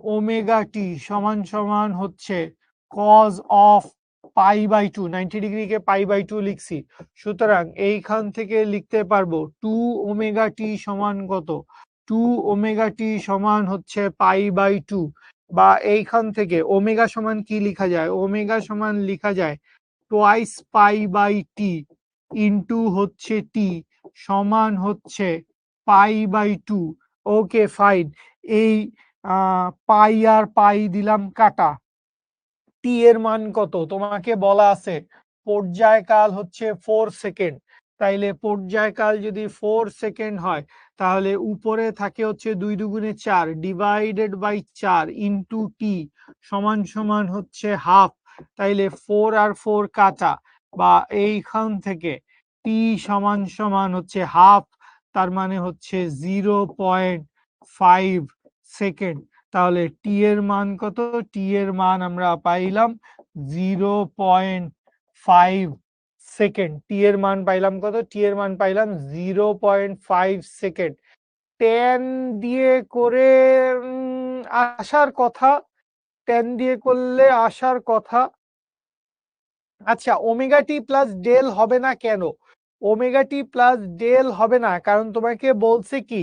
ওমেগা টি সমান সমান হচ্ছে কজ অফ পাই বাই 2, 90 ডিগ্রিকে পাই বাই 2 লিখছি। সুতরাং এইখান থেকে লিখতে পারবো 2 ওমেগা টি সমান কত? 2 ওমেগা টি সমান হচ্ছে পাই বাই 2, বা এইখান থেকে ওমেগা সমান কি লিখা যায়? ওমেগা সমান লিখা যায় twice pi by t into হচ্ছে টি সমান হচ্ছে পাই বাই 2। ওকে ফাইন, এই পাই আর পাই দিলাম কাটা। টি এর মান কত? তোমাকে বলা আছে পর্যায়কাল হচ্ছে 4 সেকেন্ড। তাইলে পর্যায়কাল যদি 4 সেকেন্ড হয় তাহলে উপরে থাকে হচ্ছে 2 দুগুণে 4 ডিভাইডেড বাই 4 ইন্টু টি সমান সমান হচ্ছে হাফ। তাইলে 4 আর 4 কাটা, বা এইখান থেকে টি সমান সমান হচ্ছে হাফ, তার মানে হচ্ছে 0.5 সেকেন্ড। তাহলে টি এর মান কত? টি এর মান আমরা পাইলাম 0.5 সেকেন্ড। টি এর মান পাইলাম কত? টি এর মান পাইলাম 0.5 সেকেন্ড। 10 দিয়ে করে আসার কথা, 10 দিয়ে করলে আসার কথা। আচ্ছা, ওমেগা টি প্লাস ডেল হবে না কেন? ওমেগা টি প্লাস ডেল হবে না কারণ তোমাকে বলছে কি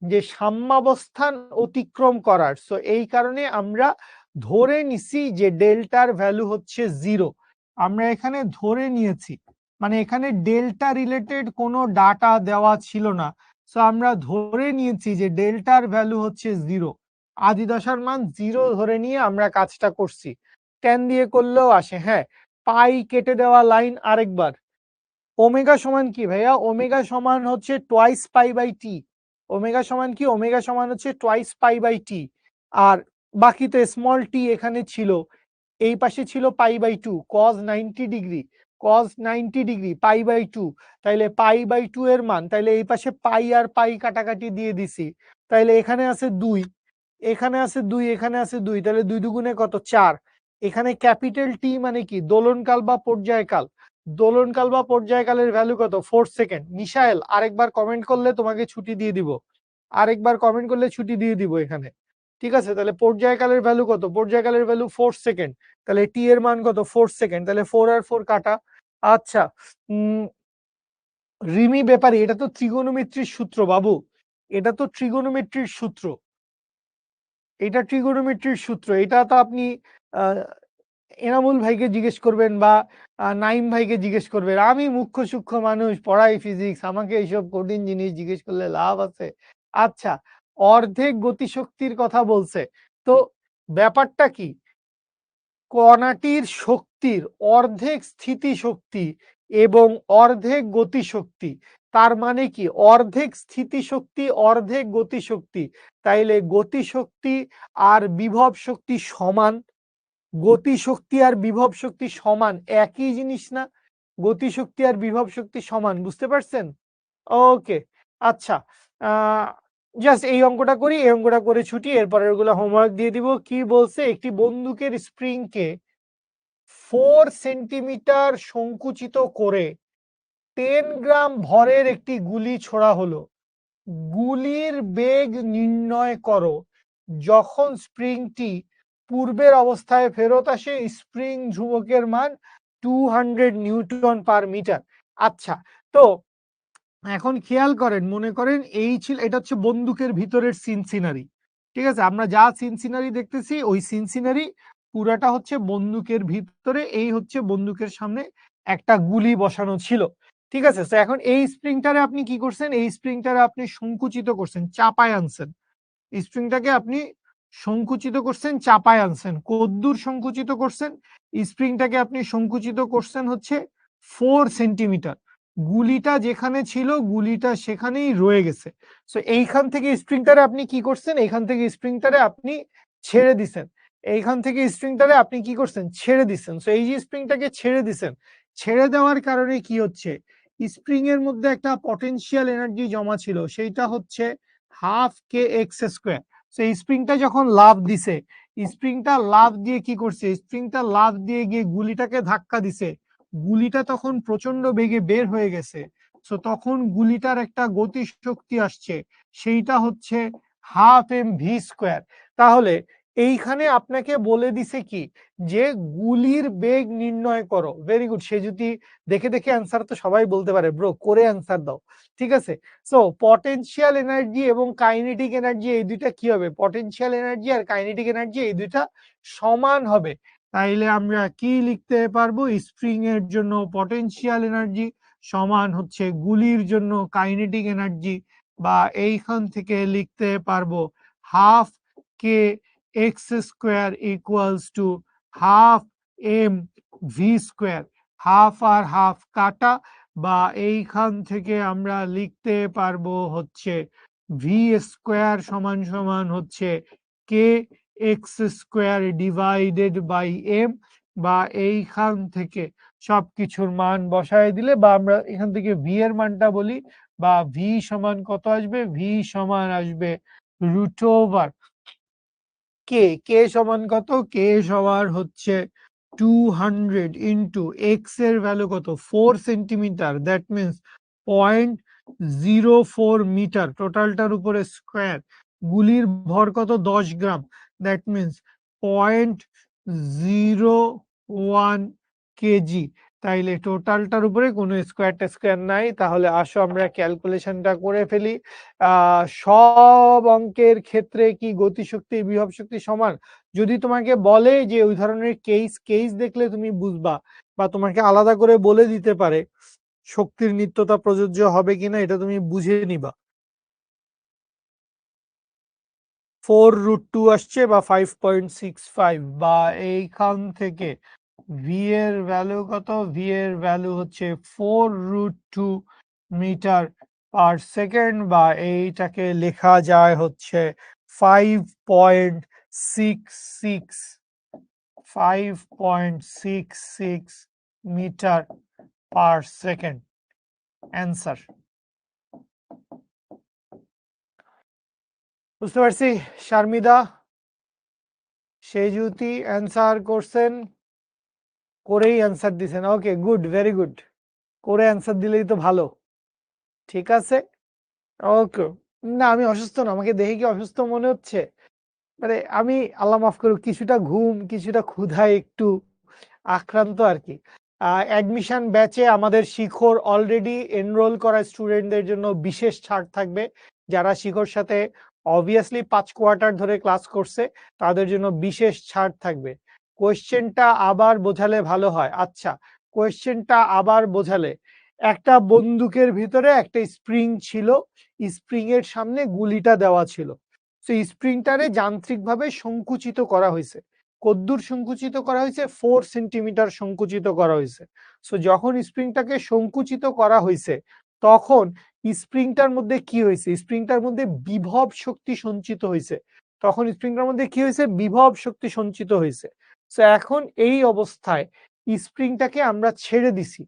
যে সাম্যাবস্থান অতিক্রম করার। সো এই কারণে আমরা ধরে নিছি যে ডেল্টার ভ্যালু হচ্ছে 0। আমরা এখানে ধরে নিয়েছি, মানে এখানে ডেল্টা রিলেটেড কোনো ডাটা দেওয়া ছিল না। সো আমরা ধরে নিয়েছি যে ডেল্টার ভ্যালু হচ্ছে 0, আদি দশার মান 0 ধরে নিয়ে আমরা কাজটা করছি। 10 দিয়ে করলেও আসে। হ্যাঁ, পাই কেটে দেওয়া লাইন আরেকবার। ওমেগা সমান কি ভাইয়া? ওমেগা সমান হচ্ছে twice pi by t. Omega সমান কি? ওমেগা সমান হচ্ছে টোয়াইস পাই বাই টি। আর বাকি তো স্মল টি এখানে ছিল, এই পাশে ছিল pi by two, cause 90 degree, cause 90 degree pi by two. তাইলে পাই বাই টু এর মান, তাইলে এই পাশে পাই আর পাই কাটাকাটি দিয়ে দিছি। তাইলে এখানে আছে 2, এখানে আছে 2, এখানে আছে 2, তাহলে 2 দুগুণে কত? 4। এখানে ক্যাপিটাল টি মানে কি? দোলনকাল বা পর্যায়কাল। দোলনকাল বা পর্যায়কালের ভ্যালু কত? 4 সেকেন্ড। মিশাইল আরেকবার কমেন্ট করলে তোমাকে ছুটি দিয়ে দিব, আরেকবার কমেন্ট করলে ছুটি দিয়ে দিব এখানে। ঠিক আছে, তাহলে পর্যায়কালের ভ্যালু কত? পর্যায়কালের ভ্যালু 4 সেকেন্ড। তাহলে টি এর মান কত? 4 সেকেন্ড। তাহলে 4 আর 4 কাটা। আচ্ছা, রিমি ব্যাপারী, এটা তো ত্রিগোনোমেট্রির সূত্র বাবু, এটা তো ট্রিগোনোমেট্রির সূত্র, এটা ট্রিগোনোমেট্রির সূত্র। এটা তো আপনি এনামুল ভাইকে জিজ্ঞেস করবেন বা নাইম ভাইকে জিজ্ঞেস করবেন। আমি মুখ্য সূক্ষ্ম মানুষ, পড়াই ফিজিক্স, আমাকে এইসব কঠিন জিনিস জিজ্ঞেস করলে লাভ আছে? আচ্ছা, অর্ধেক গতিশক্তির কথা বলছে। তো ব্যাপারটা কি? কণাটির শক্তির অর্ধেক স্থিতিশক্তি এবং অর্ধেক গতিশক্তি। তার মানে কি? অর্ধেক স্থিতিশক্তি, অর্ধেক গতিশক্তি। তাইলে গতিশক্তি আর বিভব শক্তি সমান। গতিশক্তি আর বিভব শক্তি সমান, একই জিনিস না? গতিশক্তি আর বিভব শক্তি সমান, বুঝতে পারছেন? ওকে, আচ্ছা, জাস্ট এই অঙ্কটা করি, এই অঙ্কটা করে ছুটি, এরপরে ওগুলো হোমওয়ার্ক দিয়ে দিব। কি বলছে? একটি বন্দুকের স্প্রিংকে 4 সেন্টিমিটার সংকুচিত করে 10 গ্রাম ভরের একটি গুলি ছোড়া হলো। গুলির বেগ নির্ণয় করো যখন স্প্রিংটি পূর্বের অবস্থায় ফেরত আসে। স্প্রিং ধ্রুবকের মান 200 নিউটন পার মিটার। আচ্ছা, তো এখন খেয়াল করেন, মনে করেন এই ছিল, এটা হচ্ছে বন্দুকের ভিতরের সিন সিনারি। ঠিক আছে, আমরা যা সিন সিনারি দেখতেছি ওই সিন সিনারি পুরাটা হচ্ছে বন্দুকের ভিতরে। এই হচ্ছে বন্দুকের সামনে একটা গুলি বসানো ছিল। ঠিক আছে, তো এখন এই স্প্রিংটারে আপনি কি করছেন? এই স্প্রিংটারে আপনি সংকুচিত করছেন, চাপায় আনছেন। স্প্রিংটাকে আপনি সংকুচিত করছেন, চাপায় আনছেন। কদ্দূর সংকুচিত করছেন? স্প্রিংটাকে আপনি সংকুচিত করছেন হচ্ছে 4 সেন্টিমিটার। গুলিটা যেখানে ছিল গুলিটা সেখানেই রয়ে গেছে। সো এইখান থেকে স্প্রিংটারে আপনি কি করছেন? এইখান থেকে স্প্রিংটারে আপনি ছেড়ে দিছেন। এইখান থেকে স্প্রিংটারে আপনি কি করছেন? ছেড়ে দিছেন। সো এই যে স্প্রিংটাকে ছেড়ে দিছেন, ছেড়ে দেওয়ার কারণে কি হচ্ছে? স্প্রিং এর মধ্যে একটা পটেনশিয়াল এনার্জি জমা ছিল, সেইটা হচ্ছে হাফ কে এক্স স্কোয়ার। সেই স্প্রিংটা যখন লাফ দিছে, স্প্রিংটা লাফ দিয়ে কি করছে? স্প্রিংটা লাফ দিয়ে গিয়ে গুলিটাকে ধাক্কা দিছে। গুলিটা তখন প্রচন্ড বেগে বের হয়ে গেছে। সো তখন গুলিটার একটা গতি শক্তি আসছে, সেইটা হচ্ছে হাফ এম ভি স্কোয়ার। তাহলে এইখানে আপনাকে বলে দিছে কি যে গুলির বেগ নির্ণয় করো। Very good. সে যদি দেখে দেখে অ্যান্সার তো সবাই বলতে পারে, ব্রো করে অ্যান্সার দাও। ঠিক আছে, সো পটেনশিয়াল এনার্জি এবং কাইনেটিক এনার্জি এই দুইটা কি হবে? পটেনশিয়াল এনার্জি আর কাইনেটিক এনার্জি এই দুইটা সমান হবে। তাইলে আমরা কি লিখতে পারবো? স্প্রিং এর জন্য পটেনশিয়াল এনার্জি সমান হচ্ছে গুলির জন্য কাইনেটিক এনার্জি, বা এইখান থেকে লিখতে পারবো half k x square equals to half m v square. Half আর হাফ কাটা, বা এইখান থেকে আমরা লিখতে পারবো হচ্ছে ভি স্কোয়ার সমান সমান হচ্ছে K x square divided by M. বা এইখান থেকে সবকিছুর মান বসায় দিলে, বা আমরা এখান থেকে ভি এর মানটা বলি, বা ভি সমান কত আসবে? ভি সমান আসবে রুট ওভার কে। কে সমান কত? কে সমান হচ্ছে 200 ইন্টু এক্স এর ভ্যালু কত? 4 সেন্টিমিটার, দ্যাট মিনস 0.04 মিটার, টোটালটার উপরে স্কোয়ার। গুলির ভর কত? 10 গ্রাম, দ্যাট মিনস 0.01 কেজি। তাইলে টোটালটার উপরে কোনো স্কোয়ার টেস্কোয়ার নাই। তাহলে আসো আমরা ক্যালকুলেশনটা করে ফেলি। সব অঙ্কের ক্ষেত্রে কি গতিশক্তি বিভব শক্তি সমান? যদি তোমাকে বলে যে ওই ধরনের কেস দেখলে তুমি বুঝবা, বা তোমাকে আলাদা করে বলে দিতে পারে শক্তির নিত্যতা প্রযোজ্য হবে কিনা, এটা তুমি বুঝে নিবা। 4√2 আসছে বা 5.65, বা এইখান থেকে ভি এর ভ্যালু কত? ভি এর ভ্যালু হচ্ছে 4√2 মিটার পার সেকেন্ড, বা এইটাকে লেখা যায় হচ্ছে 5.66 মিটার পার সেকেন্ড। অ্যান্সার বুঝতে পারছি। শারমিদা সেজুতি অ্যান্সার করছেন, করেই অ্যান্সার দিছেন। ওকে, গুড, ভেরি গুড। করে অ্যান্সার দিলেই তো ভালো। ঠিক আছে, ওকে। না, আমি অসুস্থ না, আমাকে দেখে কি অসুস্থ মনে হচ্ছে? মানে আমি, আল্লাহ মাফ করুক, কিছুটা ঘুম, কিছুটা ক্ষুধায় একটু আক্রান্ত আর কি। অ্যাডমিশন ব্যাচে আমাদের শিখর অলরেডি এনরোল করা স্টুডেন্টদের জন্য বিশেষ ছাড় থাকবে। যারা শিখর সাথে অবভিয়াসলি 5 কোয়ার্টার ধরে ক্লাস করছে, তাদের জন্য বিশেষ ছাড় থাকবে। কোয়েশ্চেনটা আবার বোঝালে ভালো হয়। আচ্ছা, কোয়েশ্চেনটা আবার বোঝালে, একটা বন্দুকের ভিতরে একটা স্প্রিং ছিল, স্প্রিং এর সামনে গুলিটা দেওয়া ছিল। সেই স্প্রিংটারে যান্ত্রিকভাবে সংকুচিত করা হয়েছে। কদ্দূর সংকুচিত করা হয়েছে? 4 সেন্টিমিটার সংকুচিত করা হয়েছে। সো যখন স্প্রিংটাকে সংকুচিত করা হয়েছে, তখন স্প্রিংটার মধ্যে কি হয়েছে? স্প্রিংটার মধ্যে বিভব শক্তি সঞ্চিত হয়েছে। তখন স্প্রিংটার মধ্যে কি হয়েছে? বিভব শক্তি সঞ্চিত হয়েছে। সো এখন এই অবস্থায় স্প্রিংটাকে আমরা ছেড়ে দিছি।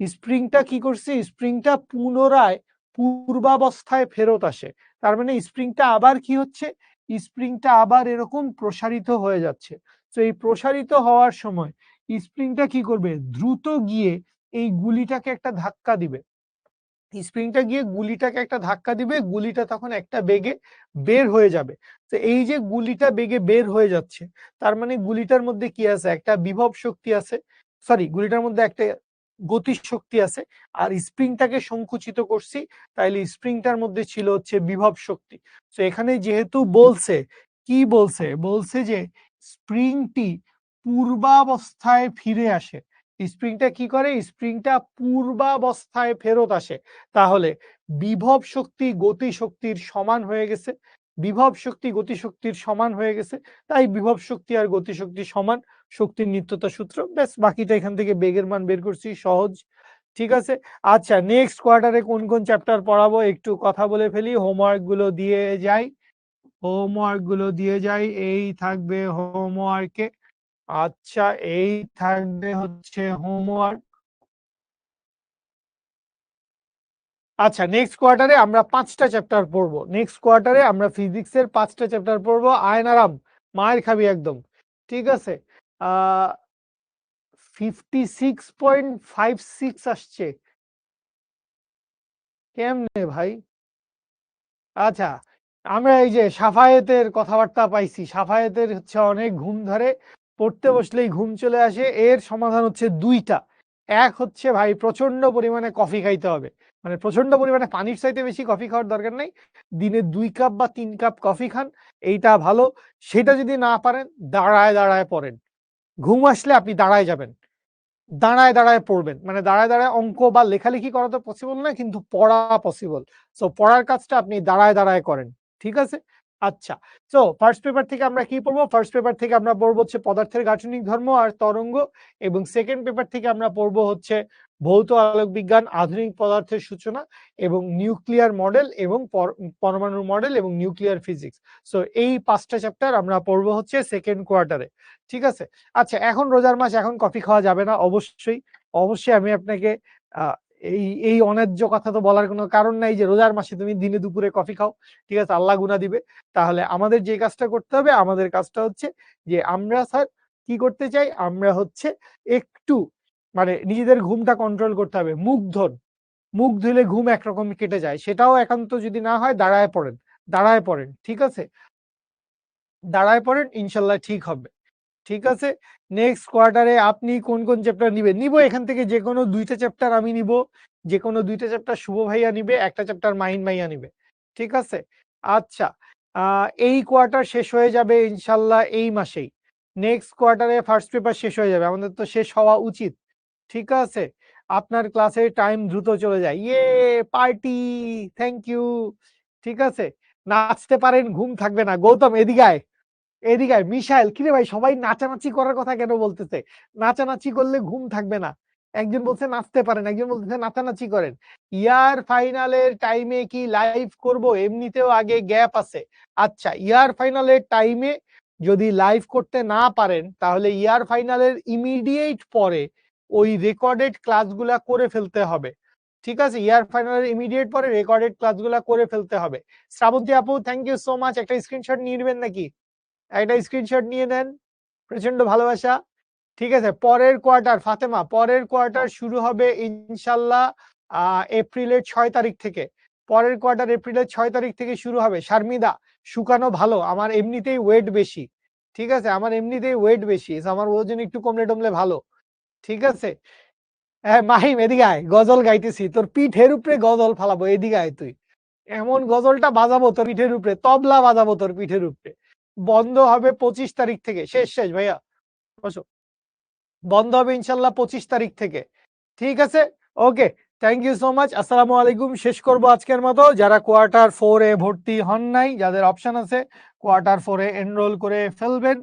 স্প্রিংটা কি করছে? স্প্রিংটা পুনরায় পূর্বাবস্থায় ফেরত আসে। তার মানে স্প্রিংটা আবার কি হচ্ছে? স্প্রিংটা আবার এরকম প্রসারিত হয়ে যাচ্ছে। তো এই প্রসারিত হওয়ার সময় স্প্রিংটা কি করবে? দ্রুত গিয়ে এই গুলিটাকে একটা ধাক্কা দিবে। স্প্রিংটা গিয়ে গুলিটাকে একটা ধাক্কা দিবে, গুলিটা তখন একটা বেগে বের হয়ে যাবে। তো এই যে গুলিটা বেগে বের হয়ে যাচ্ছে, তার মানে গুলিটার মধ্যে কি আছে? একটা বিভব শক্তি আছে, সরি, গুলিটার মধ্যে একটা গতি শক্তি আছে। আর স্প্রিংটাকে সংকুচিত করছি, তাইলে স্প্রিংটার মধ্যে ছিল হচ্ছে বিভব শক্তি। তো এখানে যেহেতু বলছে, কি বলছে? বলছে যে স্প্রিংটি পূর্বাবস্থায় ফিরে আসে। স্প্রিংটা কি করে? স্প্রিংটা পূর্বাবস্থায় ফেরত আসে। তাহলে বিভব শক্তি গতি শক্তির সমান হয়ে গেছে। বিভব শক্তি গতি শক্তির সমান হয়ে গেছে, তাই বিভব শক্তি আর গতি শক্তি সমান। শক্তির নিত্যতা সূত্র, ব্যাস। বাকিটা এখান থেকে বেগের মান বের করছি, সহজ। ঠিক আছে। আচ্ছা, নেক্সট কোয়ার্টারে কোন কোন চ্যাপ্টার পড়াবো একটু কথা বলে ফেলি। হোমওয়ার্ক গুলো দিয়ে যাই, হোমওয়ার্ক গুলো দিয়ে যাই। এই থাকবে হোমওয়ার্কে। আচ্ছা, এই থাকবে হচ্ছে হোমওয়ার্ক। আচ্ছা, নেক্সট কোয়ার্টারে আমরা 5টা চ্যাপ্টার পড়বো। নেক্সট কোয়ার্টারে আমরা ফিজিক্সের 5টা চ্যাপ্টার পড়বো। আয়ন আরাম, মায়ের খাবি একদম। ঠিক আছে। 56.56 আসছে, কেমনে ভাই? আচ্ছা, আমরা এই যে সাফায়েতের কথাবার্তা পাইছি, সাফায়েতের হচ্ছে অনেক ঘুম ধরে, পড়তে বসলেই ঘুম চলে আসে। এর সমাধান হচ্ছে 2টা। এক হচ্ছে ভাই প্রচন্ড পরিমাণে কফি খাইতে হবে, মানে প্রচন্ড পরিমাণে, পানির চাইতে বেশি কফি খাওয়ার দরকার নাই। দিনে 2 কাপ বা 3 কাপ কফি খান, এইটা ভালো। সেটা যদি না পারেন, দাঁড়ায় দাঁড়ায় পড়েন। ঘুম আসলে আপনি দাঁড়ায় যাবেন, দাঁড়ায় দাঁড়ায় পড়বেন। মানে দাঁড়ায় দাঁড়ায় অঙ্ক বা লেখালেখি করা তো পসিবল না, কিন্তু পড়া পসিবল। সো পড়ার কাজটা আপনি দাঁড়ায় দাঁড়ায় করেন। ঠিক আছে। আচ্ছা, সো ফার্স্ট পেপার থেকে আমরা কি পড়বো? ফার্স্ট পেপার থেকে আমরা পড়বো হচ্ছে পদার্থের গাঠনিক ধর্ম আর তরঙ্গ, এবং সেকেন্ড পেপার থেকে আমরা পড়বো হচ্ছে ভৌত আলোক বিজ্ঞান, আধুনিক পদার্থের সূচনা এবং নিউক্লিয়ার মডেল এবং পরমাণুর মডেল এবং নিউক্লিয়ার ফিজিক্স। সো এই 5টা চ্যাপ্টার আমরা পড়বো হচ্ছে সেকেন্ড কোয়ার্টারে। ঠিক আছে? আচ্ছা, এখন রোজার মাস, এখন কফি খাওয়া যাবে না অবশ্যই। অবশ্যই আমি আপনাকে এই অন্যায্য কথা তো বলার কোনো কারণ নাই যে রোজার মাসে তুমি দিনে দুপুরে কফি খাও। ঠিক আছে? আল্লাহ গুনাহ দিবে। তাহলে আমাদের যে কাজটা করতে হবে, আমাদের কাজটা হচ্ছে যে আমরা স্যার কি করতে চাই? আমরা হচ্ছে একটু মানে নিজেদের ঘুমটা কন্ট্রোল করতে হবে। মুখ ধুলে ঘুম একরকম কেটে যায়। সেটাও একান্ত যদি না হয় দাঁড়ায় পড়েন। দাঁড়ায় পড়েন। ঠিক আছে? দাঁড়ায় পড়েন, ইনশাআল্লাহ ঠিক হবে। ঠিক আছে? নেক্সট কোয়ার্টারে আপনি কোন কোন চ্যাপ্টার নিবেন? নিবো এখান থেকে যেকোনো ২টা চ্যাপ্টার আমি নিবো। যেকোনো ২টা চ্যাপ্টার শুভ ভাইয়া নিবে, একটা চ্যাপ্টার মাহিন ভাইয়া নিবে। ঠিক আছে? আচ্ছা। আ এই কোয়ার্টার শেষ হয়ে যাবে ইনশাআল্লাহ এই মাসেই। নেক্সট কোয়ার্টারে ফার্স্ট পেপার শেষ হয়ে যাবে। আমাদের তো শেষ হওয়া উচিত। ঠিক আছে? আপনার ক্লাসের টাইম দ্রুত চলে যায়। ইয়ে! পার্টি! Thank you. ঠিক আছে? নাচতে পারেন, ঘুম থাকবে না। গৌতম এদিকে আয়। এদিকে আয়। মিশাইল, কিরে ভাই সবাই নাচানাচি করার কথা কেন বলতেছে? নাচানাচি করলে ঘুম থাকবে না। একজন বলছে নাচতে পারেন, একজন বলতেছে নাচানাচি করেন। ইয়ার ফাইনালের টাইমে কি লাইভ করব? এমনিতেও আগে গ্যাপ আছে। আচ্ছা, ইয়ার ফাইনালের টাইমে যদি লাইভ করতে না পারেন, তাহলে ইয়ার ফাইনালের ইমিডিয়েট পরে ওই রেকর্ডেড ক্লাসগুলা করে ফেলতে হবে। ঠিক আছে? ইয়ার ফাইনালের ইমিডিয়েট পরে রেকর্ডেড ক্লাসগুলা করে ফেলতে হবে। শ্রাবন্তী আপু, থ্যাংক ইউ সো মাচ। একটা স্ক্রিনশট নিয়ে নিবেন নাকি? একটা স্ক্রিনশট নিয়ে নেন। প্রচন্ড ভালোবাসা। ঠিক আছে? পরের কোয়ার্টার ফাতেমা, পরের কোয়ার্টার শুরু হবে ইনশাআল্লাহ এপ্রিলের ৬ তারিখ থেকে। পরের কোয়ার্টার এপ্রিলের ৬ তারিখ থেকে শুরু হবে। শারমিদা, শুকানো ভালো। আমার এমনিতেই ওয়েট বেশি। ঠিক আছে? আমার এমনিতেই ওয়েট বেশি। আমার ওজন একটু কমলে-টমলে ভালো। ঠিক আছে? হ্যাঁ, মাহিম এদিকে আয়। গজল গাইতেছি। তোর পিঠের উপরে গজল ফালাবো। এদিকে আয় তুই। এমন গজলটা বাজাবো তোর পিঠের উপরে, তবলা বাজাবো তোর পিঠের উপরে। বন্ধ হবে ২৫ তারিখ থেকে। শেষ ভাইয়া। বসো। বন্ধ হবে ইনশাআল্লাহ ২৫ তারিখ থেকে। ঠিক আছে? Okay. Thank you so much. আসসালামু আলাইকুম। শেষ করব আজকের মতো। যারা কোয়ার্টার 4 এ ভর্তি হন নাই, যাদের অপশন আছে কোয়ার্টার 4 এ এনরোল করে ফেলবেন।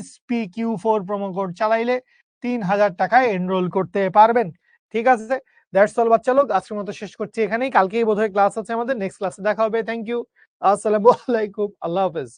SPQ4 প্রোমো কোড চালাইলে ৩,০০০ টাকায় এনরোল করতে পারবেন। ঠিক আছে? দ্যাটস অল বাচ্চা লোক। আজকের মতো শেষ করছি এখানেই। কালকেই বোধহয় ক্লাস আছে আমাদের। নেক্সট ক্লাসে দেখা হবে। Thank you. আসসালামু আলাইকুম। আল্লাহ হাফেজ।